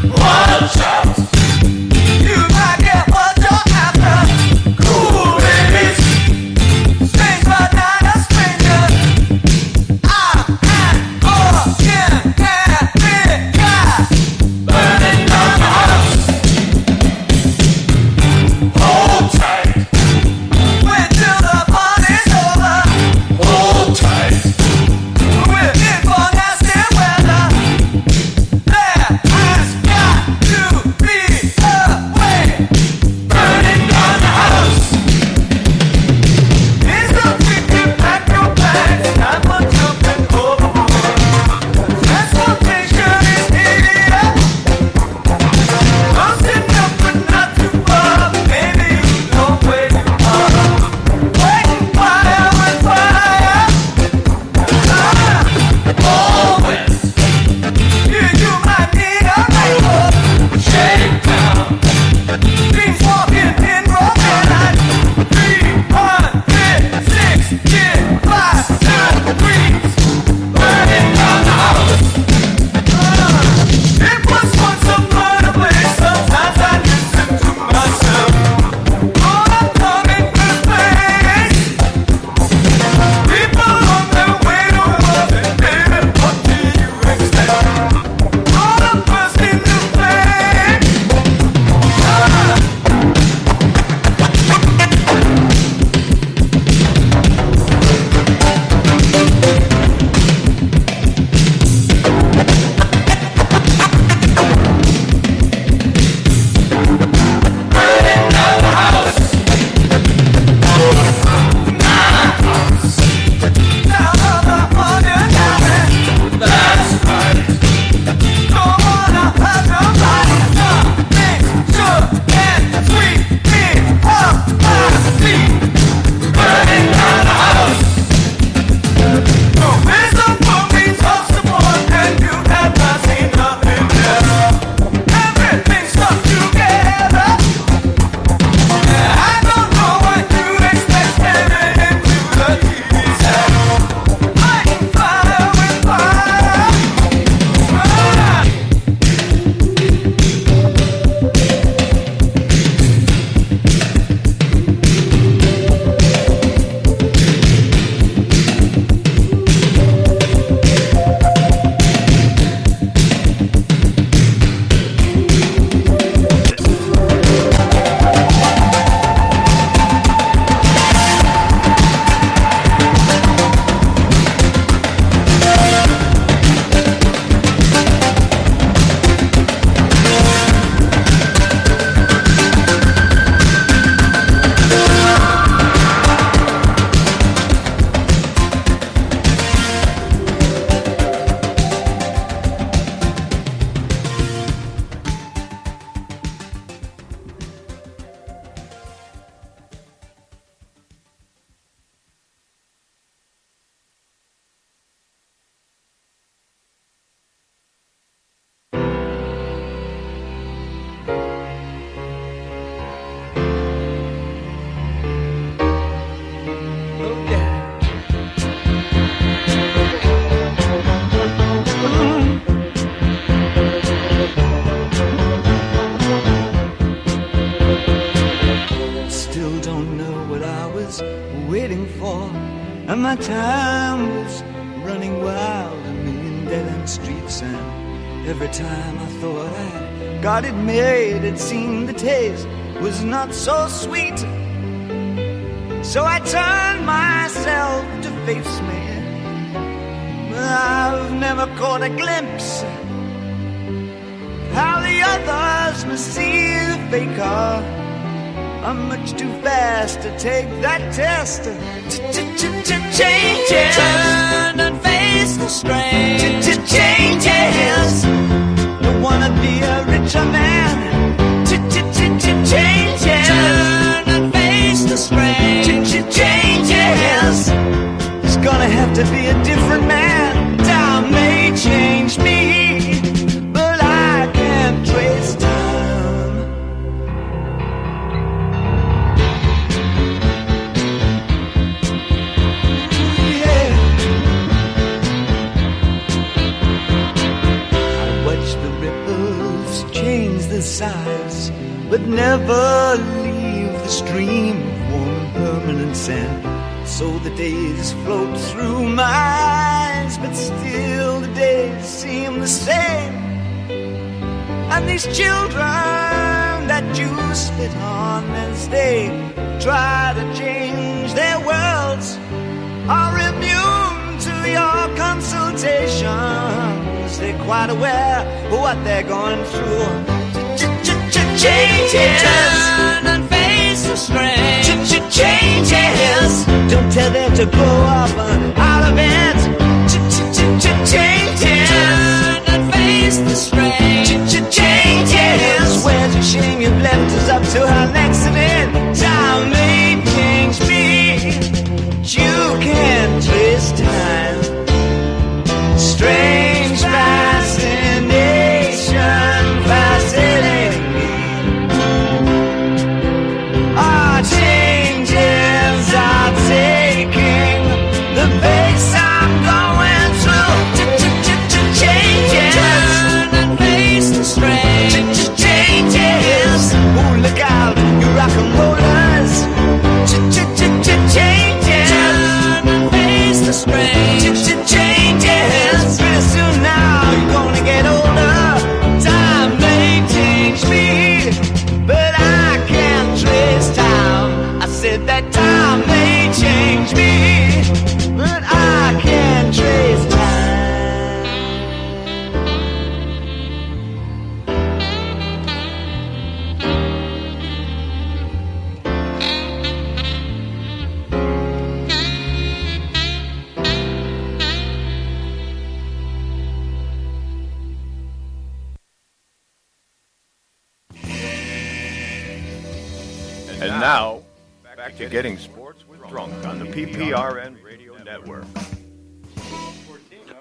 Watch out! You might get what you're after. Cool babies, strange but not waiting for, and my time was running wild, a million dead-end streets, and every time I thought I got it made, it seemed the taste was not so sweet. So I turned myself to face me, but I've never caught a glimpse how the others must see the faker. I'm much too fast to take that test. Changes. Turn and face the strain. Changes. Don't wanna be a richer man. Changes. Turn and face the strain. Changes. It's gonna have to be a different man. Time may change me, but I can't trace time. Size, but never leave the stream of warm permanent sand. So the days float through my eyes, but still the days seem the same. And these children that you spit on as they try to change their worlds are immune to your consultations. They're quite aware of what they're going through. Changes. Turn and face the strain. Changes. Don't tell them to blow up out of it. Changes. Turn and face the strain. Changes. Where's your shame you've left us up to our accident? Time may change me, but you can't trace time. Strange fascination, fascinating. Changes are taking the pace I'm going through. Changes. Turn and face the strain. Changes. Oh, look out, you rock and rollers. Changes. Turn and face the strain. Changes. Pretty soon now you're gonna get older. Time may change me, but I can't trace time. I said that time may change me, but I can't trace time. And now, back to Getting Sports with Drunk on the PPRN Radio Network.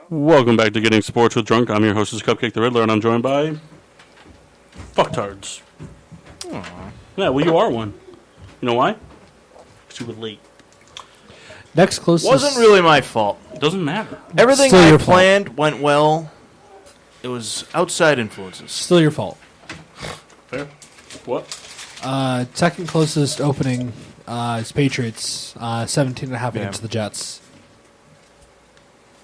Welcome back to Getting Sports with Drunk. I'm your hostess, Cupcake the Riddler, and I'm joined by fucktards. Yeah, well, you are one. You know why? Because you were late. Next closest Wasn't really my fault. It doesn't matter. Everything Still I your fault. planned went well. It was outside influences. Still your fault. Fair. What? Second closest opening is Patriots, 17.5 Yeah. against the Jets.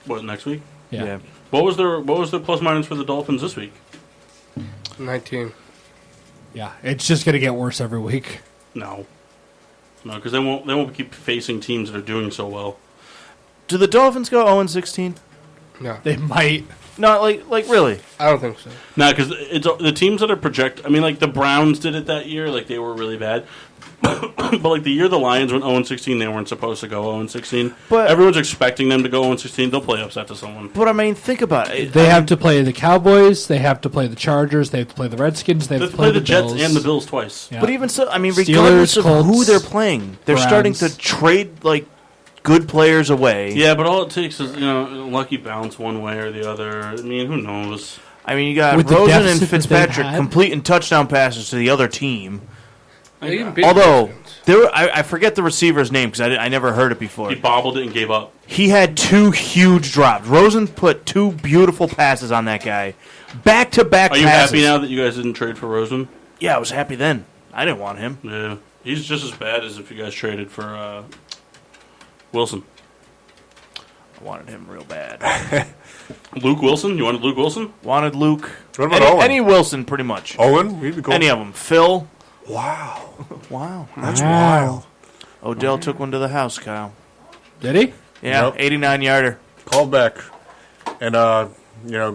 What, next week? Yeah. What was their plus minus for the Dolphins this week? 19. Yeah, it's just going to get worse every week. No, because they won't keep facing teams that are doing so well. Do the Dolphins go 0-16? No. They might. No, like really? I don't think so. No, because it's the teams that are project. I mean, like the Browns did it that year. Like they were really bad. But like the year the Lions went 0-16, they weren't supposed to go 0-16. But everyone's expecting them to go 0-16. They'll play upset to someone. But I mean, think about it. They have to play the Cowboys. They have to play the Chargers. They have to play the Redskins. They have to play the Jets Bills. and the Bills twice. Yeah. But even so, I mean, Steelers, regardless of Colts, who they're playing, they're starting Browns. to trade like good players away. Yeah, but all it takes is lucky bounce one way or the other. I mean, who knows? I mean, you got With the Rosen and deficit that they've Fitzpatrick had? completing touchdown passes to the other team. They even beat Although the I forget the receiver's name because I never heard it before. He bobbled it and gave up. He had two huge drops. Rosen put two beautiful passes on that guy, back to back. Are you passes. happy now that you guys didn't trade for Rosen? Yeah, I was happy then. I didn't want him. Yeah, he's just as bad as if you guys traded for Wilson. I wanted him real bad. Luke Wilson? You wanted Luke Wilson? Wanted Luke. What about Owen? Any Wilson, pretty much. Owen? We'd be cool. Any of them. Phil. Wow. Wow. That's wild. Odell took one to the house, Kyle. Did he? Yeah, Yep. 89-yarder. Called back. And,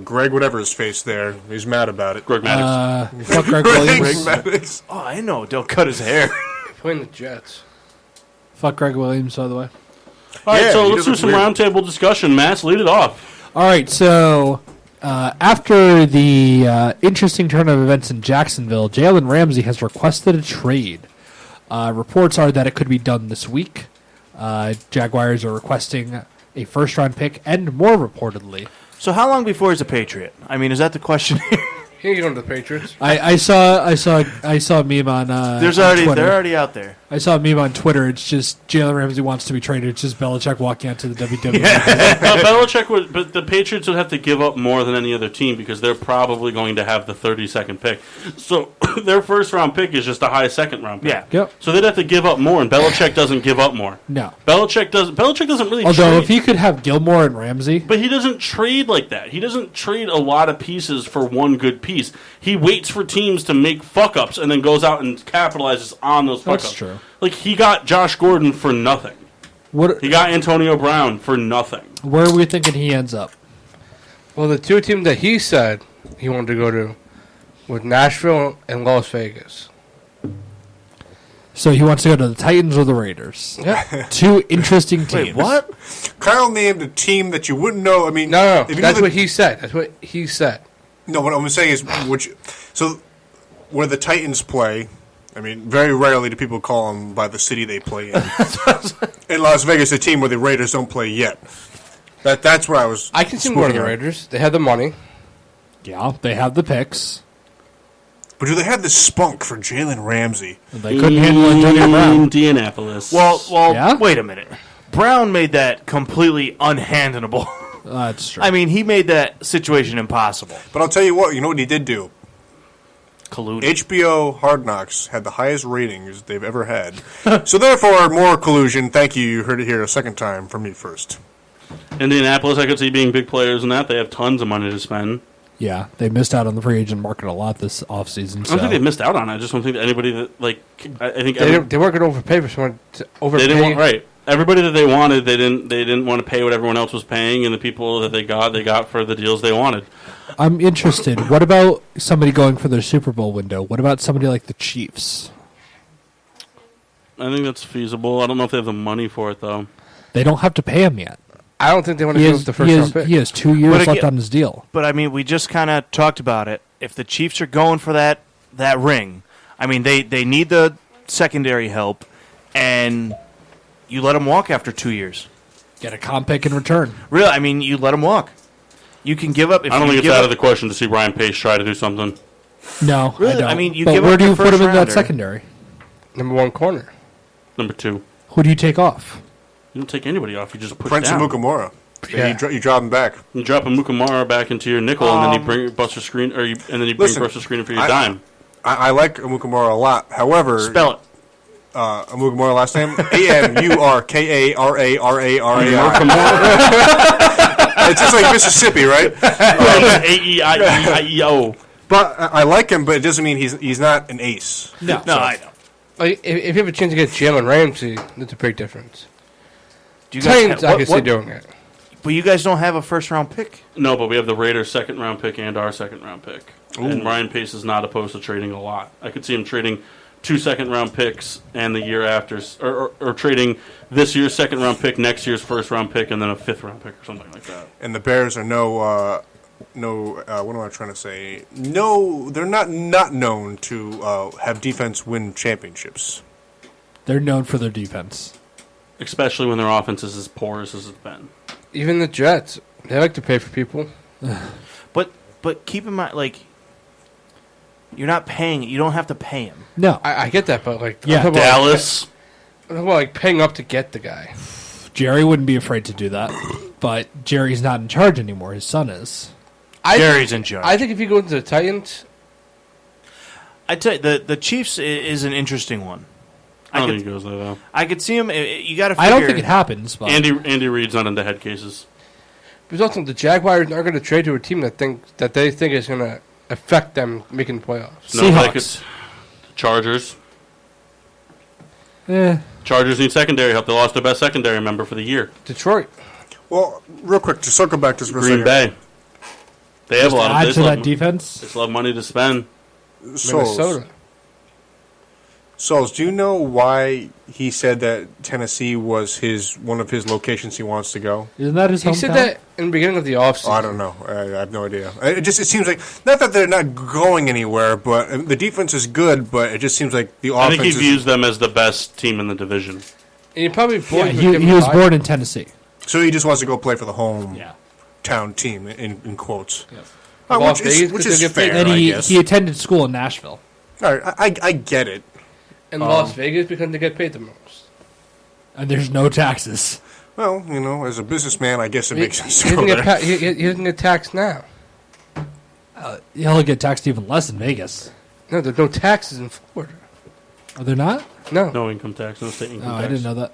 Greg, whatever his face there, he's mad about it. Greg Maddox. Fuck Greg Williams. Maddox. Oh, I know. Odell cut his hair. Playing the Jets. Fuck Greg Williams, by the way. All right, Yeah, so he let's does do look some weird. roundtable discussion. Mass, lead it off. All right, so after the interesting turn of events in Jacksonville, Jalen Ramsey has requested a trade. Reports are that it could be done this week. Jaguars are requesting a first-round pick and more, reportedly. So how long before he's a Patriot? I mean, is that the question here? He ain't going to the Patriots. I saw a meme on They're already out there. I saw a meme on Twitter. It's just Jalen Ramsey wants to be traded. It's just Belichick walking out to the WWE. Belichick would, but the Patriots would have to give up more than any other team because they're probably going to have the 32nd pick. So their first round pick is just a high second round pick. Yeah. Yep. So they'd have to give up more, and Belichick doesn't give up more. No. Belichick doesn't really. Although trade. if he could have Gilmore and Ramsey, But he doesn't trade like that. He doesn't trade a lot of pieces for one good piece. He waits for teams to make fuck-ups and then goes out and capitalizes on those fuck-ups. That's true. Like, he got Josh Gordon for nothing. He got Antonio Brown for nothing. Where are we thinking he ends up? Well, the two teams that he said he wanted to go to was Nashville and Las Vegas. So he wants to go to the Titans or the Raiders. Yeah. Two interesting teams. Wait, what? Kyle named a team that you wouldn't know. I mean, No. if you That's knew what he said. That's what he said. No, what I'm saying is, so where the Titans play, I mean, very rarely do people call them by the city they play in. In Las Vegas, a team where the Raiders don't play yet. That's where I was. I can see them going to the spooking on. Raiders. They have the money. Yeah, they have the picks. But do they have the spunk for Jalen Ramsey? They couldn't handle Antonio Brown. Indianapolis. Well, Yeah? wait a minute. Brown made that completely unhandleable. That's true. I mean, he made that situation impossible. But I'll tell you what. You know what he did do? Colluding. HBO Hard Knocks had the highest ratings they've ever had. So therefore, more collusion. Thank you. You heard it here a second time from me first. Indianapolis, I could see being big players in that. They have tons of money to spend. Yeah, they missed out on the free agent market a lot this offseason. I don't think they missed out on it. I just don't think that anybody that, like, I think They weren't going to overpay for someone to overpay. they didn't want, right. Everybody that they wanted, they didn't want to pay what everyone else was paying, and the people that they got for the deals they wanted. I'm interested. What about somebody going for their Super Bowl window? What about somebody like the Chiefs? I think that's feasible. I don't know if they have the money for it, though. They don't have to pay him yet. I don't think they want to give the first round pick. He has 2 years But left again- on his deal. But I mean, we just kind of talked about it. If the Chiefs are going for that ring, I mean, they need the secondary help, and you let them walk after 2 years. Get a comp pick in return. Really, I mean, you let them walk. You can give up. If I don't you think it's give out up, of the question to see Ryan Pace try to do something. No, Really? I don't. I mean, you but give where up do your you put him first in that rounder. secondary? Number one corner. Number 2. Who do you take off? You don't take anybody off. You just push Prince down. Mukamura. Yeah. You drop him back. You drop a Mukamara back into your nickel, and then you bring Buster Screen, and then you bring Listen, Buster Screen for your dime. I like Mukamura a lot. However, spell it. Mukamura last name Amurkararara. It's just like Mississippi, right? A-E-I-E-I-E-O. But I like him, but it doesn't mean he's not an ace. No, I know. Like, if you have a chance to get Jalen Ramsey, that's a big difference. Do you guys Titans, I can see doing it. But you guys don't have a first round pick. No, but we have the Raiders' second round pick and our second round pick. And Ryan Pace is not opposed to trading a lot. I could see him trading 2 second round picks and the year after, or trading this year's second round pick, next year's first round pick, and then a 5th round pick or something like that. And the Bears are what am I trying to say? No, they're not known to have defense win championships. They're known for their defense. Especially when their offense is as porous as it's been. Even the Jets, they like to pay for people. But keep in mind, like, you're not paying. You don't have to pay him. No. I get that, but like, Yeah. I'm talking Dallas. I'm talking about like paying up to get the guy. Jerry wouldn't be afraid to do that. But Jerry's not in charge anymore. His son is. Jerry's in charge. I think if you go into the Titans, I tell you, the Chiefs is an interesting one. I don't think he goes there though. I could see him. You got to. I don't think it happens. But Andy Reid's not into head cases. But also, the Jaguars aren't going to trade to a team that they think is going to affect them making the playoffs. No, like it's Chargers. Yeah. Chargers need secondary help. They lost their best secondary member for the year. Detroit. Well, real quick, to circle back just for a Green second. Bay. They have Just a lot add of to that defense. They still have money to spend. Minnesota. Souls, do you know why he said that Tennessee was one of his locations he wants to go? Isn't that his hometown? He said that in the beginning of the offseason. Oh, I don't know. I have no idea. It seems like, not that they're not going anywhere, but the defense is good, but it just seems like the I offense think he views them as the best team in the division. And he probably he was born in Tennessee. So he just wants to go play for the home town team, in quotes. Las Which Vegas, is fair, And I guess. he attended school in Nashville. All right, I get it. In Las Vegas because they get paid the most. And there's no taxes. Well, as a businessman, I guess it makes sense He to go doesn't there. he doesn't get taxed now. He'll get taxed even less in Vegas. No, there's no taxes in Florida. Are there not? No. No income tax, no state income Oh, tax. I didn't know that.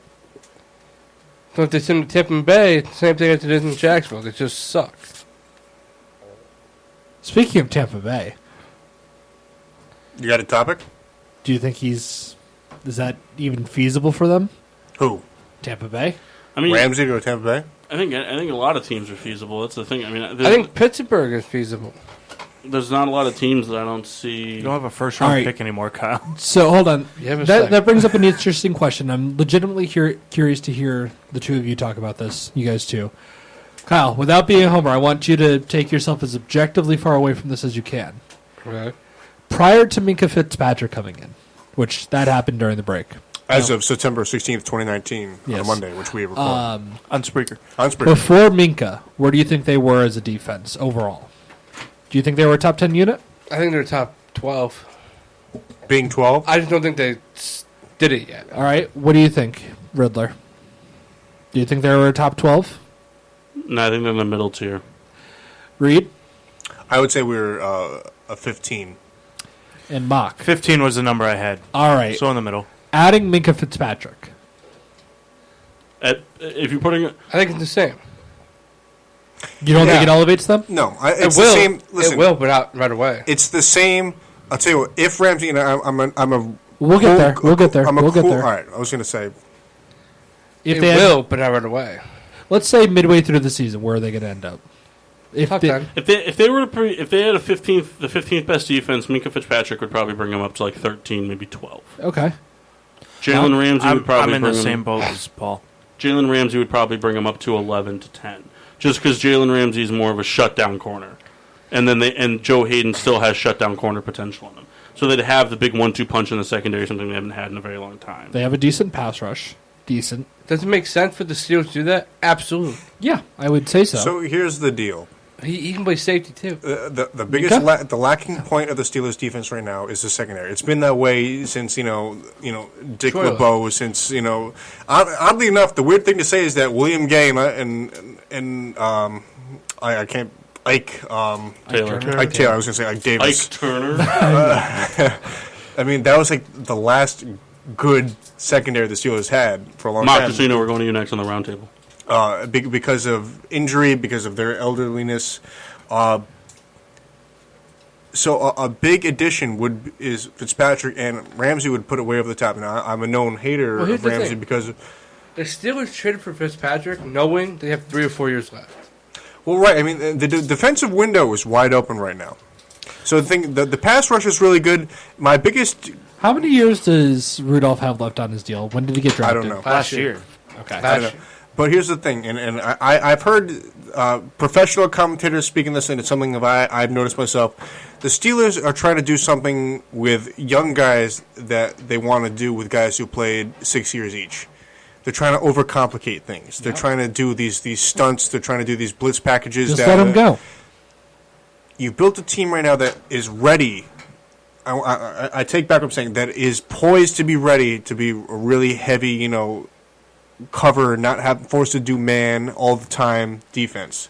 So if they send to Tampa Bay, it's the same thing as it is in Jacksonville. They just suck. Speaking of Tampa Bay, You got a topic? do you think is that even feasible for them? Who? Tampa Bay? I mean, Ramsey to go to Tampa Bay? I think a lot of teams are feasible. That's the thing. I mean, I think Pittsburgh is feasible. there's not a lot of teams that I don't see. You don't have a first round All right. pick anymore, Kyle. So hold on. You have a That second. brings up an interesting question. I'm legitimately curious to hear the two of you talk about this. You guys too. Kyle, without being a homer, I want you to take yourself as objectively far away from this as you can. Right. Prior to Minka Fitzpatrick coming in, which that happened during the break. As of September 16th, 2019, on Yes. a Monday, which we record. On Spreaker. On Spreaker. Before Minka, where do you think they were as a defense overall? Do you think they were a top 10 unit? I think they're top 12. Being 12? I just don't think they did it yet. All right. What do you think, Riddler? Do you think they were a top 12? No, I think they're in the middle tier. Reed? I would say we were a 15. And Mock? 15 was the number I had. All right. So in the middle. Adding Minka Fitzpatrick. If you're putting, I think it's the same. You don't think it elevates them? No, It it's will. the same. Listen, It will, but not right away. It's the same. I'll tell you what. If Ramsey, I'm a. We'll get there. We'll get there. I'm a We'll get cool. there. All right, I was going to say. If It they will, but not right away. let's say midway through the season, where are they going to end up? If Top they, 10. if they were if they had the 15th best defense, Minka Fitzpatrick would probably bring them up to like 13, maybe 12. Okay. Jalen Ramsey would probably I'm in bring the them- same boat as Paul. Jalen Ramsey would probably bring them up to 11 to 10, just because Jalen Ramsey is more of a shutdown corner, and then Joe Hayden still has shutdown corner potential in him. So they'd have the big 1-2 punch in the secondary, something they haven't had in a very long time. They have a decent pass rush. Decent. Does it make sense for the Steelers to do that? Absolutely. Yeah, I would say so. So here's the deal. He can play safety, too. The biggest the lacking point of the Steelers defense right now is the secondary. It's been that way since Dick Troy. LeBeau. Since oddly enough, the weird thing to say is that William Gay and I can't Ike Taylor. Ike Taylor. I was going to say Ike Davis. Ike Turner. I mean, that was like the last good secondary the Steelers had for a long Mock, time. just so you know, we're going to you next on the roundtable. Because of injury, because of their elderliness. So a big addition is Fitzpatrick, and Ramsey would put it way over the top. Now, I'm a known hater Well, here's of the Ramsey thing. because... The Steelers traded for Fitzpatrick knowing they have 3 or 4 years left. Well, right. I mean, the defensive window is wide open right now. So the pass rush is really good. My biggest... How many years does Rudolph have left on his deal? When did he get drafted? I don't know. Last year. Okay. I don't know. But here's the thing, and I've heard professional commentators speaking this, and it's something that I've noticed myself. The Steelers are trying to do something with young guys that they want to do with guys who played 6 years each. They're trying to overcomplicate things. They're trying to do these stunts. They're trying to do these blitz packages. Just let him go. You built a team right now that is ready. I take back what I'm saying. That is poised to be ready to be a really heavy, cover, not forced to do man all the time defense.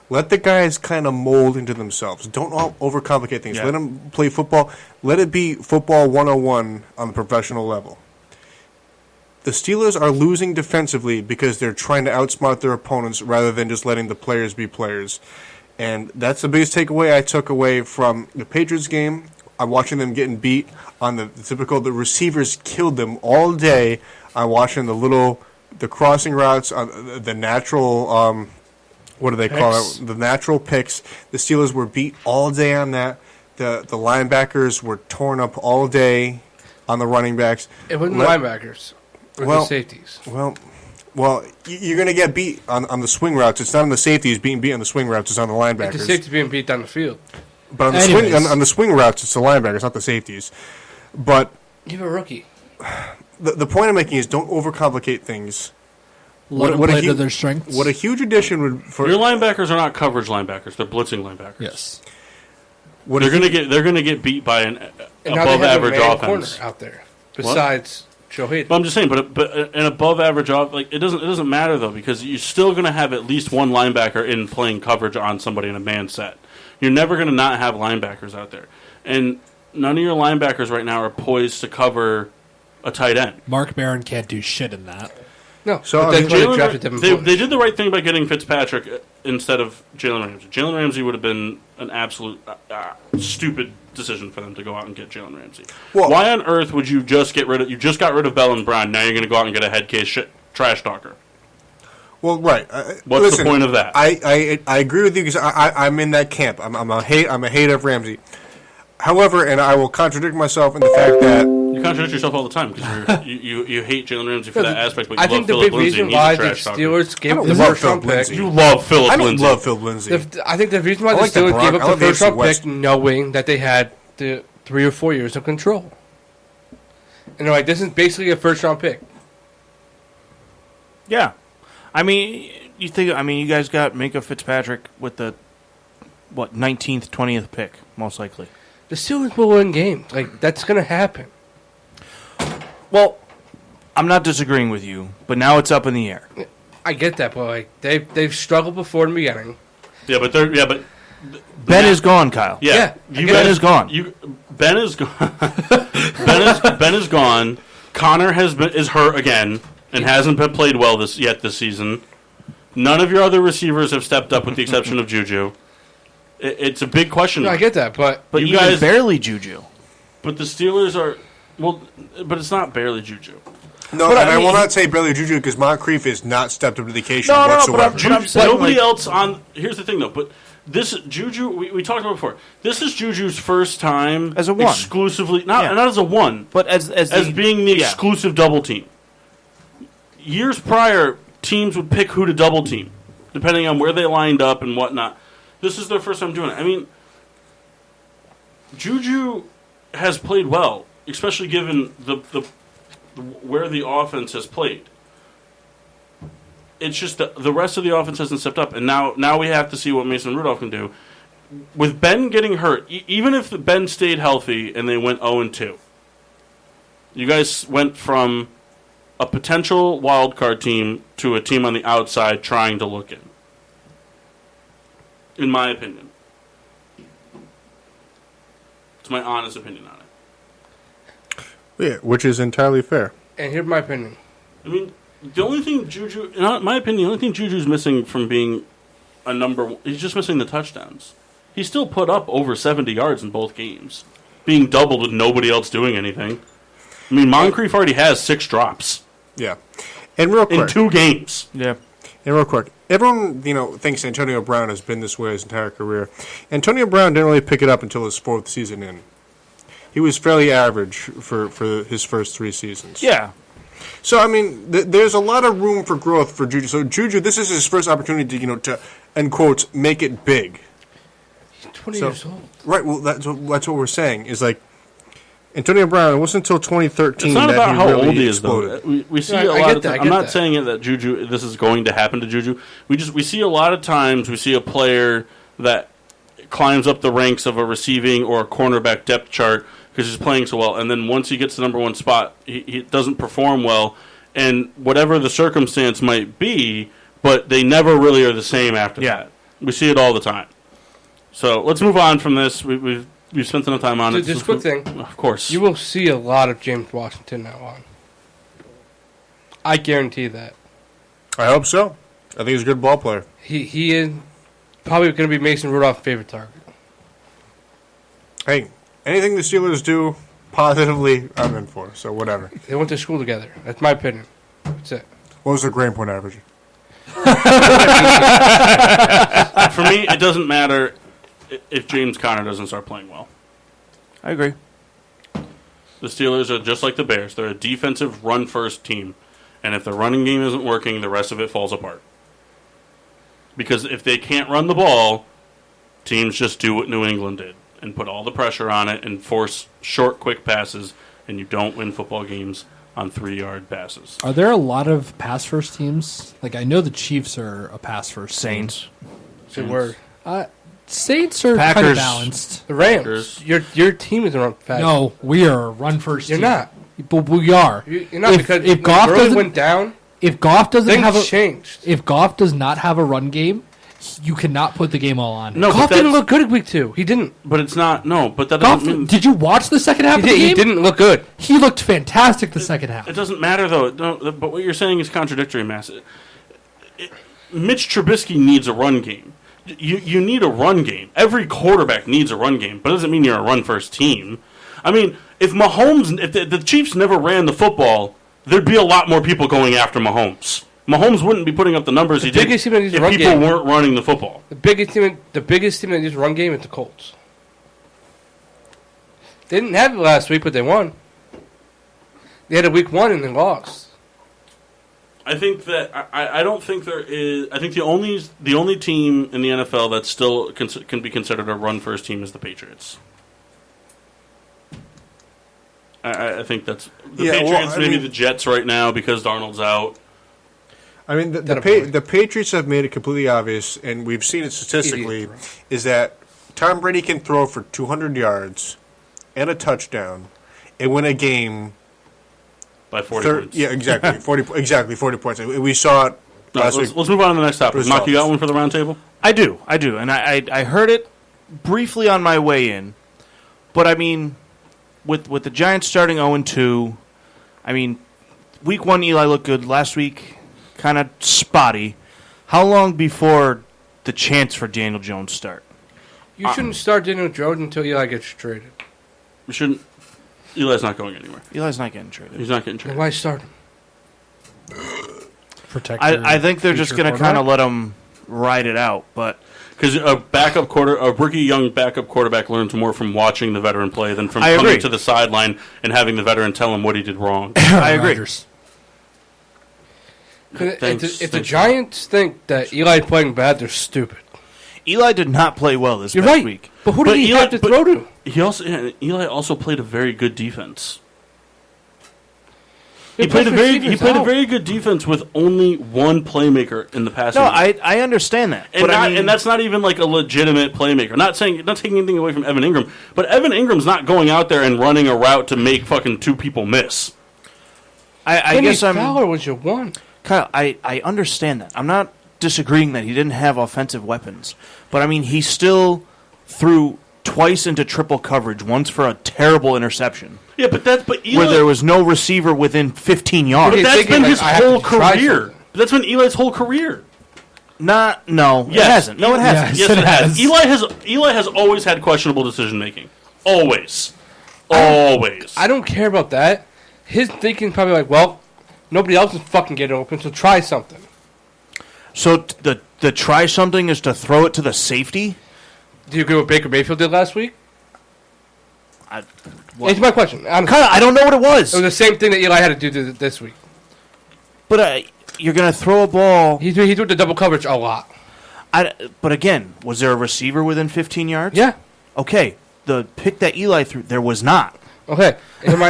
Let the guys kind of mold into themselves. Don't overcomplicate things. Yeah. Let them play football. Let it be football 101 on the professional level. the Steelers are losing defensively because they're trying to outsmart their opponents rather than just letting the players be players. And that's the biggest takeaway I took away from the Patriots game. I'm watching them getting beat on the the receivers killed them all day. I'm watching the crossing routes, the natural, what do they call it? The natural picks. The Steelers were beat all day on that. The linebackers were torn up all day on the running backs. It wasn't the linebackers. It was the safeties. Well, you're going to get beat on the swing routes. It's not on the safeties being beat on the swing routes. It's on the linebackers. The safeties being beat down the field. But on the swing routes, it's the linebackers, not the safeties. But you have a rookie. The point I'm making is don't overcomplicate things. Let them play to their strengths. What a huge addition would for your linebackers are not coverage linebackers; they're blitzing linebackers. Yes, they're going to get beat by an above average offense out there. Besides Joe Hayden, but I'm just saying, but an above average it doesn't matter though, because you're still going to have at least one linebacker in playing coverage on somebody in a man set. You're never going to not have linebackers out there, and none of your linebackers right now are poised to cover a tight end. Mark Barron can't do shit in that. No, so they did the right thing by getting Fitzpatrick instead of Jalen Ramsey. Jalen Ramsey would have been an absolute stupid decision for them to go out and get Jalen Ramsey. Well, why on earth would you just get rid of? You just got rid of Bell and Brown. Now you're going to go out and get a head case trash talker. Well, right. What's the point of that? I agree with you because I'm in that camp. I'm a hater of Ramsey. However, and I will contradict myself in the fact that you contradict yourself all the time because you hate Jalen Ramsey for that aspect, but you I love think the Philip big Lindsay. reason why the Steelers gave up the first round pick. You love Philip I don't Lindsay. love Philip Lindsay. I think the reason why the Steelers gave up the first round pick, knowing that they had the 3 or 4 years of control, and they're like, this is basically a first round pick. Yeah, I mean, you guys got Minka Fitzpatrick with the 19th, 20th pick, most likely. The Steelers will win games. Like, that's going to happen. Well, I'm not disagreeing with you, but now it's up in the air. I get that, but like they've struggled before in the beginning. Yeah, but Ben is gone, Kyle. Yeah, Ben is gone. Ben is gone. Ben is gone. Connor is hurt again and hasn't been played well this season. None of your other receivers have stepped up, with the exception of Juju. It's a big question. No, I get that, but you guys barely Juju. But the Steelers are but it's not barely Juju. No, but and I will not say barely Juju because Moncrief has not stepped up to the occasion whatsoever. Nobody else on. Here's the thing, though. But this Juju, we talked about before. This is Juju's first time as a one, exclusively, not as a one, but as being the exclusive double team. Years prior, teams would pick who to double team, depending on where they lined up and whatnot. This is their first time doing it. I mean, Juju has played well, especially given the where the offense has played. It's just the rest of the offense hasn't stepped up, and now we have to see what Mason Rudolph can do. With Ben getting hurt, even if Ben stayed healthy and they went 0-2, you guys went from a potential wild card team to a team on the outside trying to look in my opinion. It's my honest opinion on it. Yeah, which is entirely fair. And here's my opinion. I mean, the only thing Juju, in my opinion, the only thing Juju's missing from being a number one, he's just missing the touchdowns. He still put up over 70 yards in both games, being doubled with nobody else doing anything. I mean, Moncrief already has 6 drops. Yeah. And real quick. In 2 games. Yeah. And real quick, everyone thinks Antonio Brown has been this way his entire career. Antonio Brown didn't really pick it up until his 4th season in. He was fairly average for his first 3 seasons. Yeah. So I mean, there's a lot of room for growth for Juju. So Juju, this is his first opportunity to end quotes, make it big. He's 20 years old. Right. Well, that's what we're saying is like. Antonio Brown, it wasn't until 2013 it's not that about he how really old he is, exploded. though. We see a lot of times. I'm not saying it that Juju, this is going to happen to Juju. We see a lot of times, we see a player that climbs up the ranks of a receiving or a cornerback depth chart because he's playing so well, and then once he gets the number one spot, he doesn't perform well, and whatever the circumstance might be, but they never really are the same after that. We see it all the time. So let's move on from this. We've spent enough time on it. Just quick thing. Of course. You will see a lot of James Washington now on. I guarantee that. I hope so. I think he's a good ball player. He is probably going to be Mason Rudolph's favorite target. Hey, anything the Steelers do positively, I'm in for. So whatever. They went to school together. That's my opinion. That's it. What was their grade point average? For me, it doesn't matter if James Conner doesn't start playing well. I agree. The Steelers are just like the Bears. They're a defensive run-first team. And if the running game isn't working, the rest of it falls apart. Because if they can't run the ball, teams just do what New England did and put all the pressure on it and force short, quick passes, and you don't win football games on 3-yard passes. Are there a lot of pass-first teams? Like, I know the Chiefs are a pass-first team. Saints. Good word. Saints are kind Packers. of balanced. The Rams. Your team is a run fast. No, we are a run-first team. You're not. But we are. You're not because if when Goff Gurley doesn't went down, if Goff doesn't things have a changed. if Goff does not have a run game, you cannot put the game all on him. No, Goff but didn't look good at week 2. He didn't. But it's not. No, but that Goff, doesn't mean. did you watch the second half of the game? He didn't look good. He looked fantastic the second half. It doesn't matter, though. No, but what you're saying is contradictory, Mass. Mitch Trubisky needs a run game. You need a run game. Every quarterback needs a run game, but it doesn't mean you're a run-first team. I mean, if the Chiefs never ran the football, there'd be a lot more people going after Mahomes. Mahomes wouldn't be putting up the numbers he did if people weren't running the football. The biggest team that needs a run game is the Colts. They didn't have it last week, but they won. They had a week 1 and they lost. I think that I don't think there is. I think the only team in the NFL that still can be considered a run-first team is the Patriots. I think that's the Patriots, maybe the Jets right now because Darnold's out. I mean, the Patriots have made it completely obvious, and we've seen it statistically, is that Tom Brady can throw for 200 yards and a touchdown and win a game by 40 points. Yeah, exactly. 40 points. We saw it last week. Let's move on to the next topic. Mark, you got one for the round table? I do. And I heard it briefly on my way in. But, I mean, with the Giants starting 0-2, I mean, week 1 Eli looked good. Last week, kind of spotty. How long before the chance for Daniel Jones start? You shouldn't start Daniel Jones until Eli gets traded. We shouldn't. Eli's not going anywhere. Eli's not getting traded. He's not getting traded. Then why start him? I think they're just going to kind of let him ride it out, but because a rookie young backup quarterback learns more from watching the veteran play than from I coming agree. to the sideline and having the veteran tell him what he did wrong. I agree. If the Giants think that Eli playing bad, they're stupid. Eli did not play well this You're past right. week. But who did he have to throw to? Eli also played a very good defense. He He played a out. very good defense with only one playmaker in the passing No, game. I understand that. And, but I mean, and that's not even like a legitimate playmaker. Not taking anything away from Evan Ingram, but Evan Ingram's not going out there and running a route to make fucking 2 people miss. I guess Fowler was your one. Kyle, I understand that. I'm not disagreeing that he didn't have offensive weapons, but I mean he still threw twice into triple coverage, once for a terrible interception. Yeah, but Eli, where there was no receiver within 15 yards. But that's been his whole career. something. That's been Eli's whole career. It hasn't. No, it hasn't. Yes, it has. Eli has always had questionable decision making. Always. I don't care about that. His thinking probably like, well, nobody else is fucking getting open, so try something. So the try something is to throw it to the safety? Do you agree with what Baker Mayfield did last week? Answer my question. I don't know what it was. It was the same thing that Eli had to do this week. But you're going to throw a ball. He threw the double coverage a lot. But again, was there a receiver within 15 yards? Yeah. Okay. The pick that Eli threw, there was not. Okay.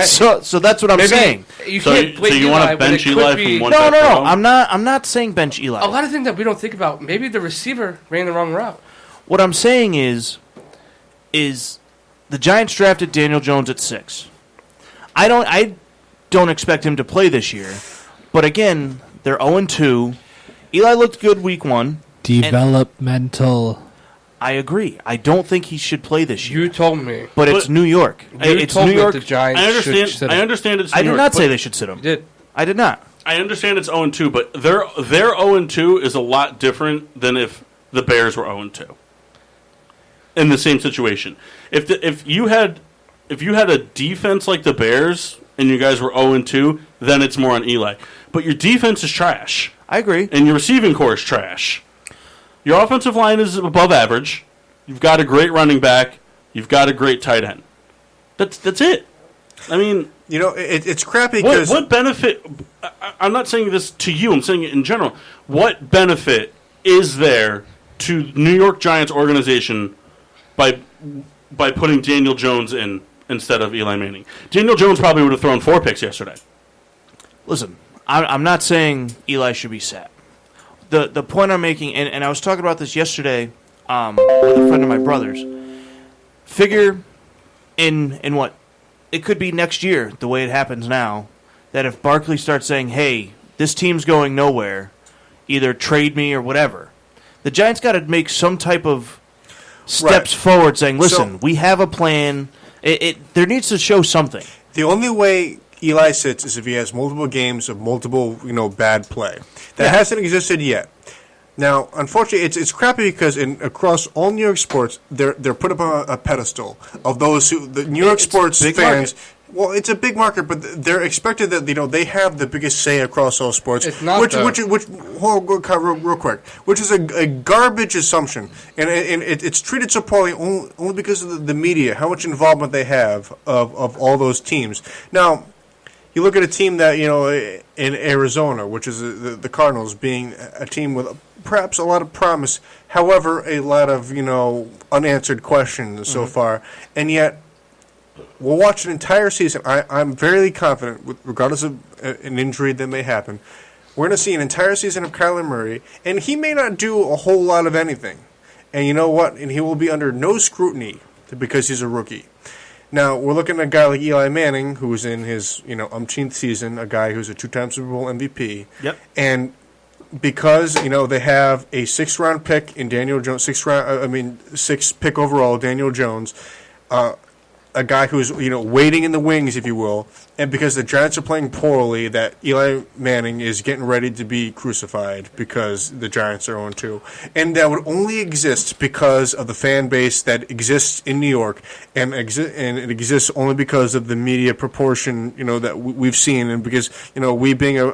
So that's what I'm saying. So you want to bench Eli from one No. I'm not saying bench Eli. A lot of things that we don't think about. Maybe the receiver ran the wrong route. What I'm saying is the Giants drafted Daniel Jones at 6. I don't expect him to play this year. But again, they're 0-2. Eli looked good week 1. Developmental. I agree. I don't think he should play this year. You told me. But it's New York. It's told New me York. the Giants I understand. should sit I him. understand. It's New I did York, not but say they should sit him. You did. I did not. I understand it's 0-2, but their 0-2 is a lot different than if the Bears were 0-2 in the same situation. If you had a defense like the Bears and you guys were 0-2, then it's more on Eli. But your defense is trash. I agree. And your receiving core is trash. Your offensive line is above average. You've got a great running back. You've got a great tight end. That's it. I mean, it's crappy because what benefit? I'm not saying this to you. I'm saying it in general. What benefit is there to New York Giants organization by putting Daniel Jones in instead of Eli Manning? Daniel Jones probably would have thrown 4 picks yesterday. Listen, I'm not saying Eli should be sat. The point I'm making, and I was talking about this yesterday with a friend of my brother's. Figure in what? It could be next year, the way it happens now, that if Barkley starts saying, hey, this team's going nowhere, either trade me or whatever, the Giants got to make some type of steps forward saying, listen, we have a plan. There needs to show something. The only way Eli sits is if he has multiple games of multiple, bad play. That hasn't existed yet. Now, unfortunately, it's crappy because across all New York sports, they're put up on a pedestal of those who the New York sports fans. Market. Well, it's a big market, but they're expected that they have the biggest say across all sports. It's not which hold on, real quick, which is a garbage assumption, and it's treated so poorly only because of the media, how much involvement they have of all those teams. Now, you look at a team that in Arizona, which is the Cardinals, being a team with perhaps a lot of promise, however, a lot of unanswered questions so far, and yet we'll watch an entire season. I'm very confident, regardless of an injury that may happen, we're going to see an entire season of Kyler Murray, and he may not do a whole lot of anything, and you know what? And he will be under no scrutiny because he's a rookie. Now, we're looking at a guy like Eli Manning, who's in his umpteenth season, a guy who's a 2-time Super Bowl MVP. Yep. And because they have a 6th-round pick in Daniel Jones, 6th pick overall, Daniel Jones, a guy who's waiting in the wings, if you will, and because the Giants are playing poorly, that Eli Manning is getting ready to be crucified because the Giants are 0-2, and that would only exist because of the fan base that exists in New York, and it exists only because of the media proportion that we've seen, and because we being a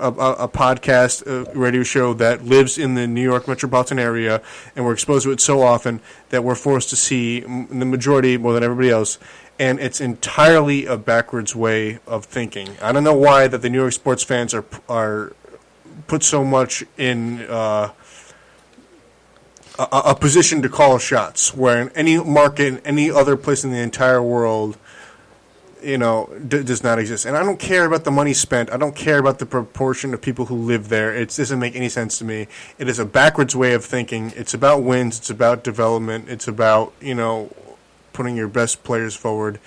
podcast, a radio show that lives in the New York metropolitan area, and we're exposed to it so often that we're forced to see the majority more than everybody else. And it's entirely a backwards way of thinking. I don't know why that the New York sports fans are put so much in a position to call shots, where in any market, in any other place in the entire world, does not exist. And I don't care about the money spent. I don't care about the proportion of people who live there. It doesn't make any sense to me. It is a backwards way of thinking. It's about wins. It's about development. It's about, putting your best players forward,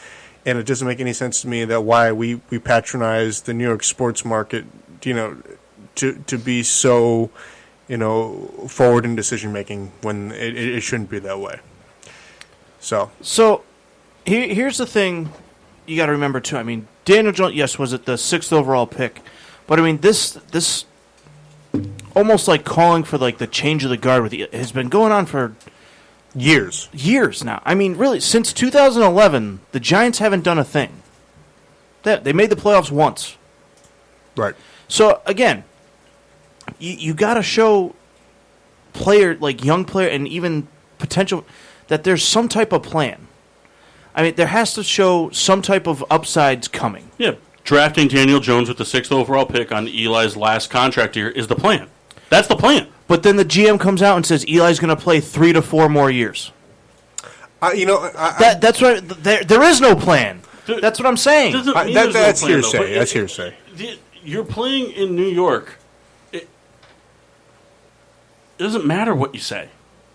and it doesn't make any sense to me that why we patronize the New York sports market, to be so, forward in decision making when it shouldn't be that way. So here's the thing you got to remember too. I mean, Daniel Jones, yes, was it the 6th overall pick, but I mean this almost like calling for like the change of the guard has been going on for years now. I mean, really, since 2011, the Giants haven't done a thing. They made the playoffs once. Right. So, again, you got to show young player, and even potential, that there's some type of plan. I mean, there has to show some type of upsides coming. Yeah, drafting Daniel Jones with the 6th overall pick on Eli's last contract year is the plan. That's the plan. But then the GM comes out and says Eli's going to play 3 to 4 more years. That's right. There is no plan. That's what I'm saying. That's hearsay. That's hearsay. You're playing in New York. It doesn't matter what you say.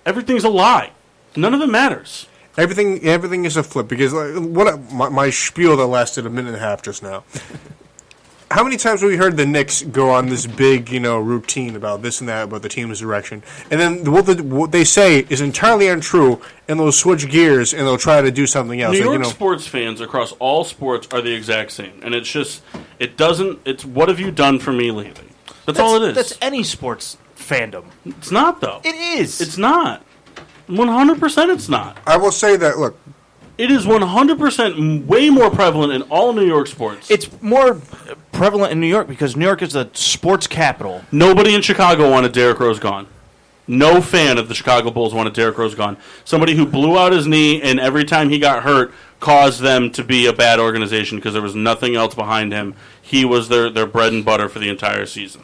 Everything's a lie. None of it matters. Everything is a flip, because my spiel that lasted a minute and a half just now. How many times have we heard the Knicks go on this big, routine about this and that, about the team's direction, and then what they say is entirely untrue, and they'll switch gears and they'll try to do something else. New York sports fans across all sports are the exact same, and it's what have you done for me lately? That's all it is. That's any sports fandom. It's not, though. It is. It's not. 100% it's not. I will say that, look. It is 100% way more prevalent in all New York sports. It's more prevalent in New York because New York is the sports capital. Nobody in Chicago wanted Derrick Rose gone. No fan of the Chicago Bulls wanted Derrick Rose gone. Somebody who blew out his knee and every time he got hurt caused them to be a bad organization because there was nothing else behind him. He was their bread and butter for the entire season.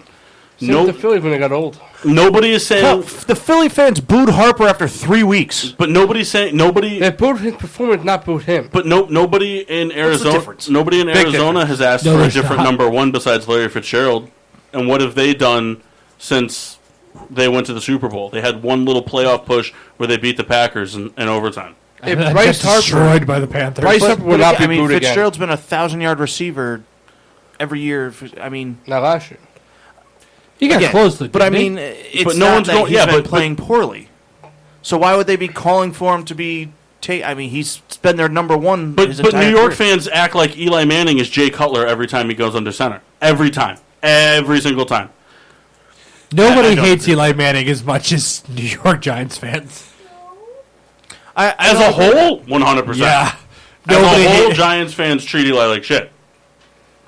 Same with the Phillies when they got old. Nobody is saying the Philly fans booed Harper after 3 weeks. But nobody's saying They booed his performance, not booed him. But nobody in Arizona. difference? Nobody in Big Arizona difference. has asked No, for a there's different not. number one besides Larry Fitzgerald. And what have they done since they went to the Super Bowl? They had one little playoff push where they beat the Packers in overtime. If That Bryce got destroyed Harper, by the Panthers. Bryce Harper would not be booed again. Fitzgerald's been a 1,000-yard receiver every year. I mean, Not last year. He got again, close to it, but I didn't mean, he? it's But no not one's that going- he's yeah, been but- playing poorly. So why would they be calling for him to be? I mean, he's been their number one. But his New entire York career. fans act like Eli Manning is Jay Cutler every time he goes under center. Every time. Every single time. Nobody I don't hates agree. Eli Manning as much as New York Giants fans. As a whole, 100%. Yeah. As Nobody a whole, hate- Giants fans treat Eli like shit.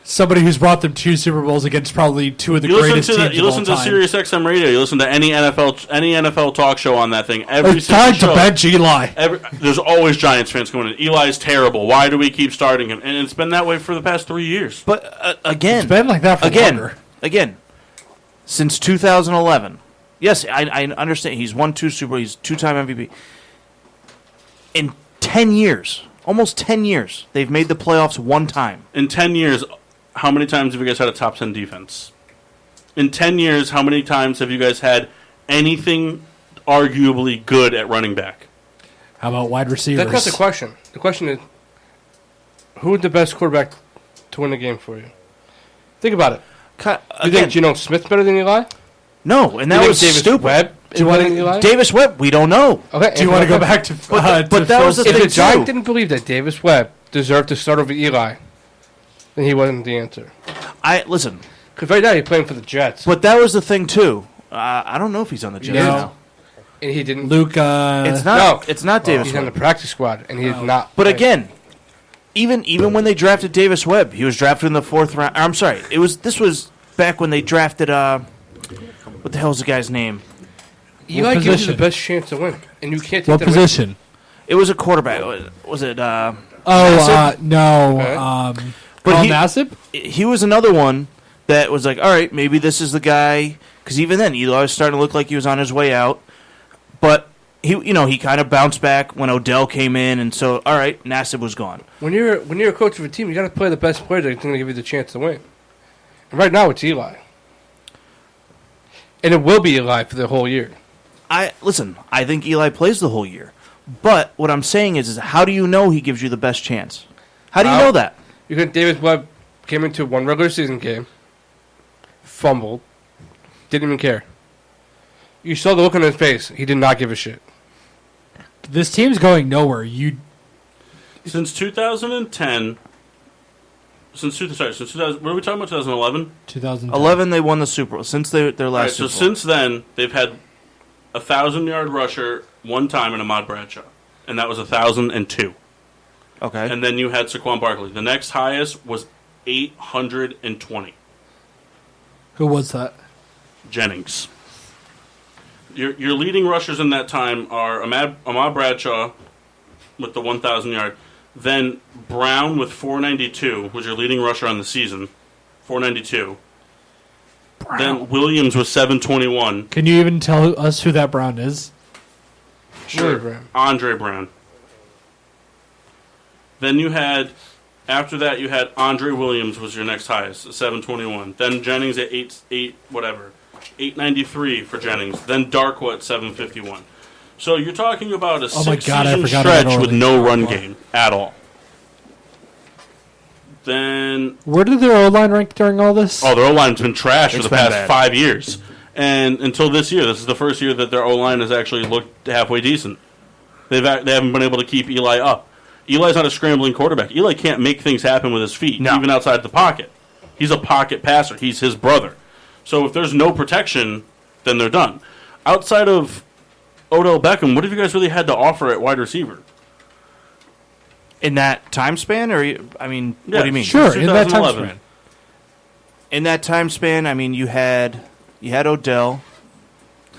Somebody who's brought them 2 Super Bowls against probably 2 of the You listen greatest to teams you of listen all to time. Sirius XM radio. You listen to any NFL talk show on that thing. Every It's time to single show. bench Eli. There's always Giants fans going in. Eli's terrible. Why do we keep starting him? And it's been that way for the past 3 years. But again, It's been like that for longer. Again, since 2011. Yes, I understand. He's won 2 Super Bowls. He's 2-time MVP. In 10 years, almost 10 years, they've made the playoffs 1 time. In 10 years, how many times have you guys had a top 10 defense? In 10 years, how many times have you guys had anything arguably good at running back? How about wide receivers? That's not the question. The question is, who is the best quarterback to win the game for you? Think about it. You think Geno Smith's better than Eli? No, and You that think was Davis stupid. Webb is better than Eli? Davis Webb, we don't know. Okay. Do you want to go back to? But that was the If thing the Giants too. didn't believe that Davis Webb deserved to start over Eli, then he wasn't the answer. Listen, Because right now you're playing for the Jets, but that was the thing too. I don't know if he's on the Jets No. now. and he didn't. Luke. It's not. It's not Davis He's on the Webb. practice squad, and he did not. But play. again, even when they drafted Davis Webb, he was drafted in the 4th round. I'm sorry, this was back when they drafted what the hell's the guy's name? Eli gives you position? the best chance to win, and you can't take What that away. position? It was a quarterback. Was it? Oh Nassib? no. Okay. But Carl he- Nassib? He was another one that was like, all right, maybe this is the guy. Because even then, Eli was starting to look like he was on his way out. But he kind of bounced back when Odell came in, and so all right, Nassib was gone. When you're a coach of a team, you got to play the best player that's going to give you the chance to win. And right now, it's Eli, and it will be Eli for the whole year. I think Eli plays the whole year. But what I'm saying is how do you know he gives you the best chance? How do you know that? You got Davis Webb came into one regular season game, fumbled, didn't even care. You saw the look on his face. He did not give a shit. This team's going nowhere. Since 2010, since 2000, what are we talking about? 2011. 2011 they won the Super Bowl since their All right, last so Super Bowl. since then they've had 1,000-yard rusher one time in Ahmad Bradshaw, and that was 1,002. Okay. And then you had Saquon Barkley. The next highest was 820. Who was that? Jennings. Your leading rushers in that time are Ahmad Bradshaw with the 1,000 yard, then Brown with 492 was your leading rusher on the season, 492. Then Williams was 721. Can you even tell us who that Brown is? Sure. Brown. Andre Brown. Then you had, after that, you had Andre Williams was your next highest, 721. Then Jennings at 893 for Jennings. Then Darkwa at 751. So you're talking about a Oh my God, I six-season forgot about stretch with Orly. no run game at all. Then Where did their O-line rank during all this? their O-line's been trash for It's the been past bad. 5 years. And until this year, this is the first year that their O-line has actually looked halfway decent. They haven't been able to keep Eli up. Eli's not a scrambling quarterback. Eli can't make things happen with his feet, even outside the pocket. He's a pocket passer. He's his brother. So if there's no protection, then they're done. Outside of Odell Beckham, what have you guys really had to offer at wide receiver? In that time span, or I mean, Yeah, what do you mean? Sure, in that time 2011. span. In that time span, I mean, you had Odell.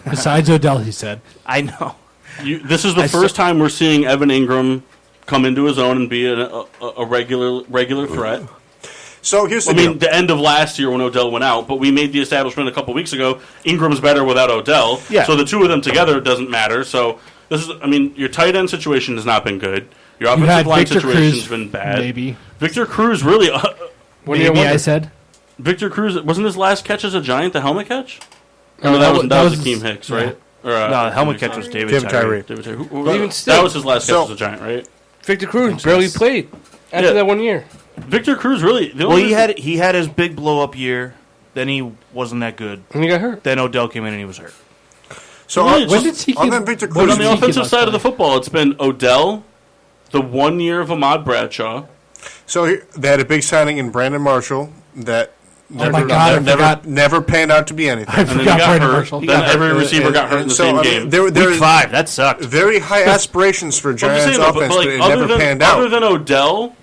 Besides Odell, he said. I know. This is the first time we're seeing Evan Ingram come into his own and be a regular threat. So here's the I deal. mean, the end of last year when Odell went out, but we made the establishment a couple weeks ago. Ingram's better without Odell. Yeah. So the two of them together doesn't matter. So this is, I mean, your tight end situation has not been good. Your You offensive had line Victor situation's Cruz, been bad. maybe. Victor Cruz really. Maybe I said. Victor Cruz wasn't his last catch as a Giant the helmet catch? No, No, that was that was Akeem Hicks, yeah. right? Or, No, the helmet catch was David Tyree. David Tyree. But even still- That was his last catch So- as a Giant, right? Victor Cruz barely played after Yeah. that 1 year. Victor Cruz really. Well, he had his big blow up year. Then he wasn't that good. And he got hurt. Then Odell came in and he was hurt. So Really, on, when did he on get- that Victor But Cruz, on the Tiki offensive last side of the play. football, it's been Odell, the 1 year of Ahmad Bradshaw. they had a big signing in Brandon Marshall that Oh my God, I forgot. never panned out to be anything. I And then he forgot got Brandon hurt. Marshall. Then every receiver got hurt in the so, same I mean, game. There Week 5, that sucked. very high aspirations for I'm just Giants saying, though, offense, but but it other never than, panned other out. than Odell,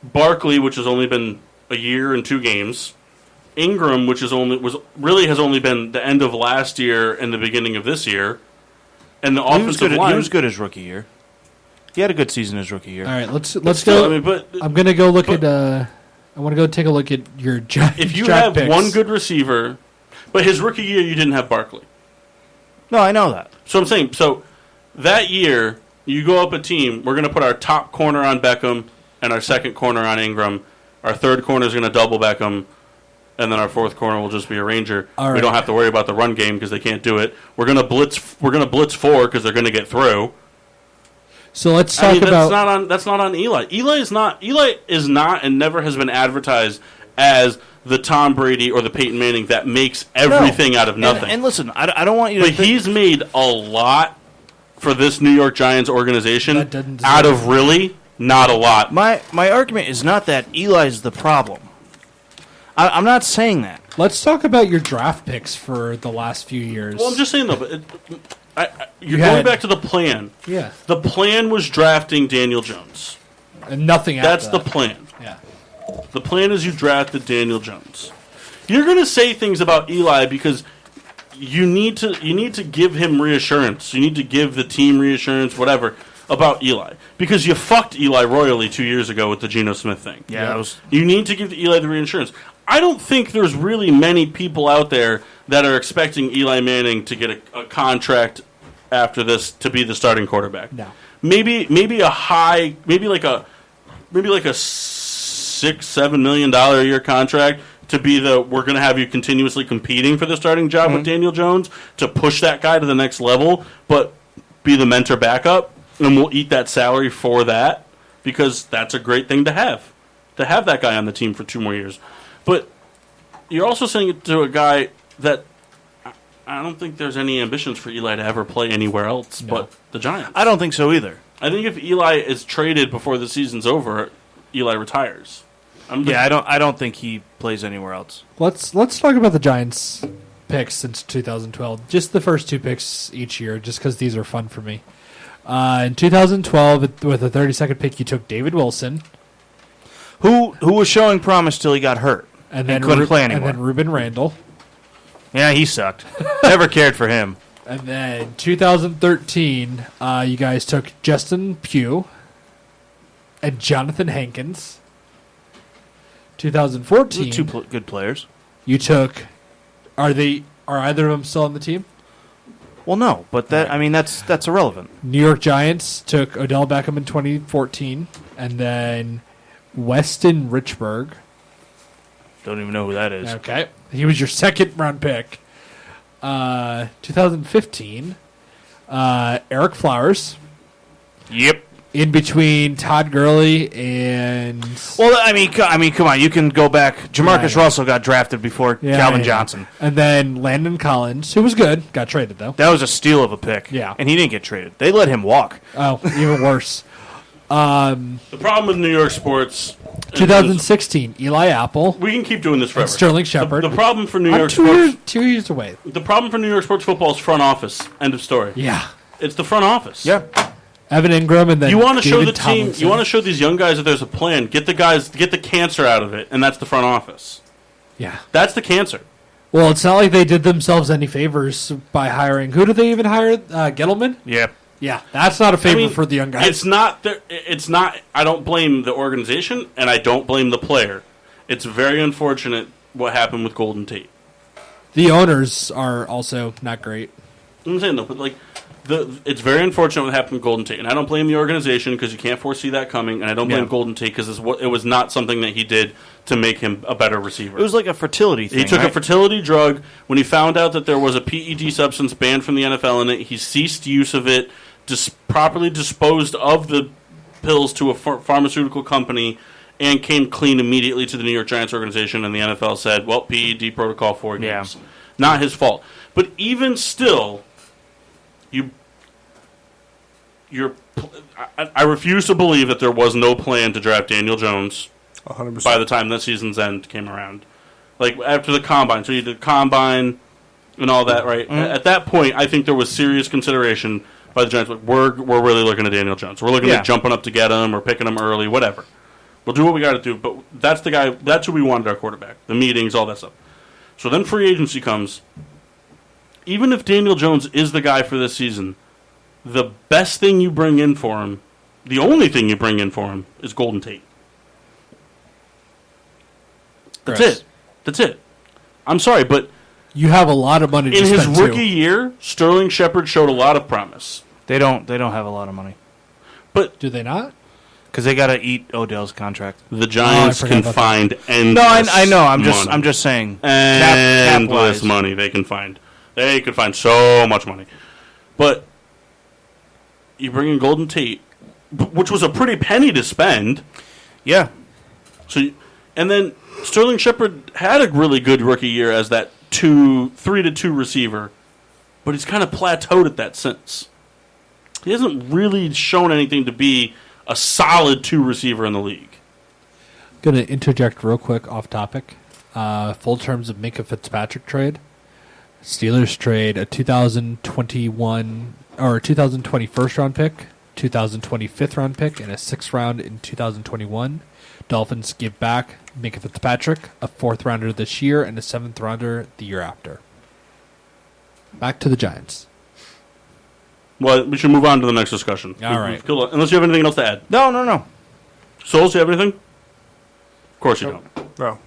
Barkley, which has only been a year and 2 games, Ingram, which has only been the end of last year and the beginning of this year, and the He was offensive good. line. He was good his rookie year. He had a good season his rookie year. All right, let's Still, go. I mean, but I'm gonna go look at. I want to go take a look at your Giants. if you draft have picks. one good receiver, but his rookie year you didn't have Barkley. No, I know that. So I'm saying, that year you go up a team. We're going to put our top corner on Beckham and our second corner on Ingram. Our third corner is going to double Beckham, and then our fourth corner will just be a Ranger. All We right. don't have to worry about the run game because they can't do it. We're going to blitz. We're going to blitz 4 because they're going to get through. So let's I talk mean, about. that's not on Eli. Eli is not and never has been advertised as the Tom Brady or the Peyton Manning that makes everything out of nothing. And listen, I don't want you to. But he's made a lot for this New York Giants organization That doesn't deserve out of really not a lot. My argument is not that Eli's the problem. I'm not saying that. Let's talk about your draft picks for the last few years. Well, I'm just saying though, but you're You going had- back to the plan. Yeah, The plan was drafting Daniel Jones. and nothing. That's after the that. plan. Yeah. The plan is you drafted Daniel Jones. You're going to say things about Eli because you need to give him reassurance. You need to give the team reassurance, whatever, about Eli. Because you fucked Eli royally 2 years ago with the Geno Smith thing. Yeah, that was. You need to give Eli the reassurance. I don't think there's really many people out there that are expecting Eli Manning to get a contract after this to be the starting quarterback. No. Maybe a high, maybe like a $6-7 million a year contract to be we're going to have you continuously competing for the starting job with Daniel Jones to push that guy to the next level, but be the mentor backup, and we'll eat that salary for that because that's a great thing to have that guy on the team for 2 more years. But you're also saying it to a guy that I don't think there's any ambitions for Eli to ever play anywhere else but the Giants. I don't think so either. I think if Eli is traded before the season's over, Eli retires. I don't think he plays anywhere else. Let's talk about the Giants picks since 2012. Just the first 2 picks each year, just because these are fun for me. In 2012, with the 32nd pick, you took David Wilson, Who was showing promise till he got hurt and then couldn't play anymore. and then Reuben Randall, Yeah, he sucked. Never cared for him. and then 2013, you guys took Justin Pugh and Jonathan Hankins. 2014, Two good players. you took. Are either of them still on the team? Well, no, but that's irrelevant. New York Giants took Odell Beckham in 2014, and then Weston Richburg. Don't even know who that is. Okay, he was your second round pick. 2015, Eric Flowers. Yep. In between Todd Gurley and Well, I mean, come on. You can go back. Jamarcus Yeah. Russell got drafted before Calvin Johnson. and then Landon Collins, who was good, got traded though. That was a steal of a pick. Yeah. And he didn't get traded. They let him walk. Oh, even worse. The problem with New York sports. 2016, Eli Apple. We can keep doing this forever. And Sterling Shepard. The problem for New I'm York 2 sports. 2 years away. The problem for New York sports football is front office. End of story. Yeah. It's the front office. Yeah. Evan Ingram and then You want to show David the team. Tomlinson. You want to show these young guys that there's a plan. Get the cancer out of it, and that's the front office. Yeah. That's the cancer. Well, it's not like they did themselves any favors by hiring. Who did they even hire? Gettleman? Yeah. Yeah, that's not a favor for the young guys. It's not. It's not. I don't blame the organization, and I don't blame the player. It's very unfortunate what happened with Golden Tate. The owners are also not great. I'm saying though, but like, it's very unfortunate what happened with Golden Tate, and I don't blame the organization because you can't foresee that coming, and I don't blame Golden Tate because it was not something that he did to make him a better receiver. It was like a fertility thing. He took right? a fertility drug. When he found out that there was a PED substance banned from the NFL in it, he ceased use of it, properly disposed of the pills to a pharmaceutical company, and came clean immediately to the New York Giants organization, and the NFL said, well, PED protocol 4 games. Not his fault. But even still, I refuse to believe that there was no plan to draft Daniel Jones 100%. by the time that season's end came around. Like, after the Combine. So you did Combine and all that, right? Mm-hmm. At that point, I think there was serious consideration by the Giants. Like, we're really looking at Daniel Jones. We're looking at jumping up to get him or picking him early, whatever. We'll do what we got to do. But that's the guy. That's who we wanted our quarterback. The meetings, all that stuff. So then free agency comes. Even if Daniel Jones is the guy for this season, the best thing you bring in for him, the only thing you bring in for him, is Golden Tate. That's it. That's it. I'm sorry, but you have a lot of money to in his spend, rookie too. year, Sterling Shepard showed a lot of promise. They don't have a lot of money. But do they not? Because they got to eat Odell's contract. The Giants can find endless. No, I know. I'm money. just saying. Endless money they can find. They could find so much money. But you bring in Golden Tate, which was a pretty penny to spend. Yeah. And then Sterling Shepard had a really good rookie year as that 3-2 receiver, but he's kind of plateaued at that since. He hasn't really shown anything to be a solid 2 receiver in the league. Going to interject real quick off topic. Full terms of Minka Fitzpatrick trade. Steelers trade a 2021 or 2020 first round pick, 2020 fifth round pick, and a 6th round in 2021. Dolphins give back Minka Fitzpatrick, a 4th rounder this year, and a 7th rounder the year after. Back to the Giants. Well, we should move on to the next discussion. All right. Unless you have anything else to add. No. Souls, you have anything? Of course you don't. No.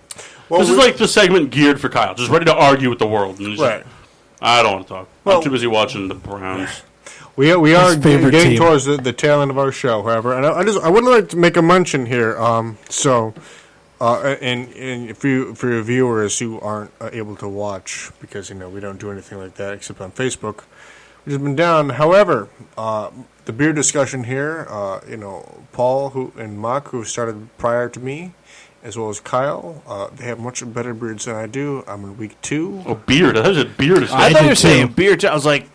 Well, this is like the segment geared for Kyle, just ready to argue with the world. And he's Right. Just, I don't want to talk. Well, I'm too busy watching the Browns. We are favorite getting team. towards the tail end of our show, however, and I would like to make a mention here. And for your viewers who aren't able to watch because we don't do anything like that except on Facebook, which has been down. However, the beer discussion here, Paul and Mock, who started prior to me, as well as Kyle, they have much better beards than I do. I'm in week 2. Oh, beard! That was a beard discussion. I thought you were saying beard. I was like.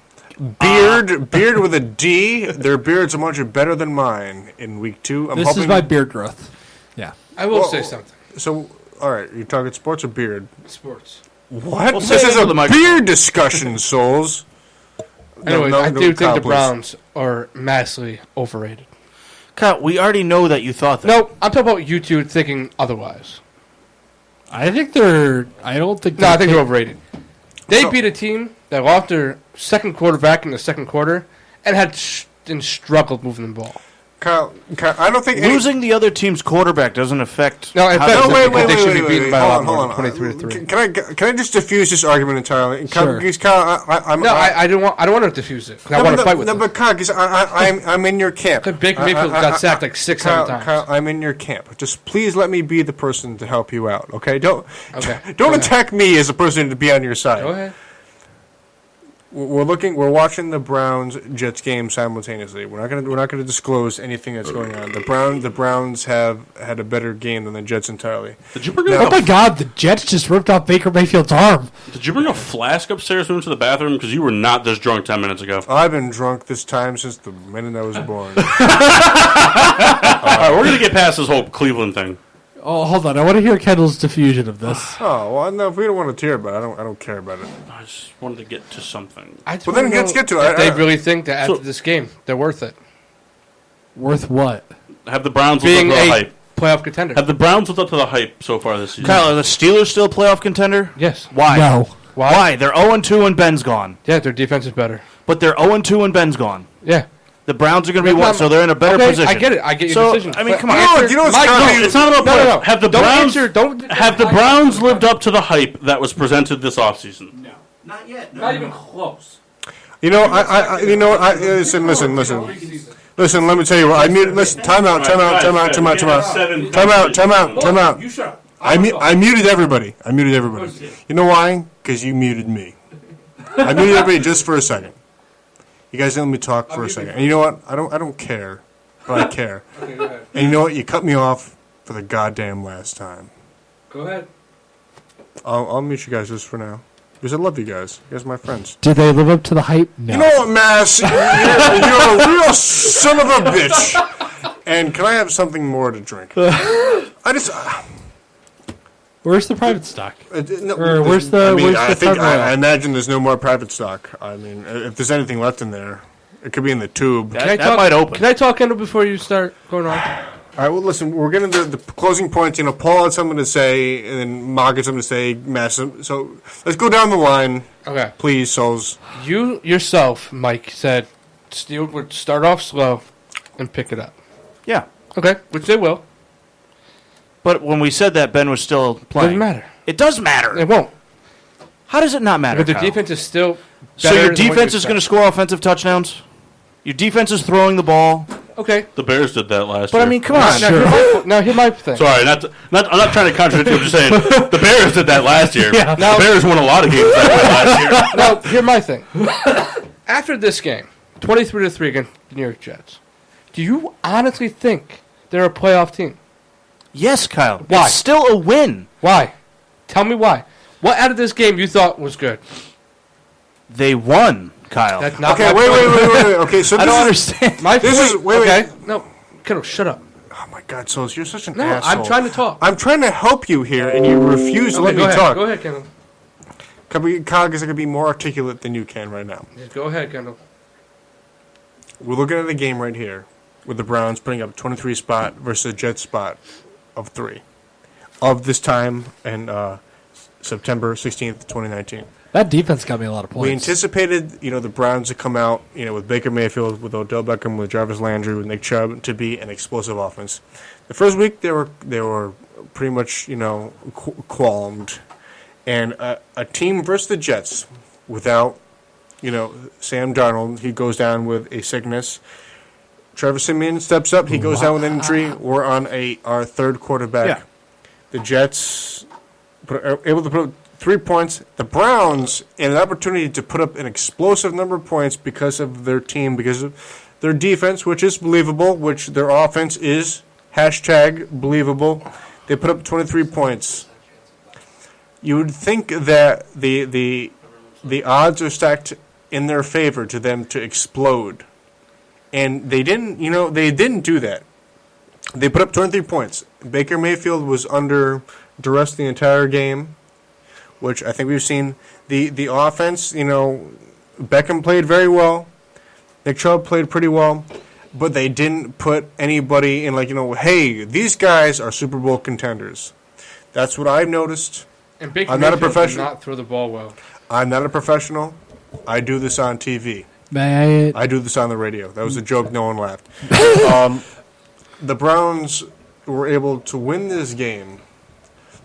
Beard with a D. Their beards are much better than mine in week 2. This is my beard growth. Yeah. I will say something. So, all right, you're talking sports or beard? Sports. What? Well, This say is it a into the microphone. beard discussion, souls. Anyways, I do think Kyle, the please. Browns are massively overrated. Kyle, we already know that you thought that. No, I'm talking about you two thinking otherwise. I think they're. I don't think. No, I think they're overrated. They beat a team that lost their second quarterback in the second quarter and had struggled moving the ball. Kyle, I don't think losing the other team's quarterback doesn't affect. No, it how affects they- them because they should be beaten by a lot hold more, on. 23-3. Can I just diffuse this argument entirely? Sure. Kyle, I don't want to diffuse it. 'Cause I want to fight with no, them. but Kyle, because I'm in your camp. Baker Mayfield got sacked like 6-7 times. Kyle, I'm in your camp. Just please let me be the person to help you out. Okay, don't Okay. don't attack me as a person to be on your side. Go ahead. We're watching the Browns Jets game simultaneously. We're not gonna disclose anything that's going on. The Browns have had a better game than the Jets entirely. Did you bring Oh my God! The Jets just ripped off Baker Mayfield's arm. Did you bring a flask upstairs when we went to the bathroom? Because you were not this drunk 10 minutes ago. I've been drunk this time since the minute I was born. All right, we're gonna get past this whole Cleveland thing. Oh, hold on. I want to hear Kendall's diffusion of this. Oh well, no. If we don't want to hear about it, I don't care about it. I just wanted to get to something. I just Well, then wanna let's know get to if it. They really think that after this game, they're worth it. Worth what? Have the Browns Being lived up to the a hype? playoff contender. Have the Browns lived up to the hype so far this season? Kyle, are the Steelers still a playoff contender? Yes. Why? No. Why? They're 0-2 and Ben's gone. Yeah, their defense is better. But they're 0-2 and Ben's gone. Yeah. The Browns are going to be That's what? not- So they're in a better okay, position. I get it. I get your So, decision. I mean, But come on. answer- You know what's Mike, gotta no, be- It's not about No, playoffs. no, no. Have the Don't Browns answer- don't- have the Browns lived up to the hype that was presented this offseason? No. Not yet. Not even close. You know, listen. Listen, let me tell you what. Listen, time out. You shut up. I muted everybody. You know why? Because you muted me. I muted everybody just for a second. You guys didn't let me talk for a second. And you know what? I don't care, but I care. Okay, go ahead. And you know what? You cut me off for the goddamn last time. Go ahead. I'll mute you guys just for now. Because I love you guys. You guys are my friends. Did they live up to the hype? No. You know what, Mass? You're a real son of a bitch. And can I have something more to drink? Where's the private stock? No, Or where's the? Where's the front row? I imagine there's no more private stock. I mean, if there's anything left in there, it could be in the tube. That might open. Can I talk, Kendall, before you start going on? All right, well, listen, we're getting to the closing points. You know, Paul had something to say, and then Mark had something to say, Mass. So let's go down the line. Okay. Please, souls. You yourself, Mike, said Steel would start off slow and pick it up. Yeah. Okay, which they will. But when we said that, Ben was still playing. Doesn't matter. It does matter. It won't. How does it not matter? But the Kyle? defense is still So better your than what you defense is going to expect. score offensive touchdowns? Your defense is throwing the ball? Okay. The Bears did that last But year. I mean, come on. Now, here's my thing. Sorry, I'm not trying to contradict you. I'm just saying the Bears did that last year. Yeah. The Bears won a lot of games that way last year. Now, here's my thing. After this game, 23-3 against the New York Jets, do you honestly think they're a playoff team? Yes, Kyle. Why? It's still a win. Why? Tell me why. What out of this game you thought was good? They won, Kyle. That's not Okay, my wait. point. Okay, so I don't understand. My This point, is- wait, okay? wait. No, Kendall, shut up. Oh my God, souls, you're such an No, asshole. I'm trying to talk. I'm trying to help you here, and you refuse to let me go ahead. talk. Go ahead, Kendall. Kyle, because I can be more articulate than you can right now. Yeah, go ahead, Kendall. We're looking at a game right here with the Browns putting up a 23 spot versus a Jets spot of 3 of this time in September 16th, 2019. That defense got me a lot of points. We anticipated, the Browns to come out, with Baker Mayfield, with Odell Beckham, with Jarvis Landry, with Nick Chubb to be an explosive offense. The first week they were pretty much, qualmed, and a team versus the Jets without, Sam Darnold, he goes down with a sickness. Trevor Siemian steps up, he goes down with an injury. We're on our third quarterback. Yeah. The Jets are able to put up 3 points. The Browns had an opportunity to put up an explosive number of points because of their team, because of their defense, which is believable, which their offense is #believable. They put up 23 points. You would think that the odds are stacked in their favor to them to explode. And they didn't, they didn't do that. They put up 23 points. Baker Mayfield was under duress the entire game, which I think we've seen. The offense, Beckham played very well. Nick Chubb played pretty well. But they didn't put anybody in hey, these guys are Super Bowl contenders. That's what I've noticed. And Baker I'm not a Mayfield did professional. not throw the ball well. I'm not a professional. I do this on TV. May I do this on the radio. That was a joke. No one laughed. The Browns were able to win this game.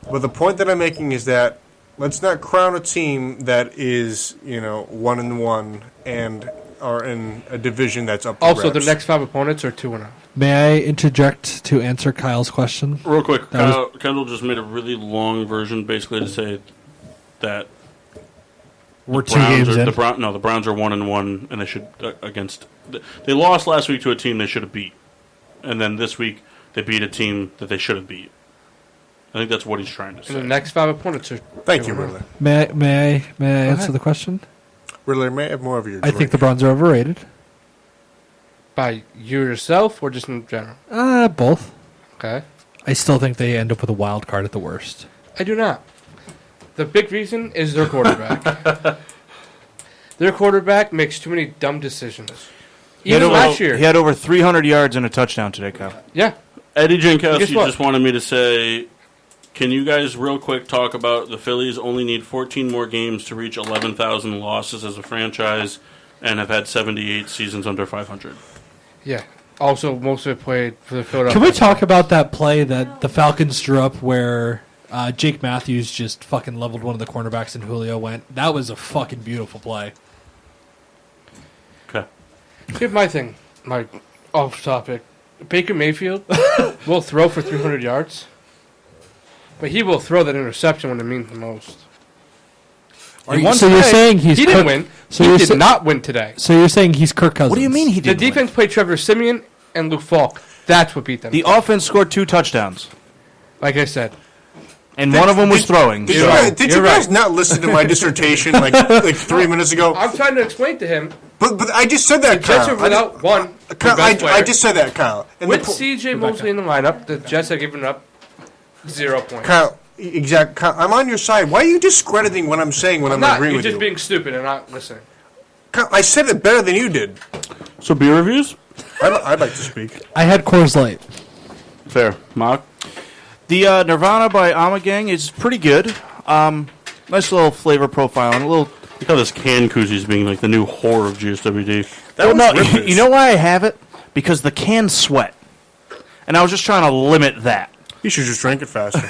But the point that I'm making is that let's not crown a team that is, 1-1 and are in a division that's up to Also, reps. the next 5 opponents are 2-0. May I interject to answer Kyle's question? Real quick, That Kendall just made a really long version basically to say that We're 2 games in. The Browns are 1-1, and they should they lost last week to a team they should have beat, and then this week they beat a team that they should have beat. I think that's what he's trying to say. And the next 5 opponents are. Thank you, Riddler. May I answer the question? Riddler, may I have more of your I think the Browns are overrated. By you yourself or just in general? Both. Okay. I still think they end up with a wild card at the worst. I do not. The big reason is their quarterback. Their quarterback makes too many dumb decisions. Even last year. He had over 300 yards and a touchdown today, Kyle. Yeah. Eddie Jankowski just wanted me to say, can you guys real quick talk about the Phillies only need 14 more games to reach 11,000 losses as a franchise and have had 78 seasons under 500? Yeah. Also, most of it played for the Philadelphia. Can we talk about that play that the Falcons drew up where Jake Matthews just fucking leveled one of the cornerbacks and Julio went? That was a fucking beautiful play. Okay. Here's my thing, my off topic. Baker Mayfield will throw for 300 yards, but he will throw that interception when it means the most. So you're saying he didn't win. So he did not win today. So you're saying he's Kirk Cousins. What do you mean he didn't The defense played Trevor Siemian and Luke Falk. That's what beat them. The offense scored 2 touchdowns. Like I said. And one of them was throwing. Did you guys not listen to my dissertation like 3 minutes ago? I'm trying to explain to him. But I just said that, The Jets Kyle. are without one. Kyle, I just said that, Kyle. And With C.J. Mosley in the lineup, the Jets have given up 0 points. Kyle, Kyle, I'm on your side. Why are you discrediting what I'm saying when I'm not. agreeing You're with just you? being stupid and not listening. Kyle, I said it better than you did. So beer reviews? I'd like to speak. I had Coors Light. Fair. Mark? The Nirvana by Amagang is pretty good. Nice little flavor profile and a little. Look how this can koozie is being like the new whore of GSWD. You know why I have it? Because the cans sweat, and I was just trying to limit that. You should just drink it faster.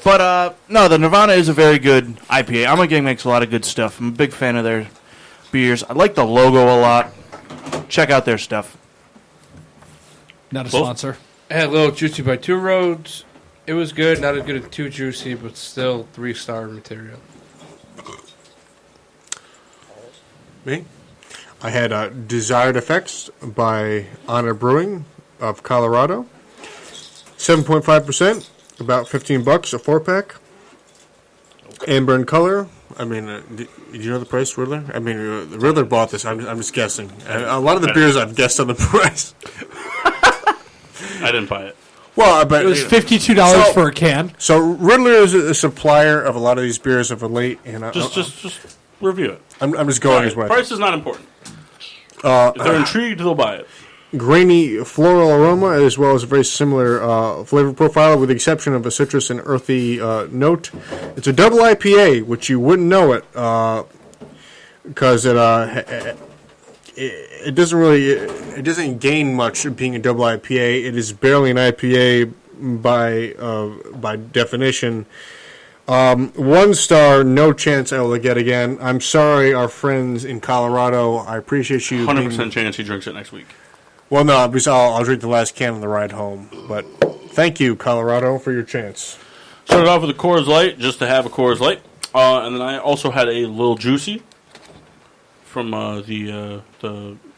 But no, the Nirvana is a very good IPA. Amagang makes a lot of good stuff. I'm a big fan of their beers. I like the logo a lot. Check out their stuff. Not a sponsor. I had a little Juicy by Two Roads. It was good. Not as good as Too Juicy, but still 3-star material. Me? I had Desired Effects by Honor Brewing of Colorado. 7.5%, about $15 a 4-pack. Amber in color. I mean, did you know the price, Riddler? I mean, Riddler bought this. I'm just guessing. A lot of the beers I've guessed on the price. I didn't buy it. Well, but It was $52 for a can. So Riddler is a supplier of a lot of these beers of late, and Just review it. I'm just going Sorry, as well. price is not important. If they're intrigued, they'll buy it. Grainy floral aroma, as well as a very similar flavor profile, with the exception of a citrus and earthy note. It's a double IPA, which you wouldn't know it because it doesn't gain much being a double IPA. It is barely an IPA by definition. 1 star, no chance I will get again. I'm sorry, our friends in Colorado. I appreciate you. 100% chance he drinks it next week. Well, no, because I'll drink the last can on the ride home. But thank you, Colorado, for your chance. Started off with a Coors Light, just to have a Coors Light. And then I also had a Lil Juicy from the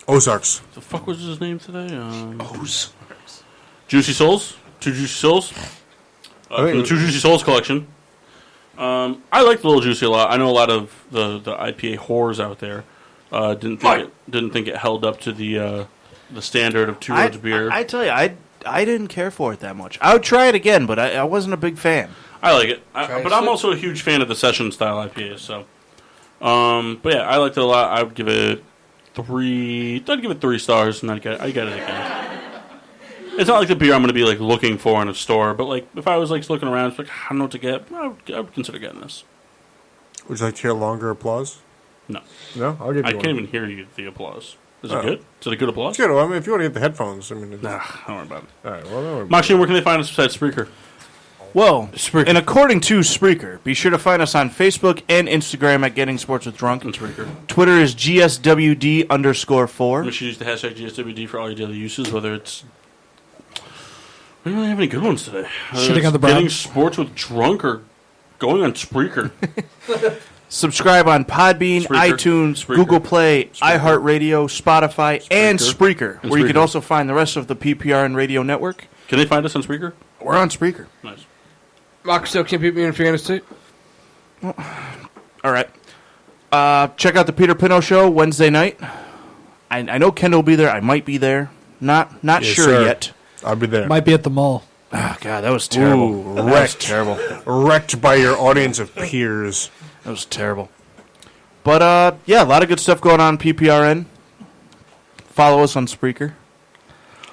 Ozarks. The fuck was his name today? Ozarks. Juicy Souls. 2 Juicy Souls. From the 2 Juicy Souls collection. I like the Lil Juicy a lot. I know a lot of the IPA whores out there didn't think it held up to the standard of Two Roads beer. I tell you, I didn't care for it that much. I would try it again, but I wasn't a big fan. I like it, but I'm also a huge fan of the session style IPAs. So, but yeah, I liked it a lot. I would give it 3. I'd give it 3 stars, and I get it again. It's not like the beer I'm going to be like looking for in a store, but like if I was like looking around, like I don't know what to get, I would consider getting this. Would you like to hear longer applause? No. No? I'll give you I one. can't even hear you, the applause. Is it good? Is it a good applause? It's good. Well, I mean, if you want to get the headphones, I mean... Nah, don't worry about it. All right, well, don't worry about Maxine, where can they find us besides Spreaker? Well, and according to Spreaker, be sure to find us on Facebook and Instagram at Getting Sports with Drunk. And Spreaker. Twitter is GSWD_4. We should use the hashtag GSWD for all your daily uses, whether it's... We don't really have any good ones today. Shitting on the Getting Browns. Sports with Drunk or going on Spreaker. Subscribe on Podbean, Spreaker. iTunes, Spreaker. Google Play, Spreaker. iHeartRadio, Spotify, and Spreaker, And where you can Spreaker. also find the rest of the PPRN Radio Network. Can they find us on Spreaker? We're on Spreaker. Nice. Rock still can't beat me in fantasy. All right. Check out the Peter Pino Show Wednesday night. I know Kendall will be there. I might be there. Not Yes, sure sir. yet. I'll be there. Might be at the mall. Oh, God, that was terrible. Ooh, That was wrecked. terrible. Wrecked by your audience of peers. That was terrible. But, yeah, a lot of good stuff going on PPRN. Follow us on Spreaker.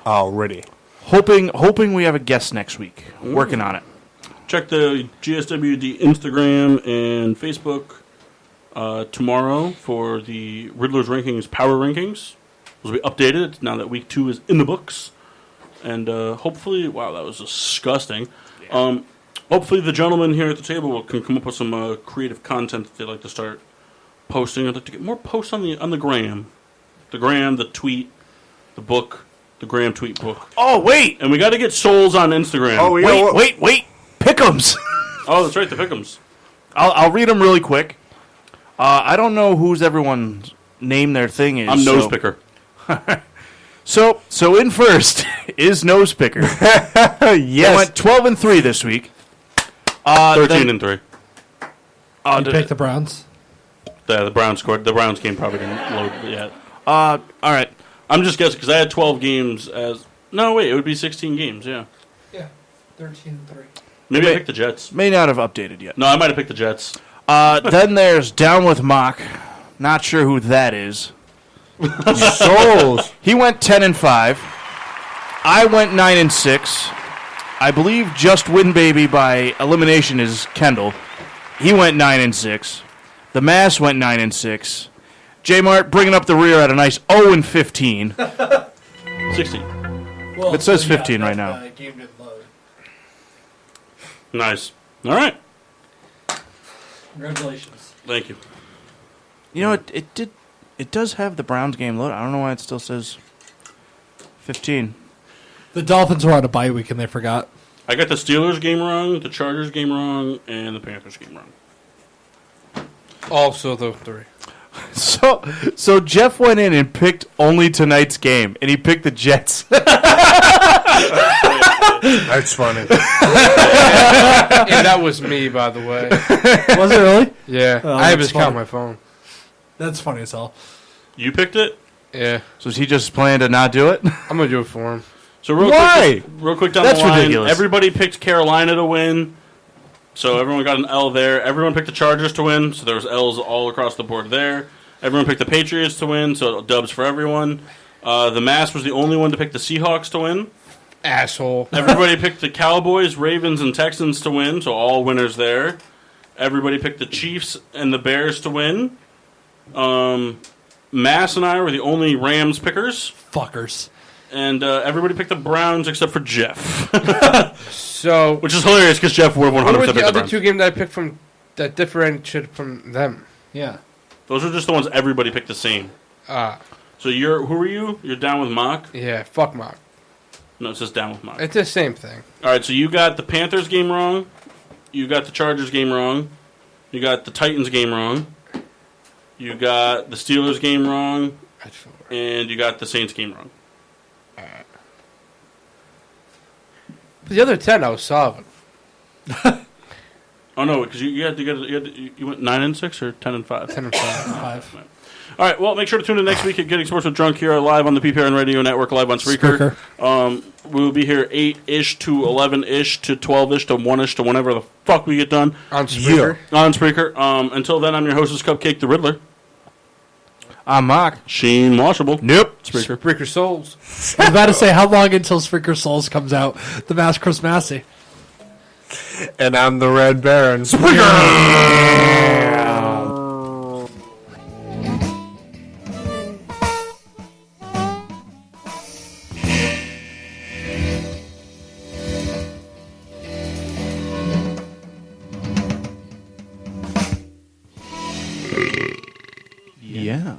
Already. Hoping we have a guest next week. Working on it. Check the GSWD Instagram and Facebook tomorrow for the Riddler's Rankings Power Rankings. Will be updated now that week 2 is in the books. And hopefully, wow, that was disgusting. Hopefully the gentlemen here at the table can come up with some creative content that they'd like to start posting. I'd like to get more posts on the gram. The gram, the tweet, the book, the gram tweet book. Oh, wait! And we got to get souls on Instagram. Oh, yeah. Wait! Pick'ems! Oh, that's right, the pick'ems. I'll read them really quick. I don't know whose everyone's name their thing is. I'm Nose Picker. So in first is Nose Picker. Yes. They went 12-3 this week. 13-3. You picked the Browns? Yeah, the Browns scored. The Browns game probably didn't load yet. All right. I'm just guessing because I had 12 games as... No, wait, it would be 16 games, yeah. Yeah, 13-3. Maybe I picked the Jets. May not have updated yet. No, I might have picked the Jets. Then there's Down with Mock. Not sure who that is. Souls. He went 10-5. I went 9-6. I believe Just Win Baby by elimination is Kendall. He went 9-6. The Mass went 9-6. J Mart bringing up the rear at a nice 0-15. 16. Well, It says 15 right now. Game didn't load. Nice. All right. Congratulations. Thank you. You know, it does have the Browns game loaded. I don't know why it still says 15. The Dolphins were on a bye week and they forgot. I got the Steelers game wrong, the Chargers game wrong, and the Panthers game wrong. Also the 3. So Jeff went in and picked only tonight's game, and he picked the Jets. That's funny. And that was me, by the way. Was it really? Yeah. Oh, I have that's his count on funny. my phone. That's funny as hell. You picked it? Yeah. So is he just planning to not do it? I'm going to do it for him. So real Why? quick down That's the line, ridiculous. everybody picked Carolina to win. So everyone got an L there. Everyone picked the Chargers to win, so there was L's all across the board there. Everyone picked the Patriots to win, so dubs for everyone. The Mass was the only one to pick the Seahawks to win. Asshole. Everybody picked the Cowboys, Ravens, and Texans to win, so all winners there. Everybody picked the Chiefs and the Bears to win. Mass and I were the only Rams pickers. Fuckers. And everybody picked the Browns except for Jeff. So, Which is hilarious because Jeff would 100% what were pick the the other Browns. 2 games that I picked from that differentiated from them? Yeah. Those are just the ones everybody picked the same. So who are you? You're down with Mock? Yeah, fuck Mock. No, it says down with Mock. It's the same thing. All right, so you got the Panthers game wrong. You got the Chargers game wrong. You got the Titans game wrong. You got the Steelers game wrong. And you got the Saints game wrong. But the other 10 I was solid. Oh no, because you went 9-6 or 10-5. 10-5. 5. All right, well, make sure to tune in next week at Getting Sports with Drunk here live on the PPRN Radio Network, live on Spreaker. We'll be here 8-ish to 11-ish to 12-ish to 1-ish to whenever the fuck we get done. On Spreaker. Yeah. On Spreaker. Until then, I'm your hostess, Cupcake the Riddler. I'm Mock. Sheen Washable. Nope. Spreaker. Spreaker Souls. I was about to say, how long until Spreaker Souls comes out? The Mass Chris Massey. And I'm the Red Baron. Yeah.